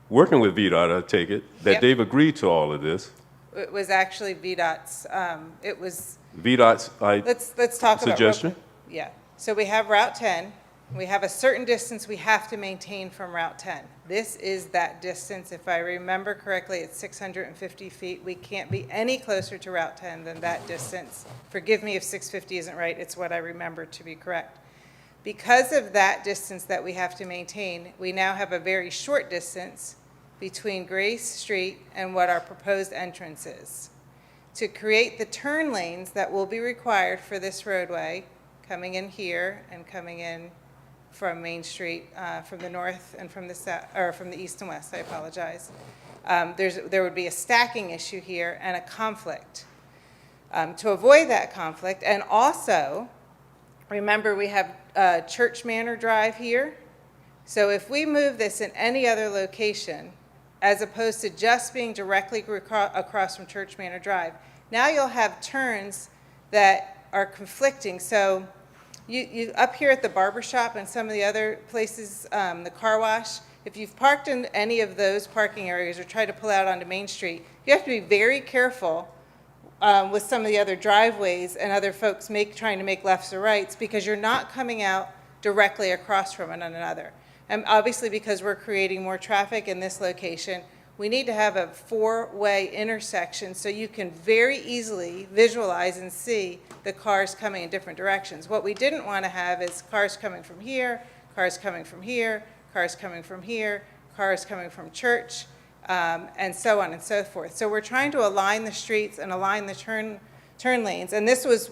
Working with VDOT, I take it, that Yep. they've agreed to all of this. it was actually VDOT's, it was, VDOT's let's talk about. suggestion? Yeah, so we have Route 10. We have a certain distance we have to maintain from Route 10. This is that distance. If I remember correctly, it's 650 feet. We can't be any closer to Route 10 than that distance. Forgive me if 650 isn't right. It's what I remember to be correct. Because of that distance that we have to maintain, we now have a very short distance between Grace Street and what our proposed entrance is. To create the turn lanes that will be required for this roadway, coming in here and coming in from Main Street, from the north and from the south, or from the east and west, I apologize. There would be a stacking issue here and a conflict. To avoid that conflict, and also, remember we have Church Manor Drive here. So if we move this in any other location, as opposed to just being directly across from Church Manor Drive, now you'll have turns that are conflicting. So you up here at the barber shop and some of the other places, the car wash, if you've parked in any of those parking areas or tried to pull out onto Main Street, you have to be very careful with some of the other driveways and other folks trying to make lefts or rights, because you're not coming out directly across from one another. And obviously, because we're creating more traffic in this location, we need to have a 4-way intersection so you can very easily visualize and see the cars coming in different directions. What we didn't want to have is cars coming from here, cars coming from here, cars coming from here, cars coming from church, and so on and so forth. So we're trying to align the streets and align the turn lanes. And this was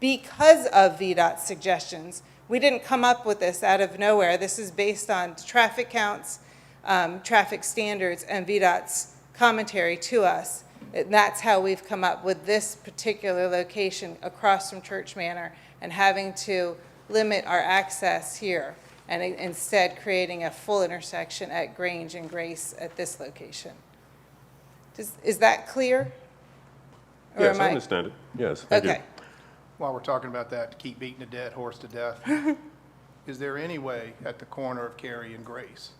because of VDOT's suggestions. We didn't come up with this out of nowhere. This is based on traffic counts, traffic standards, and VDOT's commentary to us. And that's how we've come up with this particular location across from Church Manor and having to limit our access here, and instead creating a full intersection at Grange and Grace at this location. Is that clear? Or Yes, am I understand it. Yes, I do. Okay. While we're talking about that, to keep beating a dead horse to death, is there any way at the corner of Cary and Grace?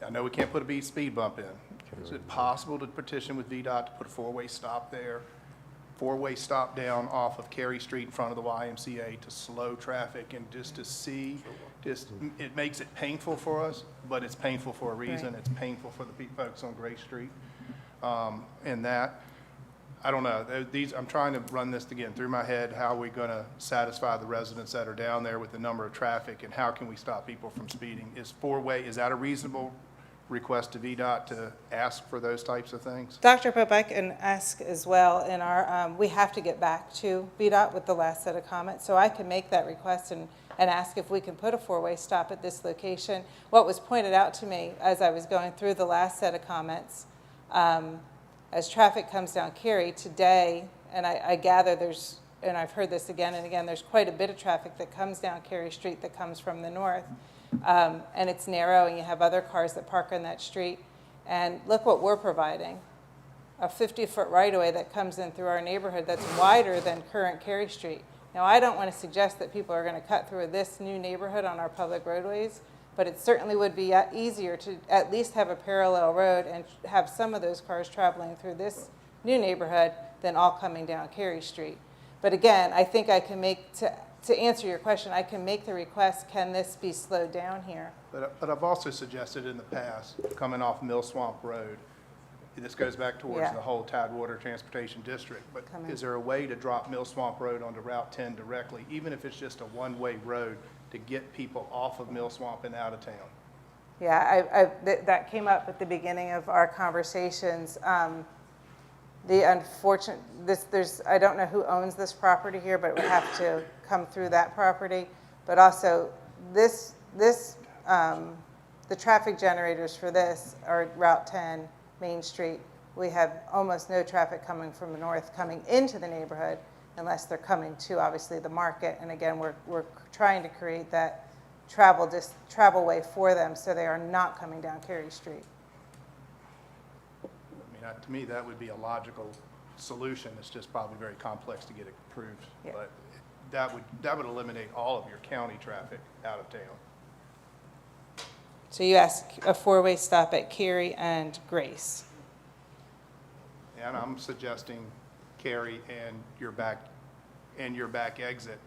I know we can't put a speed bump in. Is it possible to petition with VDOT to put a 4-way stop there four-way stop down off of Cary Street in front of the YMCA to slow traffic and just to see, it makes it painful for us, but it's painful for a reason. Right. It's painful for the folks on Gray Street. And that, I don't know, I'm trying to run this again through my head. How are we going to satisfy the residents that are down there with the number of traffic, and how can we stop people from speeding? Is four-way, is that a reasonable request to VDOT to ask for those types of things? Dr. Pope, I can ask as well in our, we have to get back to VDOT with the last set of comments, so I can make that request and ask if we can put a four-way stop at this location. What was pointed out to me as I was going through the last set of comments, as traffic comes down Cary today, and I gather there's, and I've heard this again and again, there's quite a bit of traffic that comes down Cary Street that comes from the north. And it's narrow, and you have other cars that park on that street. And look what we're providing, a 50-foot right-of-way that comes in through our neighborhood that's wider than current Cary Street. Now, I don't want to suggest that people are going to cut through this new neighborhood on our public roadways, but it certainly would be easier to at least have a parallel road and have some of those cars traveling through this new neighborhood than all coming down Cary Street. But again, I think I can make, to answer your question, I can make the request, can this be slowed down here? But I've also suggested in the past, coming off Mill Swamp Road, this goes back towards Yeah. the whole Tidewater Transportation District, but is there a way to drop Mill Swamp Road onto Route 10 directly, even if it's just a one-way road, to get people off of Mill Swamp and out of town? Yeah, that came up at the beginning of our conversations. The unfortunate, I don't know who owns this property here, but it would have to come through that property. But also, the traffic generators for this are Route 10, Main Street. We have almost no traffic coming from the north coming into the neighborhood unless they're coming to, obviously, the market. And again, we're trying to create that travel way for them so they are not coming down Cary Street. I mean, to me, that would be a logical solution. It's just probably very complex to get it approved. Yeah. But that would eliminate all of your county traffic out of town. So you ask a four-way stop at Cary and Grace. And I'm suggesting Cary and your back exit.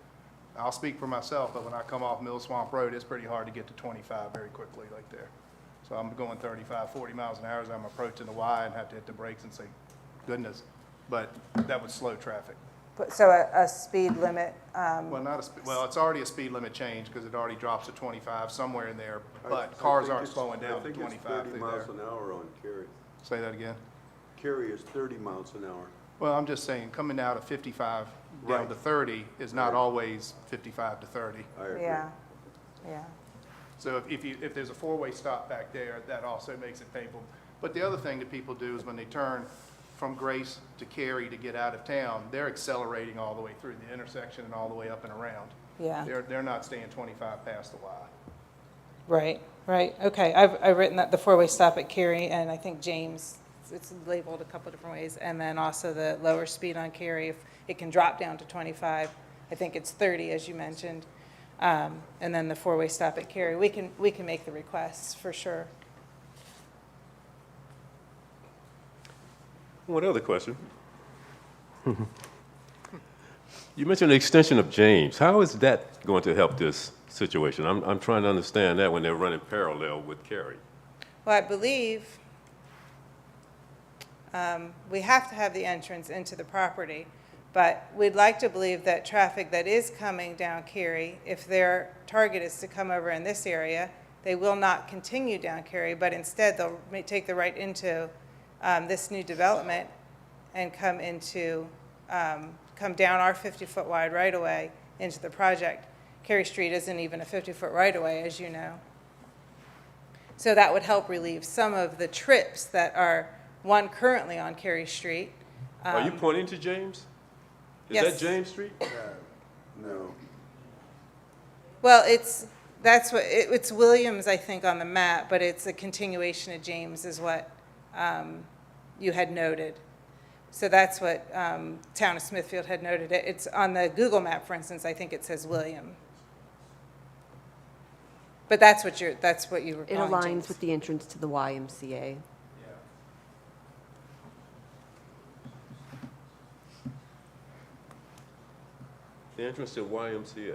I'll speak for myself, but when I come off Mill Swamp Road, it's pretty hard to get to 25 very quickly like there. So I'm going 35, 40 miles an hour as I'm approaching the Y and have to hit the brakes and say, goodness. But that would slow traffic. So a speed limit, Well, it's already a speed limit change because it already drops to 25 somewhere in there, but cars aren't slowing down to 25 I think it's 30 through miles there. an hour on Cary. Say that again? Cary is 30 miles an hour. Well, I'm just saying, coming out of 55 down Right. to 30 is not always 55 to 30. I agree. yeah. So if there's a four-way stop back there, that also makes it painful. But the other thing that people do is when they turn from Grace to Cary to get out of town, they're accelerating all the way through the intersection and all the way up and around. Yeah. They're not staying 25 past the Y. Right, okay. I've written that the four-way stop at Cary, and I think James, it's labeled a couple different ways, and then also the lower speed on Cary, if it can drop down to 25. I think it's 30, as you mentioned. And then the four-way stop at Cary. We can make the requests for sure. What other question? You mentioned the extension of James. How is that going to help this situation? I'm trying to understand that when they're running parallel with Cary. Well, I believe we have to have the entrance into the property, but we'd like to believe that traffic that is coming down Cary, if their target is to come over in this area, they will not continue down Cary, but instead they'll take the right into this new development and come down our 50-foot wide right-of-way into the project. Cary Street isn't even a 50-foot right-of-way, as you know. So that would help relieve some of the trips that are, one, currently on Cary Street. Are you pointing to James? Is Yes. that James Street? No. Well, it's Williams, I think, on the map, but it's a continuation of James is what you had noted. So that's what Town of Smithfield had noted. It's on the Google map, for instance, I think it says William. But that's what you were It calling aligns James. with the entrance to the YMCA. The entrance to YMCA.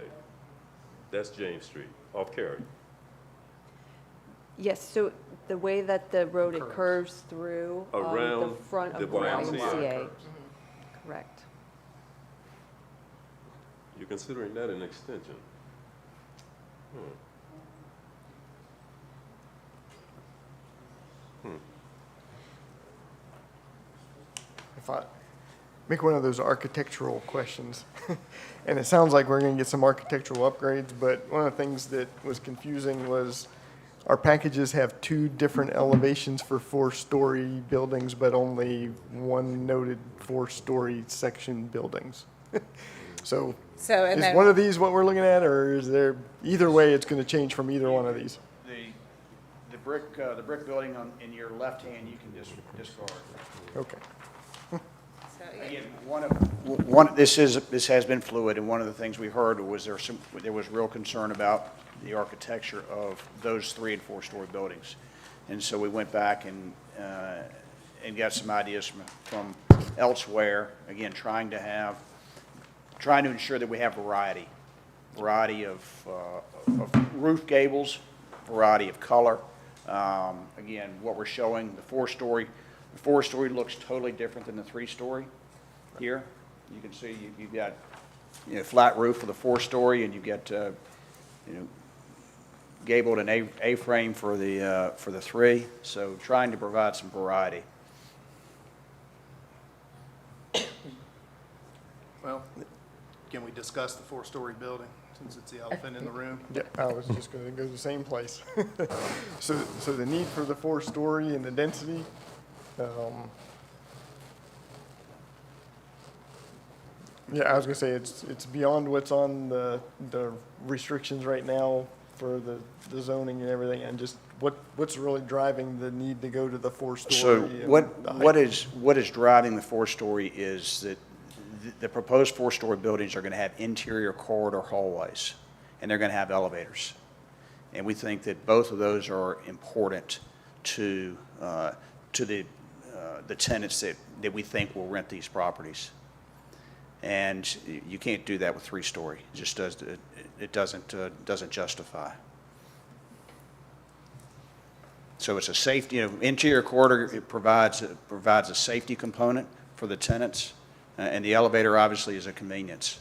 That's James Street, off Cary. Yes, so the way that the road, it curves through the Around front the of the YMCA. YMCA. Correct. You're considering that an extension? If I make one of those architectural questions, and it sounds like we're going to get some architectural upgrades, but one of the things that was confusing was our packages have two different elevations for four-story buildings, but only one noted four-story section buildings. So and is then- one of these what we're looking at, or is there, either way, it's going to change from either one of these? The brick building in your left hand, you can discard. Okay. Again, this has been fluid, and one of the things we heard was there was real concern about the architecture of those 3- and 4-story buildings. And so we went back and got some ideas from elsewhere, again, trying to ensure that we have variety of roof gables, variety of color. Again, what we're showing, the 4-story looks totally different than the 3-story here. You can see you've got, flat roof for the 4-story, and you've got, gabled and A-frame for the 3. So trying to provide some variety. Well, can we discuss the 4-story building, since it's the elephant in the room? Yeah, I was just going to go to the same place. So the need for the 4-story and the density, yeah, I was going to say it's beyond what's on the restrictions right now for the zoning and everything, and just what's really driving the need to go to the 4-story? So and the height? what is driving the 4-story is that the proposed 4-story buildings are going to have interior corridor hallways, and they're going to have elevators. And we think that both of those are important to the tenants that we think will rent these properties. And you can't do that with 3-story. It just doesn't justify. So it's a safety, interior corridor, it provides a safety component for the tenants, and the elevator obviously is a convenience.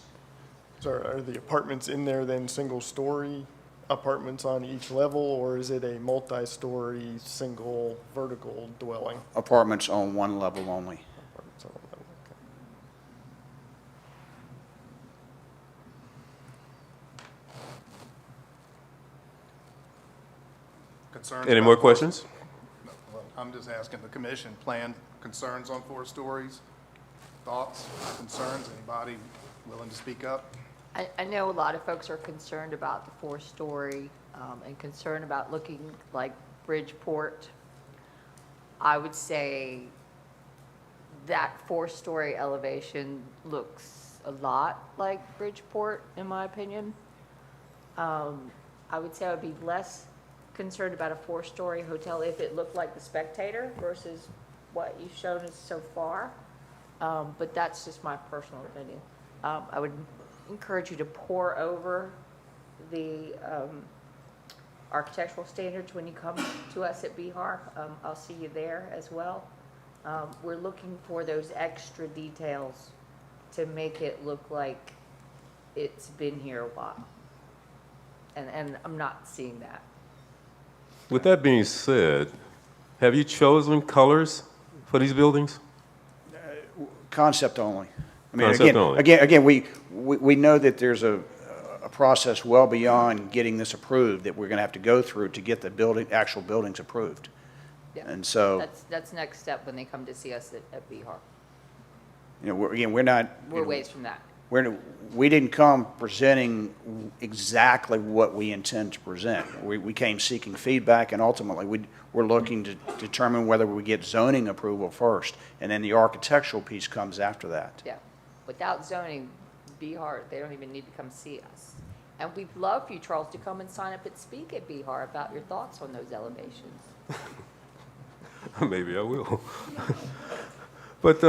So are the apartments in there then single-story apartments on each level, or is it a multi-story, single vertical dwelling? Apartments on one level only. Apartments on one level, okay. Concerns Any about more 4 questions? Well, I'm just asking the commission, concerns on 4 stories? Thoughts, concerns, anybody willing to speak up? I know a lot of folks are concerned about the 4-story and concerned about looking like Bridgeport. I would say that 4-story elevation looks a lot like Bridgeport, in my opinion. I would say I would be less concerned about a 4-story hotel if it looked like the Spectator versus what you've shown us so far. But that's just my personal opinion. I would encourage you to pore over the architectural standards when you come to us at BHAR. I'll see you there as well. We're looking for those extra details to make it look like it's been here a while. And I'm not seeing that. With that being said, have you chosen colors for these buildings? Concept only. I mean, Concept only. Again, we know that there's a process well beyond getting this approved that we're going to have to go through to get the actual buildings approved. Yeah. And so, That's next step when they come to see us at BHAR. we're not. We're ways from that. We didn't come presenting exactly what we intend to present. We came seeking feedback, and ultimately we're looking to determine whether we get zoning approval first, and then the architectural piece comes after that. Yeah. Without zoning, BHAR, they don't even need to come see us. And we'd love for you, Charles, to come and sign up and speak at BHAR about your thoughts on those elevations. Maybe I will. But,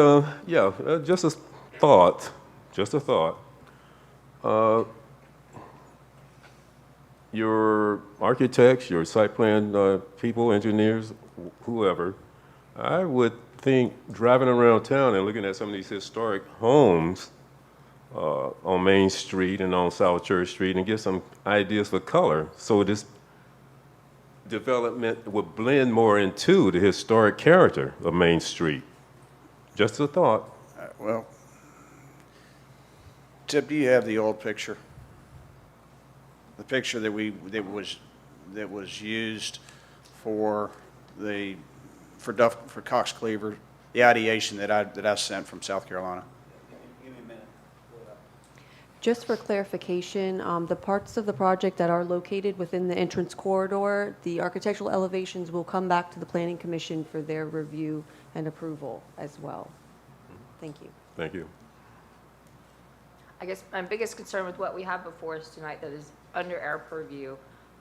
just a thought. Your architects, your site plan people, engineers, whoever, I would think driving around town and looking at some of these historic homes on Main Street and on South Church Street and get some ideas for color so this development would blend more into the historic character of Main Street. Just a thought. Well, Tip, do you have the old picture? The picture that was used for Cox Cleaver, the ideation that I sent from South Carolina. Just for clarification, the parts of the project that are located within the entrance corridor, the architectural elevations will come back to the Planning Commission for their review and approval as well. Thank you. Thank you. I guess my biggest concern with what we have before us tonight that is under our purview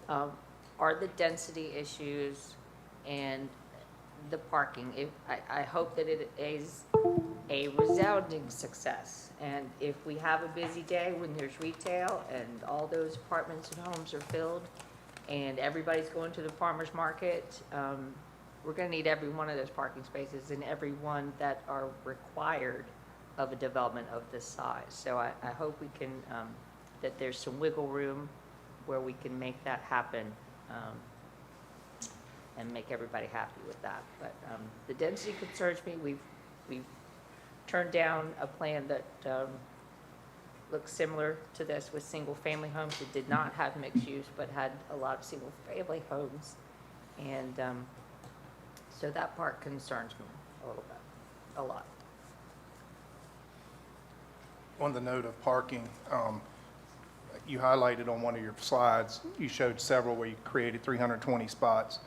are the density issues and the parking. I hope that it is a resounding success. And if we have a busy day when there's retail and all those apartments and homes are filled and everybody's going to the farmer's market, we're going to need every one of those parking spaces and every one that are required of a development of this size. So I hope we can, that there's some wiggle room where we can make that happen and make everybody happy with that. But the density concerns me. We've turned down a plan that looks similar to this with single-family homes. It did not have mixed use, but had a lot of single-family homes. And so that part concerns me a little bit, a lot. On the note of parking, you highlighted on one of your slides, you showed several where you created 320 spots.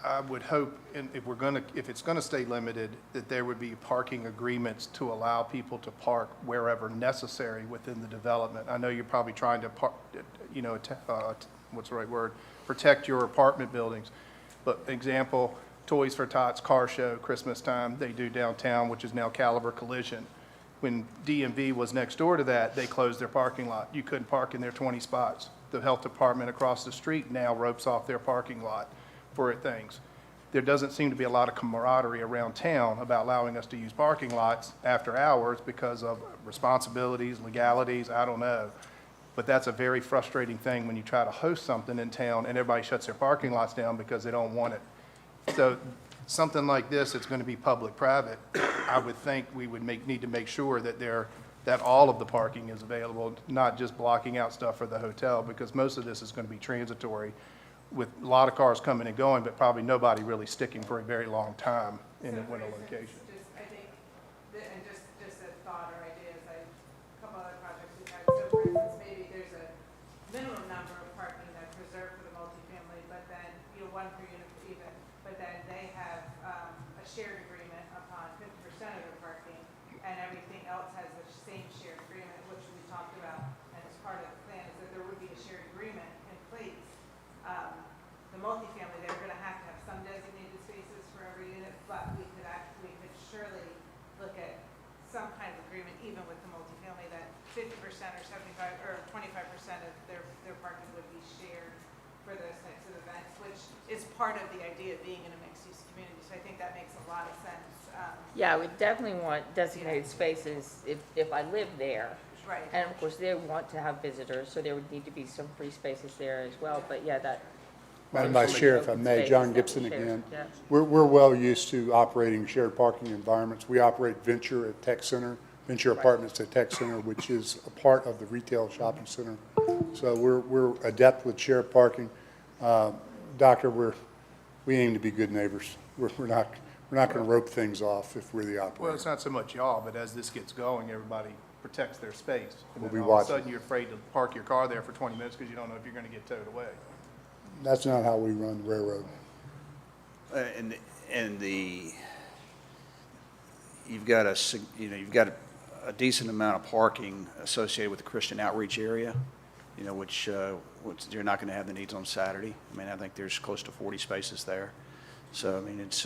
I would hope, and if it's gonna stay limited, that there would be parking agreements to allow people to park wherever necessary within the development. I know you're probably trying to what's the right word? Protect your apartment buildings. But example, Toys for Tots car show, Christmas time, they do downtown, which is now Caliber Collision. When DMV was next door to that, they closed their parking lot. You couldn't park in their 20 spots. The health department across the street now ropes off their parking lot for things. There doesn't seem to be a lot of camaraderie around town about allowing us to use parking lots after hours because of responsibilities, legalities, I don't know. But that's a very frustrating thing when you try to host something in town and everybody shuts their parking lots down because they don't want it. So something like this, it's going to be public-private. I would think we would need to make sure that all of the parking is available, not just blocking out stuff for the hotel, because most of this is going to be transitory with a lot of cars coming and going, but probably nobody really sticking for a very long time in a location. I think, and just a thought or ideas, a couple other projects we've had. So for instance, maybe there's a minimum number of parking that's reserved for the multifamily, but then, one per unit even, but then they have a shared agreement upon 50% of their parking, and everything else has the same shared agreement, which we talked about, and as part of the plan is that there would be a shared agreement in place. The multifamily, they're going to have some designated spaces for every unit, but we could surely look at some kind of agreement, even with the multifamily, that 50% or 75 or 25% of their parking would be shared for those types of events, which is part of the idea of being in a mixed-use community. So I think that makes a lot of sense. Yeah, we definitely want designated spaces if I live there. Right. And of course, they want to have visitors, so there would need to be some free spaces there as well. But yeah, that. Madam Vice Chair, if I may, John Gibson again. We're well used to operating shared parking environments. We operate Venture at Tech Center, Venture Apartments at Tech Center, which is a part of the retail shopping center. So we're adept with shared parking. Doctor, we aim to be good neighbors. We're not going to rope things off if we're the operator. Well, it's not so much y'all, but as this gets going, everybody protects their space. And We'll then be all of a watching. sudden, you're afraid to park your car there for 20 minutes because you don't know if you're going to get towed away. That's not how we run the railroad. You've got a decent amount of parking associated with the Christian outreach area, which you're not going to have the needs on Saturday. I mean, I think there's close to 40 spaces there. So, I mean, it's,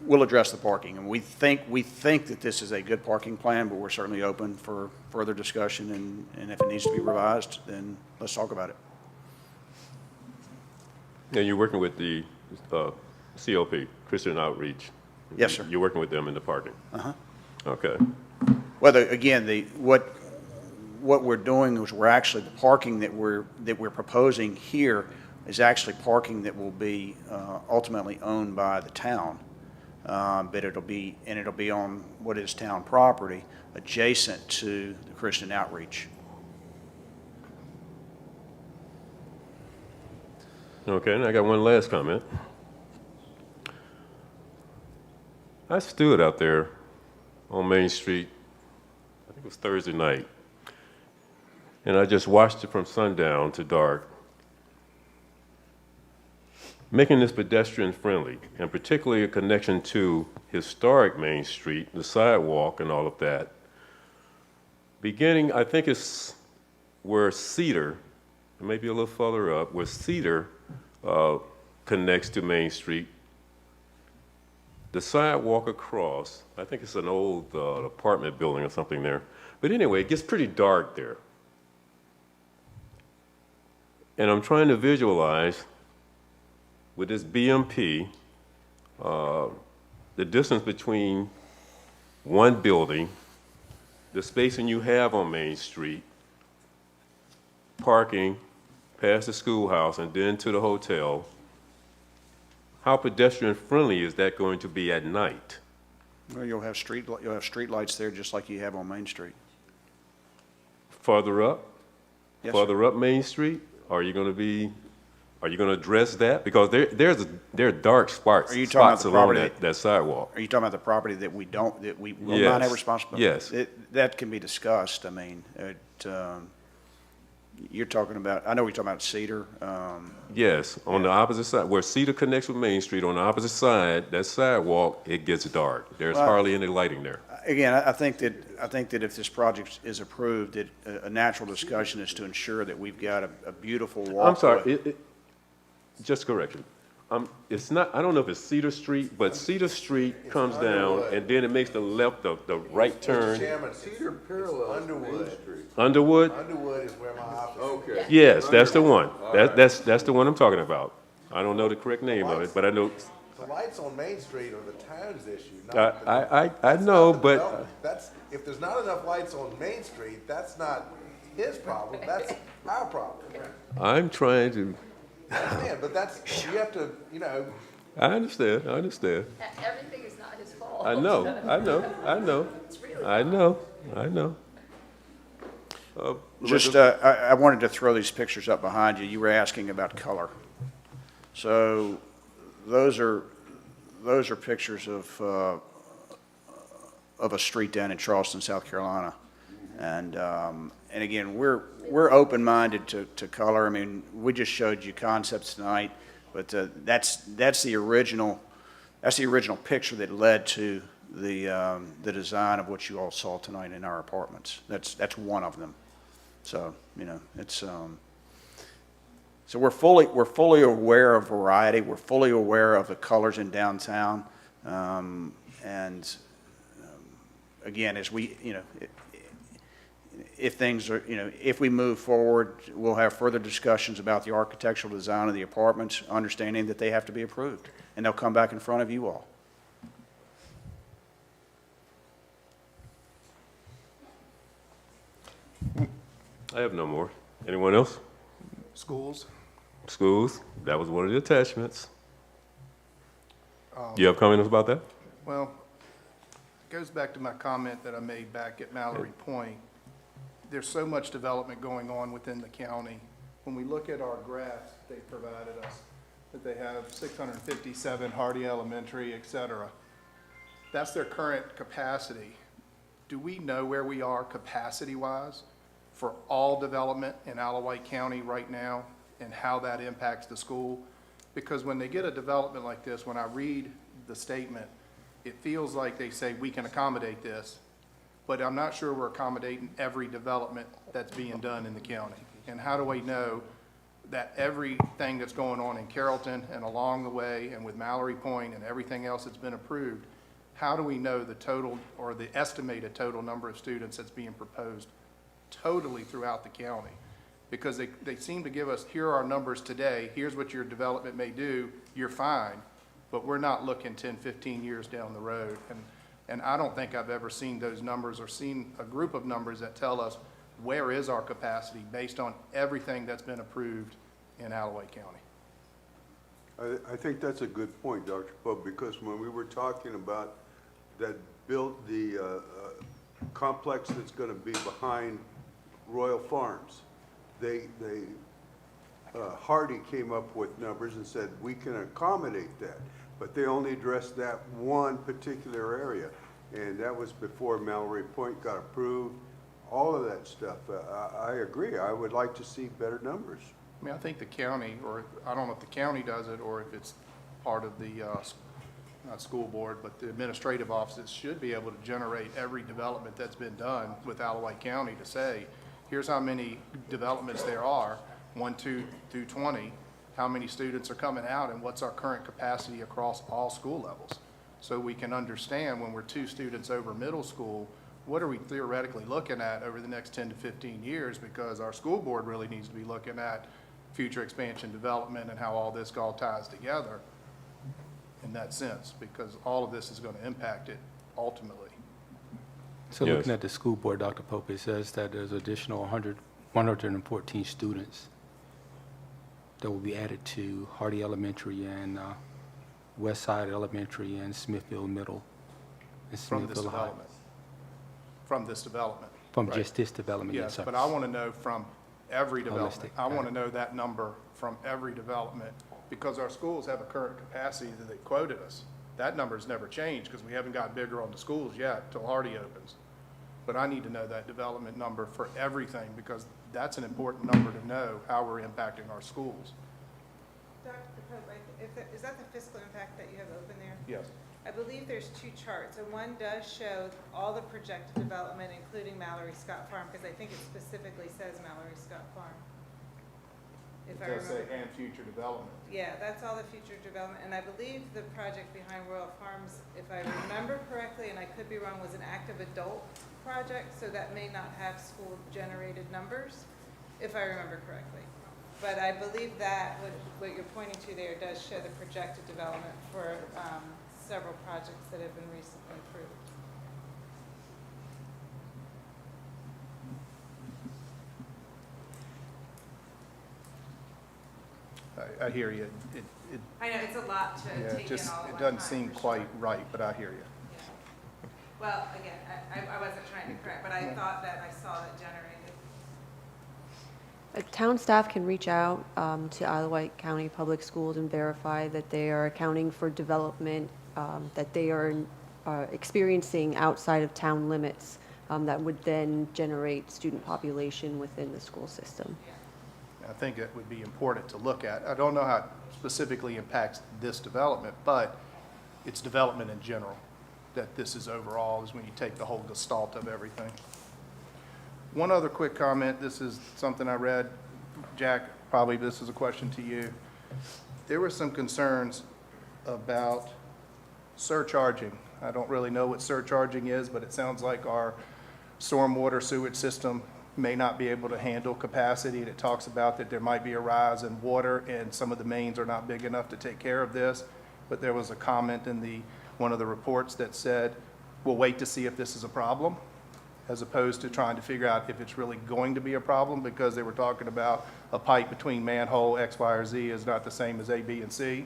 we'll address the parking. And we think that this is a good parking plan, but we're certainly open for further discussion, and if it needs to be revised, then let's talk about it. And you're working with the COP, Christian Outreach? Yes, sir. You're working with them in the parking? Uh-huh. Okay. Well, again, what we're doing is we're actually, the parking that we're proposing here is actually parking that will be ultimately owned by the town. But it'll be on what is town property adjacent to the Christian Outreach. Okay, and I got one last comment. I stood out there on Main Street, I think it was Thursday night, and I just watched it from sundown to dark, making this pedestrian friendly, and particularly a connection to historic Main Street, the sidewalk and all of that. Beginning, I think it's where Cedar, maybe a little further up, where Cedar connects to Main Street. The sidewalk across, I think it's an old apartment building or something there. But anyway, it gets pretty dark there. And I'm trying to visualize with this BMP, the distance between one building, the spacing you have on Main Street, parking, past the schoolhouse, and then to the hotel. How pedestrian friendly is that going to be at night? Well, you'll have street lights there just like you have on Main Street. Further up? Yes, Further up Main Street? Are you going to address that? Because there are dark spots, Are you talking about the along property that sidewalk. Are you talking about the property that we will not have Yes. responsibility? Yes. That can be discussed. I mean, you're talking about, I know you're talking about Cedar. Yes, on the opposite side, where Cedar connects with Main Street, on the opposite side, that sidewalk, it gets dark. There's hardly any lighting there. Again, I think that if this project is approved, that a natural discussion is to ensure that we've got a beautiful walkway. I'm sorry, just correction. It's not, I don't know if it's Cedar Street, but Cedar Street comes down and then it makes the left, the right turn. Chairman, Cedar parallel Underwood. Underwood? Underwood is where my office is. Okay. Yes, that's the one. That's the one I'm talking about. I don't know the correct name of it, but I know. The lights on Main Street are the town's issue, not the. I know, the but development. That's, if there's not enough lights on Main Street, that's not his problem, that's our problem. I'm trying to, I understand, but that's, you have to, I understand. Everything is not his fault. I know. Just, I wanted to throw these pictures up behind you. You were asking about color. So those are pictures of a street down in Charleston, South Carolina. And again, we're open-minded to color. I mean, we just showed you concepts tonight, but that's the original picture that led to the design of what you all saw tonight in our apartments. That's one of them. So, it's, so we're fully aware of variety. We're fully aware of the colors in downtown. Again, as we, if things are, if we move forward, we'll have further discussions about the architectural design of the apartments, understanding that they have to be approved, and they'll come back in front of you all. I have no more. Anyone else? Schools. Schools, that was one of the attachments. Do you have comments about that? Well, it goes back to my comment that I made back at Mallory Point. There's so much development going on within the county. When we look at our graphs they provided us, that they have 657 Hardy Elementary, et cetera. That's their current capacity. Do we know where we are capacity-wise for all development in Alawite County right now and how that impacts the school? Because when they get a development like this, when I read the statement, it feels like they say we can accommodate this, but I'm not sure we're accommodating every development that's being done in the county. And how do we know that everything that's going on in Carrollton and along the way and with Mallory Point and everything else that's been approved, how do we know the total or the estimated total number of students that's being proposed totally throughout the county? Because they seem to give us, here are our numbers today, here's what your development may do, you're fine, but we're not looking 10, 15 years down the road. And I don't think I've ever seen those numbers or seen a group of numbers that tell us where is our capacity based on everything that's been approved in Allouez County. I think that's a good point, Dr. Pope, because when we were talking about that the complex that's going to be behind Royal Farms, Hardy came up with numbers and said, we can accommodate that, but they only addressed that one particular area. And that was before Mallory Point got approved, all of that stuff. I agree. I would like to see better numbers. I mean, I think the county, or I don't know if the county does it or if it's part of the, not school board, but the administrative offices should be able to generate every development that's been done with Allouez County to say, here's how many developments there are, 1, 2 through 20, how many students are coming out, and what's our current capacity across all school levels. So we can understand when we're 2 students over middle school, what are we theoretically looking at over the next 10 to 15 years, because our school board really needs to be looking at future expansion development and how all this all ties together in that sense, because all of this is going to impact it ultimately. So Yes. looking at the school board, Dr. Pope, it says that there's additional 114 students that will be added to Hardy Elementary and West Side Elementary and Smithfield Middle and From this Smithfield High. development. From this development. From right? just this development, yes, Yes, sir. but I want to know from every development. Holistic, I got want it. to know that number from every development, because our schools have a current capacity that they quoted us. That number's never changed because we haven't got bigger on the schools yet till Hardy opens. But I need to know that development number for everything, because that's an important number to know how we're impacting our schools. Dr. Pope, is that the fiscal impact that you have open there? Yes. I believe there's 2 charts, and one does show all the projected development, including Mallory Scott Farm, because I think it specifically says Mallory Scott Farm. If I It does say remember. and future development. Yeah, that's all the future development, and I believe the project behind Royal Farms, if I remember correctly, and I could be wrong, was an active adult project, so that may not have school-generated numbers, if I remember correctly. But I believe that what you're pointing to there does show the projected development for several projects that have been recently approved. I hear you. I know, it's a lot to Yeah, take in just, all at it one doesn't time, seem for quite sure. right, but I hear you. Well, again, I wasn't trying to correct, but I thought that I saw that generated. Town staff can reach out to Allouez County Public Schools and verify that they are accounting for development that they are experiencing outside of town limits that would then generate student population within the school system. I think it would be important to look at. I don't know how it specifically impacts this development, but it's development in general, that this is overall, is when you take the whole gestalt of everything. One other quick comment, this is something I read, Jack, probably this is a question to you. There were some concerns about surcharging. I don't really know what surcharging is, but it sounds like our stormwater sewage system may not be able to handle capacity, and it talks about that there might be a rise in water and some of the mains are not big enough to take care of this. But there was a comment in one of the reports that said, we'll wait to see if this is a problem, as opposed to trying to figure out if it's really going to be a problem, because they were talking about a pipe between manhole X, Y, or Z is not the same as A, B, and C.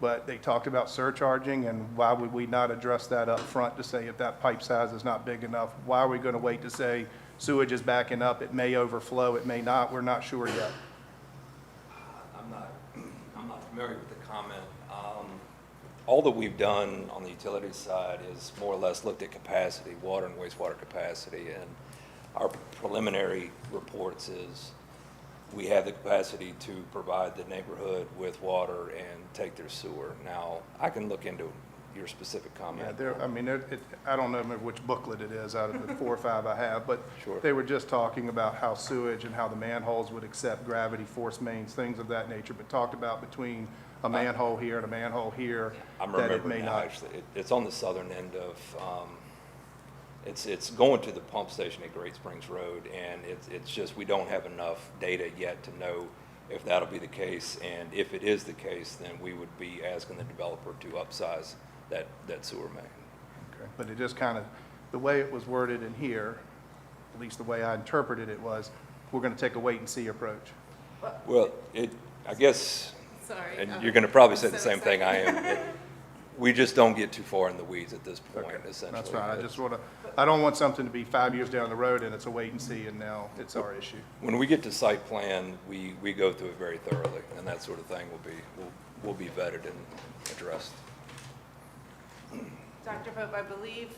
But they talked about surcharging, and why would we not address that up front to say if that pipe size is not big enough, why are we going to wait to say sewage is backing up, it may overflow, it may not, we're not sure yet. I'm not familiar with the comment. All that we've done on the utility side is more or less looked at capacity, water and wastewater capacity, and our preliminary reports is we have the capacity to provide the neighborhood with water and take their sewer. Now, I can look into your specific Yeah, comment. I don't know which booklet it is out of the 4 or 5 I have, but Sure. they were just talking about how sewage and how the manholes would accept gravity, force mains, things of that nature, but talked about between a manhole here and a manhole here, I'm that it remembering may now, not. actually. It's on the southern end of, it's going to the pump station at Great Springs Road, and it's just, we don't have enough data yet to know if that'll be the case. And if it is the case, then we would be asking the developer to upsize that sewer main. Okay. But it just kind of, the way it was worded in here, at least the way I interpreted it was, we're going to take a wait-and-see approach. Well, I guess, Sorry. and you're going to probably say I'm the so same thing I am. We just don't get too far in the weeds at this point, Okay, essentially. that's fine. I don't want something to be 5 years down the road and it's a wait-and-see, and now it's our issue. When we get to site plan, we go through it very thoroughly, and that sort of thing will be vetted and addressed. Dr. Pope, I believe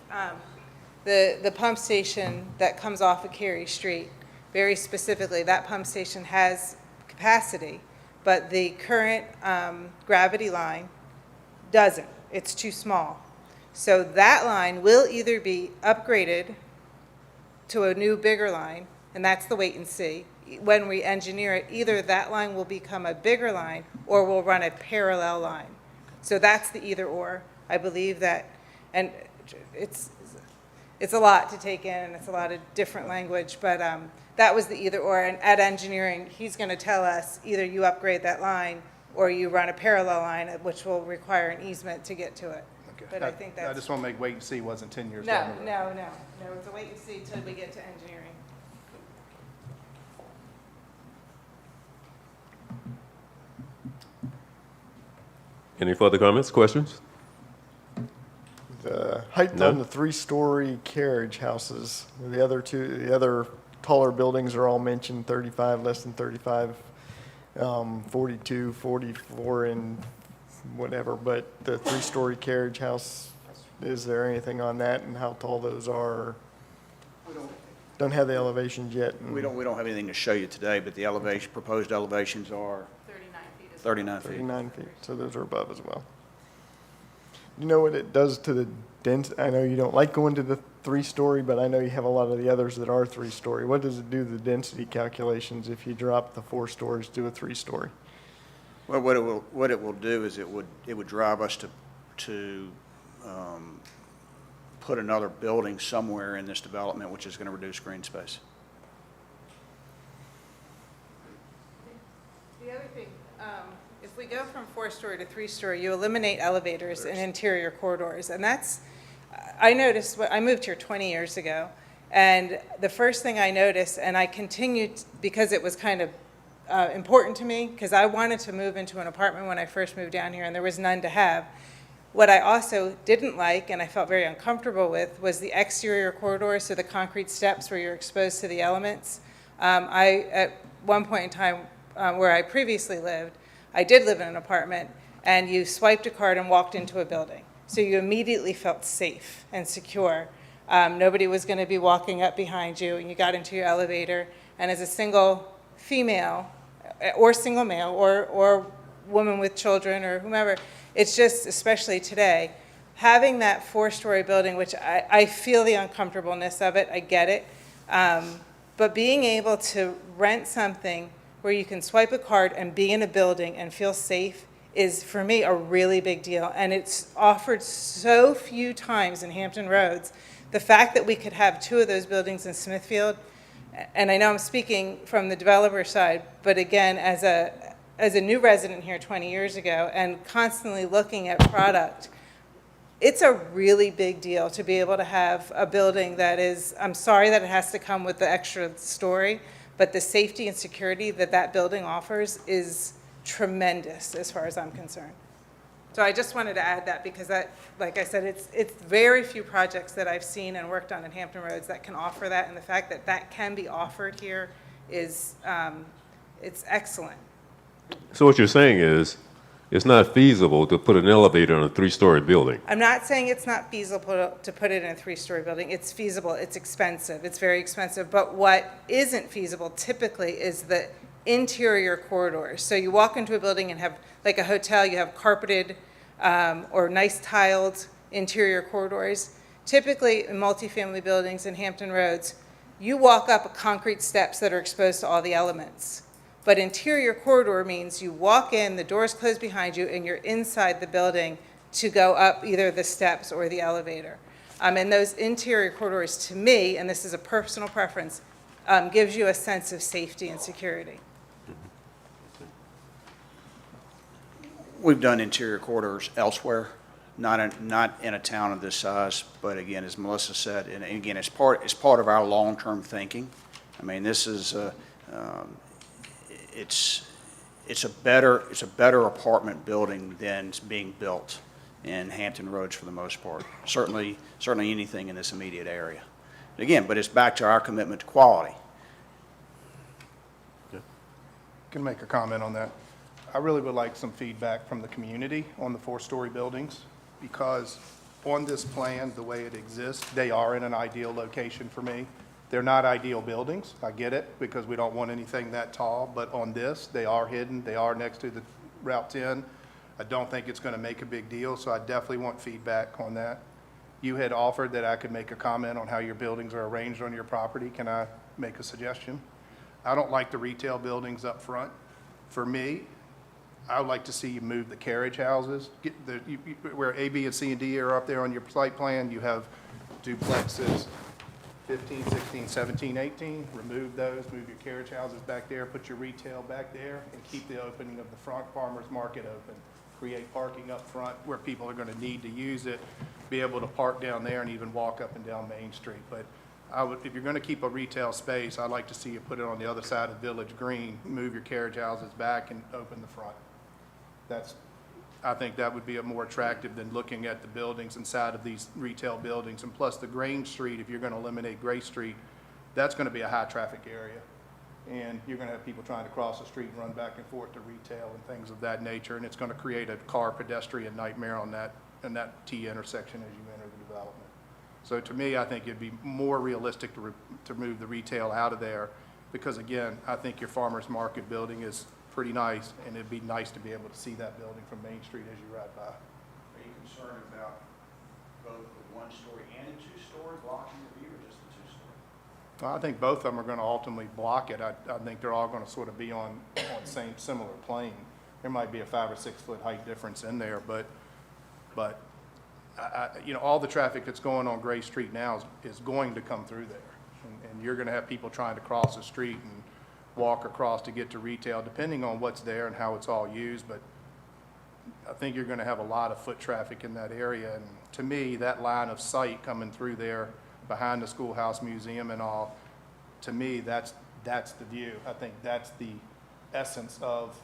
the pump station that comes off of Cary Street, very specifically, that pump station has capacity, but the current gravity line doesn't. It's too small. So that line will either be upgraded to a new, bigger line, and that's the wait and see. When we engineer it, either that line will become a bigger line or we'll run a parallel line. So that's the either or. I believe that, and it's a lot to take in, and it's a lot of different language, but that was the either or. And at engineering, he's going to tell us either you upgrade that line or you run a parallel line, which will require an easement to get to it. Okay. But I think that's. I just want to make wait and see wasn't 10 years No, down the road. no, it's a wait and see till we get to engineering. Any further comments, questions? The height No? on the 3-story carriage houses, the other taller buildings are all mentioned, 35, less than 35, 42, 44, and whatever, but the 3-story carriage house, is there anything on that and how tall those are? Don't have the elevations yet. We don't have anything to show you today, but the proposed elevations are 39 feet. 39 feet, so those are above as well. You know what it does to the I know you don't like going to the 3-story, but I know you have a lot of the others that are 3-story. What does it do to the density calculations if you drop the 4 stories to a 3-story? Well, what it will do is it would drive us to put another building somewhere in this development, which is going to reduce green space. The other thing, if we go from 4-story to 3-story, you eliminate elevators and interior corridors. And that's, I noticed, I moved here 20 years ago, and the first thing I noticed, and I continued because it was kind of important to me, because I wanted to move into an apartment when I first moved down here, and there was none to have. What I also didn't like, and I felt very uncomfortable with, was the exterior corridors, so the concrete steps where you're exposed to the elements. At one point in time where I previously lived, I did live in an apartment, and you swiped a card and walked into a building. So you immediately felt safe and secure. Nobody was going to be walking up behind you, and you got into your elevator, and as a single female, or single male, or woman with children, or whomever, it's just, especially today, having that 4-story building, which I feel the uncomfortableness of it, I get it, but being able to rent something where you can swipe a card and be in a building and feel safe is, for me, a really big deal. And it's offered so few times in Hampton Roads. The fact that we could have 2 of those buildings in Smithfield, and I know I'm speaking from the developer side, but again, as a new resident here 20 years ago and constantly looking at product, it's a really big deal to be able to have a building that is, I'm sorry that it has to come with the extra story, but the safety and security that that building offers is tremendous as far as I'm concerned. So I just wanted to add that because that, like I said, it's very few projects that I've seen and worked on in Hampton Roads that can offer that, and the fact that that can be offered here is, it's excellent. So what you're saying is, it's not feasible to put an elevator on a 3-story building? I'm not saying it's not feasible to put it in a 3-story building. It's feasible. It's expensive. It's very expensive. But what isn't feasible typically is the interior corridors. So you walk into a building and have, like a hotel, you have carpeted or nice tiled interior corridors. Typically, in multifamily buildings in Hampton Roads, you walk up concrete steps that are exposed to all the elements. But interior corridor means you walk in, the doors close behind you, and you're inside the building to go up either the steps or the elevator. And those interior corridors, to me, and this is a personal preference, gives you a sense of safety and security. We've done interior corridors elsewhere, not in a town of this size, but again, as Melissa said, and again, it's part of our long-term thinking. I mean, this is, it's a better apartment building than being built in Hampton Roads for the most part. Certainly anything in this immediate area. Again, but it's back to our commitment to quality. Can make a comment on that. I really would like some feedback from the community on the 4-story buildings, because on this plan, the way it exists, they are in an ideal location for me. They're not ideal buildings, I get it, because we don't want anything that tall, but on this, they are hidden, they are next to the Route 10. I don't think it's gonna make a big deal, so I definitely want feedback on that. You had offered that I could make a comment on how your buildings are arranged on your property. Can I make a suggestion? I don't like the retail buildings up front. For me, I would like to see you move the carriage houses, where A, B, and C, and D are up there on your site plan. You have duplexes, 15, 16, 17, 18. Remove those, move your carriage houses back there, put your retail back there, and keep the opening of the front farmer's market open. Create parking up front where people are going to need to use it, be able to park down there and even walk up and down Main Street. But if you're going to keep a retail space, I'd like to see you put it on the other side of Village Green, move your carriage houses back and open the front. I think that would be more attractive than looking at the buildings inside of these retail buildings. And plus the Grange Street, if you're going to eliminate Gray Street, that's going to be a high traffic area. And you're going to have people trying to cross the street and run back and forth to retail and things of that nature. And it's going to create a car pedestrian nightmare on that T intersection as you enter the development. So to me, I think it'd be more realistic to move the retail out of there, because again, I think your farmer's market building is pretty nice, and it'd be nice to be able to see that building from Main Street as you ride by. Are you concerned about both the 1-story and the 2-story blocking the view, or just the 2-story? Well, I think both of them are going to ultimately block it. I think they're all going to sort of be on similar plane. There might be a 5 or 6 foot height difference in there, but all the traffic that's going on Gray Street now is going to come through there, and you're going to have people trying to cross the street and walk across to get to retail, depending on what's there and how it's all used. But I think you're going to have a lot of foot traffic in that area. And to me, that line of sight coming through there behind the Schoolhouse Museum and all, to me, that's the view. I think that's the essence of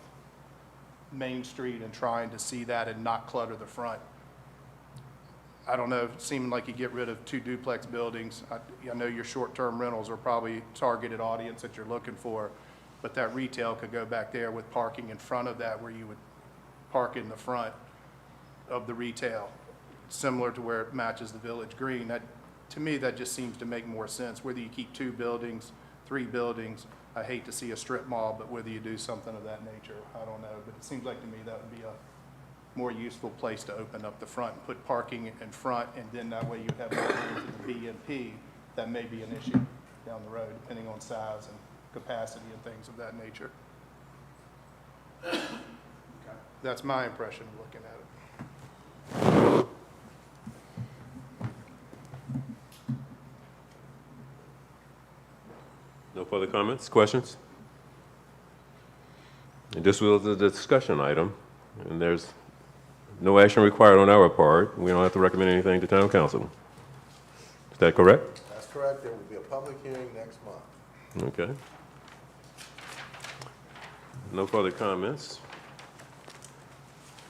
Main Street and trying to see that and not clutter the front. I don't know, it seemed like you get rid of 2 duplex buildings. I know your short-term rentals are probably targeted audience that you're looking for, but that retail could go back there with parking in front of that, where you would park in the front of the retail, similar to where it matches the Village Green. That, to me, that just seems to make more sense. Whether you keep 2 buildings, 3 buildings, I hate to see a strip mall, but whether you do something of that nature, I don't know. But it seems like to me that would be a more useful place to open up the front and put parking in front, and then that way you'd have more room to the B and P. That may be an issue down the road, depending on size and capacity and things of that nature. That's my impression of looking at it. No further comments, questions? And this was a discussion item, and there's no action required on our part. We don't have to recommend anything to town council. Is that correct? That's correct. There will be a public hearing next month. Okay. No further comments.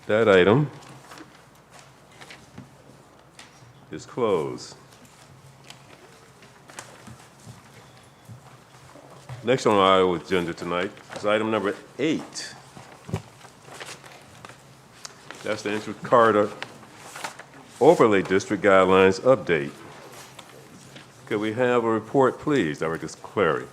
That item is closed. Next on our agenda tonight is item number 8. That's the Entry Corridor Overlay District Guidelines Update. Could we have a report, please, Director Clary?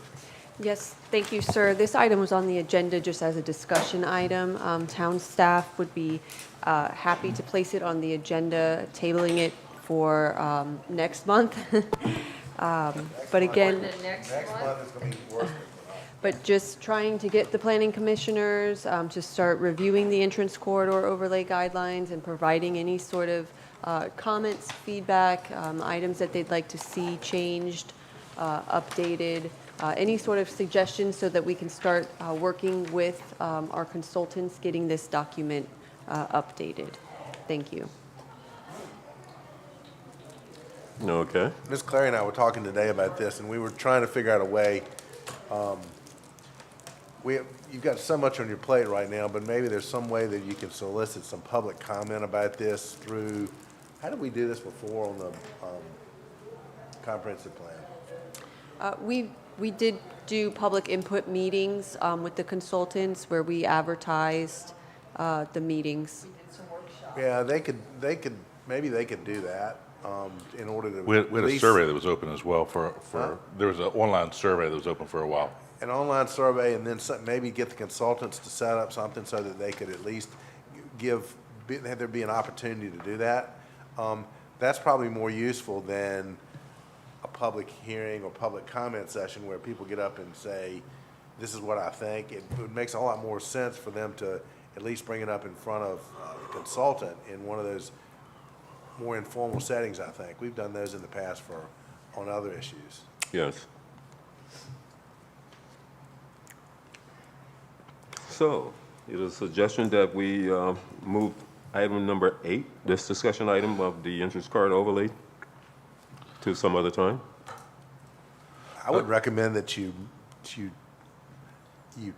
Yes, thank you, sir. This item was on the agenda just as a discussion item. Town staff would be happy to place it on the agenda, tabling it for next month. But again, Next month is going to be worse. but just trying to get the planning commissioners to start reviewing the entrance corridor overlay guidelines and providing any sort of comments, feedback, items that they'd like to see changed, updated, any sort of suggestions so that we can start working with our consultants, getting this document updated. Thank you. Okay. Ms. Clary and I were talking today about this, and we were trying to figure out a way. You've got so much on your plate right now, but maybe there's some way that you can solicit some public comment about this through, how did we do this before on the comprehensive plan? We did do public input meetings with the consultants where we advertised the meetings. Yeah, maybe they could do that in order to. We had at a least- survey that was open as well there was an online survey that was open for a while. An online survey, and then maybe get the consultants to set up something so that they could at least have there be an opportunity to do that. That's probably more useful than a public hearing or public comment session where people get up and say, this is what I think. It makes a lot more sense for them to at least bring it up in front of a consultant in one of those more informal settings, I think. We've done those in the past on other issues. Yes. So, it is a suggestion that we move item number 8, this discussion item of the entrance card overlay, to some other time. I would recommend that you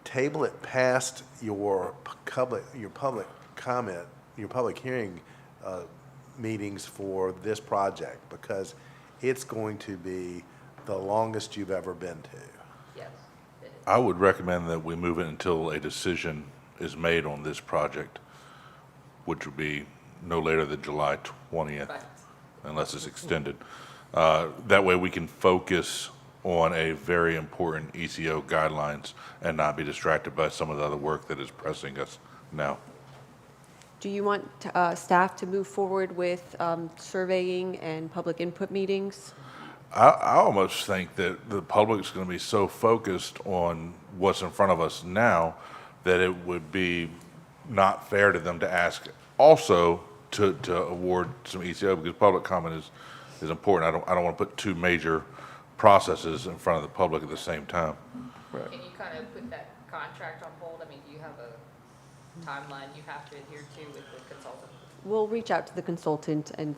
table it past your public comment, your public hearing meetings for this project, because it's going to be the longest you've ever been to. Yes. I would recommend that we move it until a decision is made on this project, which would be no later than July 20th, unless it's extended. That way we can focus on a very important ECO guidelines and not be distracted by some of the other work that is pressing us now. Do you want staff to move forward with surveying and public input meetings? I almost think that the public's going to be so focused on what's in front of us now that it would be not fair to them to ask also to award some ECO, because public comment is important. I don't want to put two major processes in front of the public at the same time. Can you kind of put that contract on hold? I mean, do you have a timeline you have to adhere to with the consultant? We'll reach out to the consultant and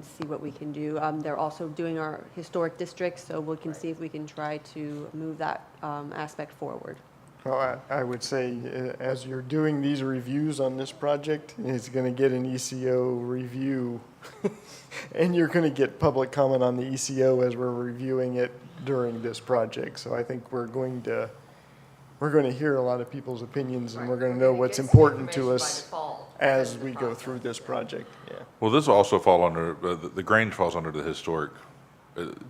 see what we can do. They're also doing our historic districts, so we can see if we can try to move that aspect forward. Well, I would say, as you're doing these reviews on this project, it's going to get an ECO review, and you're going to get public comment on the ECO as we're reviewing it during this project. So I think we're going to hear a lot of people's opinions, and we're going to know what's important to us as we go through this project. Yeah. Well, this will also fall under, the Grange falls under the historic,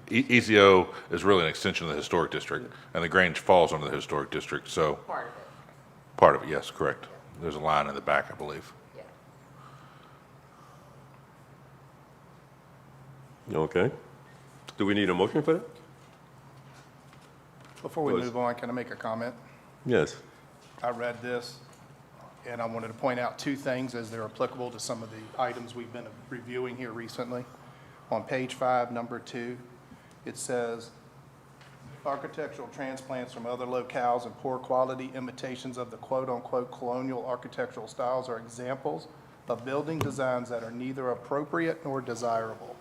ECO is really an extension of the historic district, and the Grange falls under the historic district, so. Part of it. Part of it, yes, correct. There's a line in the back, I believe. Yeah. Okay. Do we need a motion for that? Before we Please. move on, can I make a comment? Yes. I read this, and I wanted to point out two things as they're applicable to some of the items we've been reviewing here recently. On page 5, number 2, it says, architectural transplants from other locales and poor quality imitations of the quote-unquote colonial architectural styles are examples of building designs that are neither appropriate nor desirable.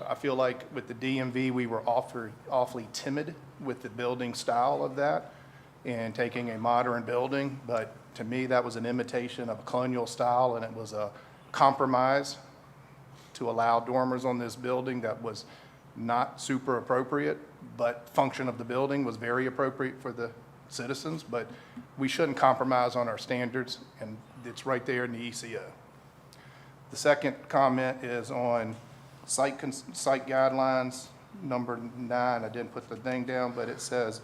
I feel like with the DMV, we were awfully timid with the building style of that and taking a modern building, but to me, that was an imitation of a colonial style, and it was a compromise to allow dormers on this building that was not super appropriate, but function of the building was very appropriate for the citizens, but we shouldn't compromise on our standards, and it's right there in the ECO. The second comment is on site guidelines, number 9. I didn't put the thing down, but it says,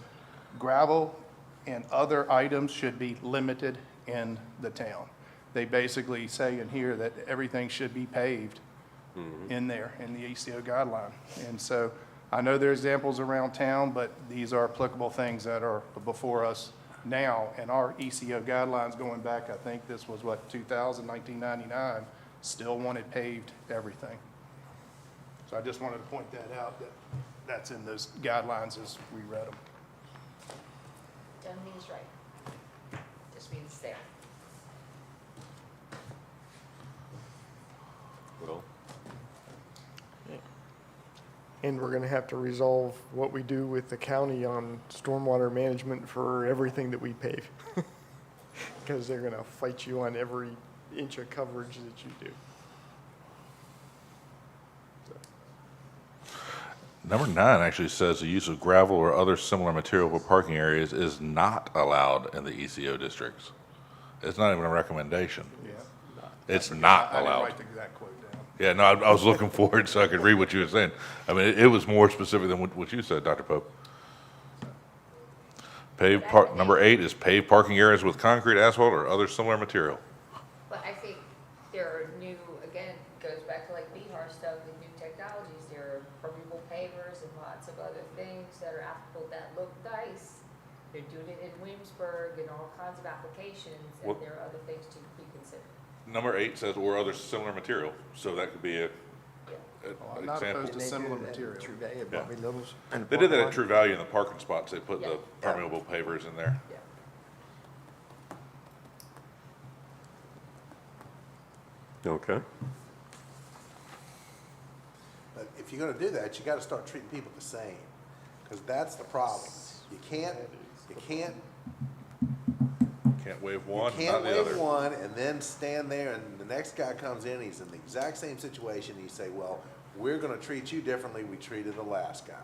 gravel and other items should be limited in the town. They basically say in here that everything should be paved in there, in the ECO guideline. And so I know there are examples around town, but these are applicable things that are before us now. And our ECO guidelines going back, I think this was what, 2000, 1999, still wanted paved everything. So I just wanted to point that out, that that's in those guidelines as we read them. Doesn't mean it's right. Just means it's there. Well, And we're gonna have to resolve what we do with the county on stormwater management for everything that we pave. Because they're gonna fight you on every inch of coverage that you do. Number 9 actually says the use of gravel or other similar material for parking areas is not allowed in the ECO districts. It's not even a recommendation. Yeah. It's not I didn't allowed. write the exact quote down. Yeah, no, I was looking for it so I could read what you were saying. I mean, it was more specific than what you said, Dr. Pope. Number 8 is paved parking areas with concrete, asphalt, or other similar material. But I think there are new, again, goes back to like BHAR stuff with new technologies. There are permeable pavers and lots of other things that are applicable that look nice. They're doing it in Williamsburg and all kinds of applications, and What- there are other things to be considered. Number 8 says or other similar material, so that could be an I'm not example. opposed to similar material. Yeah. They did that at True Value in the parking spots. They put the permeable pavers in there. okay. But if you're gonna do that, you gotta start treating people the same, because that's the problem. You can't Wave one, You not can't the other. wave one and then stand there and the next guy comes in, he's in the exact same situation, you say, well, we're gonna treat you differently we treated the last guy.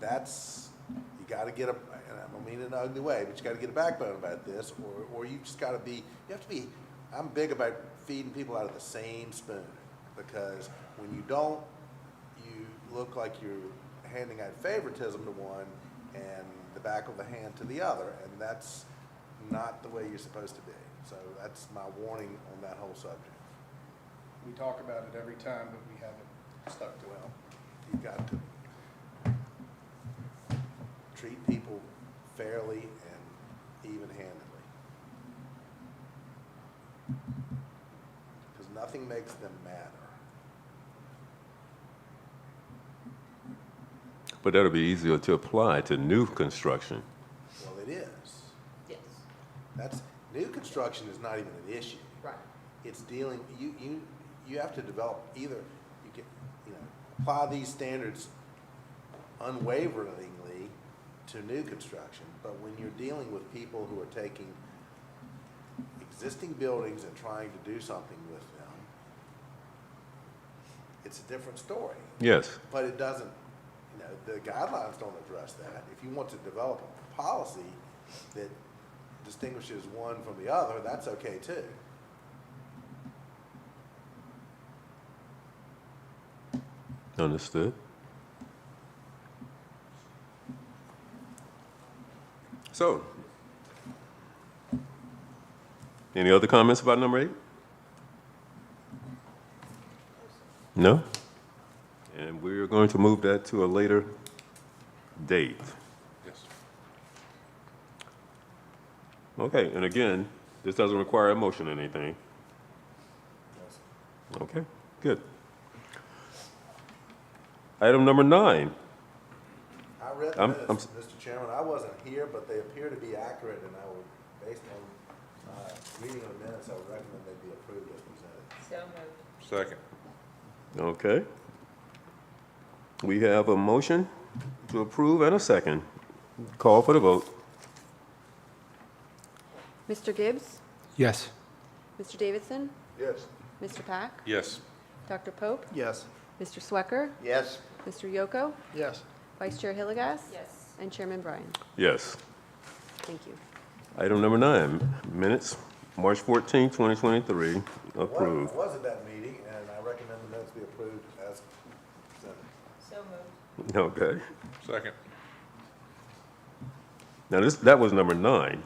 That's, you gotta get a, and I don't mean it in an ugly way, but you gotta get a backbone about this, or you just gotta be, you have to be, I'm big about feeding people out of the same spoon, because when you don't, you look like you're handing out favoritism to one and the back of the hand to the other, and that's not the way you're supposed to be. So that's my warning on that whole subject. We talk about it every time, but we haven't stuck to it. You've got to treat people fairly and even-handedly. Because nothing makes them matter. But that'll be easier to apply to new construction. Well, it is. Yes. That's, new construction is not even an issue. Right. It's dealing, you have to develop either, you can, apply these standards unwaveringly to new construction, but when you're dealing with people who are taking existing buildings and trying to do something with them, it's a different story. Yes. But it doesn't, the guidelines don't address that. If you want to develop a policy that distinguishes one from the other, that's okay too. Understood. So, any other comments about number 8? No? And we're going to move that to a later date. Yes. Okay, and again, this doesn't require a motion or anything. Okay, good. Item number 9. I read the minutes, Mr. Chairman. I wasn't here, but they appear to be accurate, and I would, based on reading of the minutes, I would recommend they be approved as presented. So moved. Second. Okay. We have a motion to approve and a second. Call for the vote. Mr. Gibbs? Yes. Mr. Davidson? Yes. Mr. Pack? Yes. Dr. Pope? Yes. Mr. Swecker? Yes. Mr. Yoko? Yes. Vice Chair Hilligas? Yes. And Chairman Bryan? Yes. Thank you. Item number 9, minutes, March 14, 2023, approved. I was at that meeting, and I recommend the minutes be approved as presented. So moved. Okay. Second. Now, that was number 9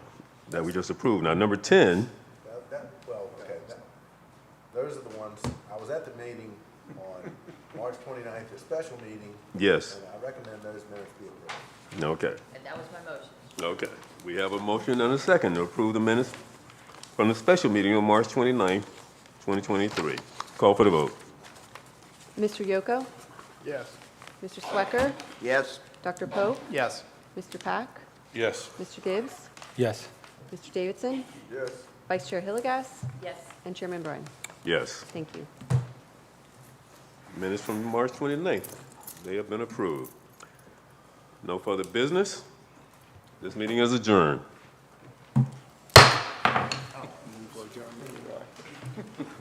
that we just approved. Now, number 10, Those are the ones, I was at the meeting on March 29th, a special meeting. yes, And I recommend those minutes be approved. okay. And that was my motion. Okay, we have a motion and a second to approve the minutes from the special meeting on March 29th, 2023. Call for the vote. Mr. Yoko? Yes. Mr. Swecker? Yes. Dr. Pope? Yes. Mr. Pack? Yes. Mr. Gibbs? Yes. Mr. Davidson? Yes. Vice Chair Hillegas? Yes. And Chairman Bryan. Yes. Thank you. Minutes from March 29th, they have been approved. No further business. This meeting is adjourned.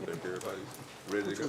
Think everybody's ready to go.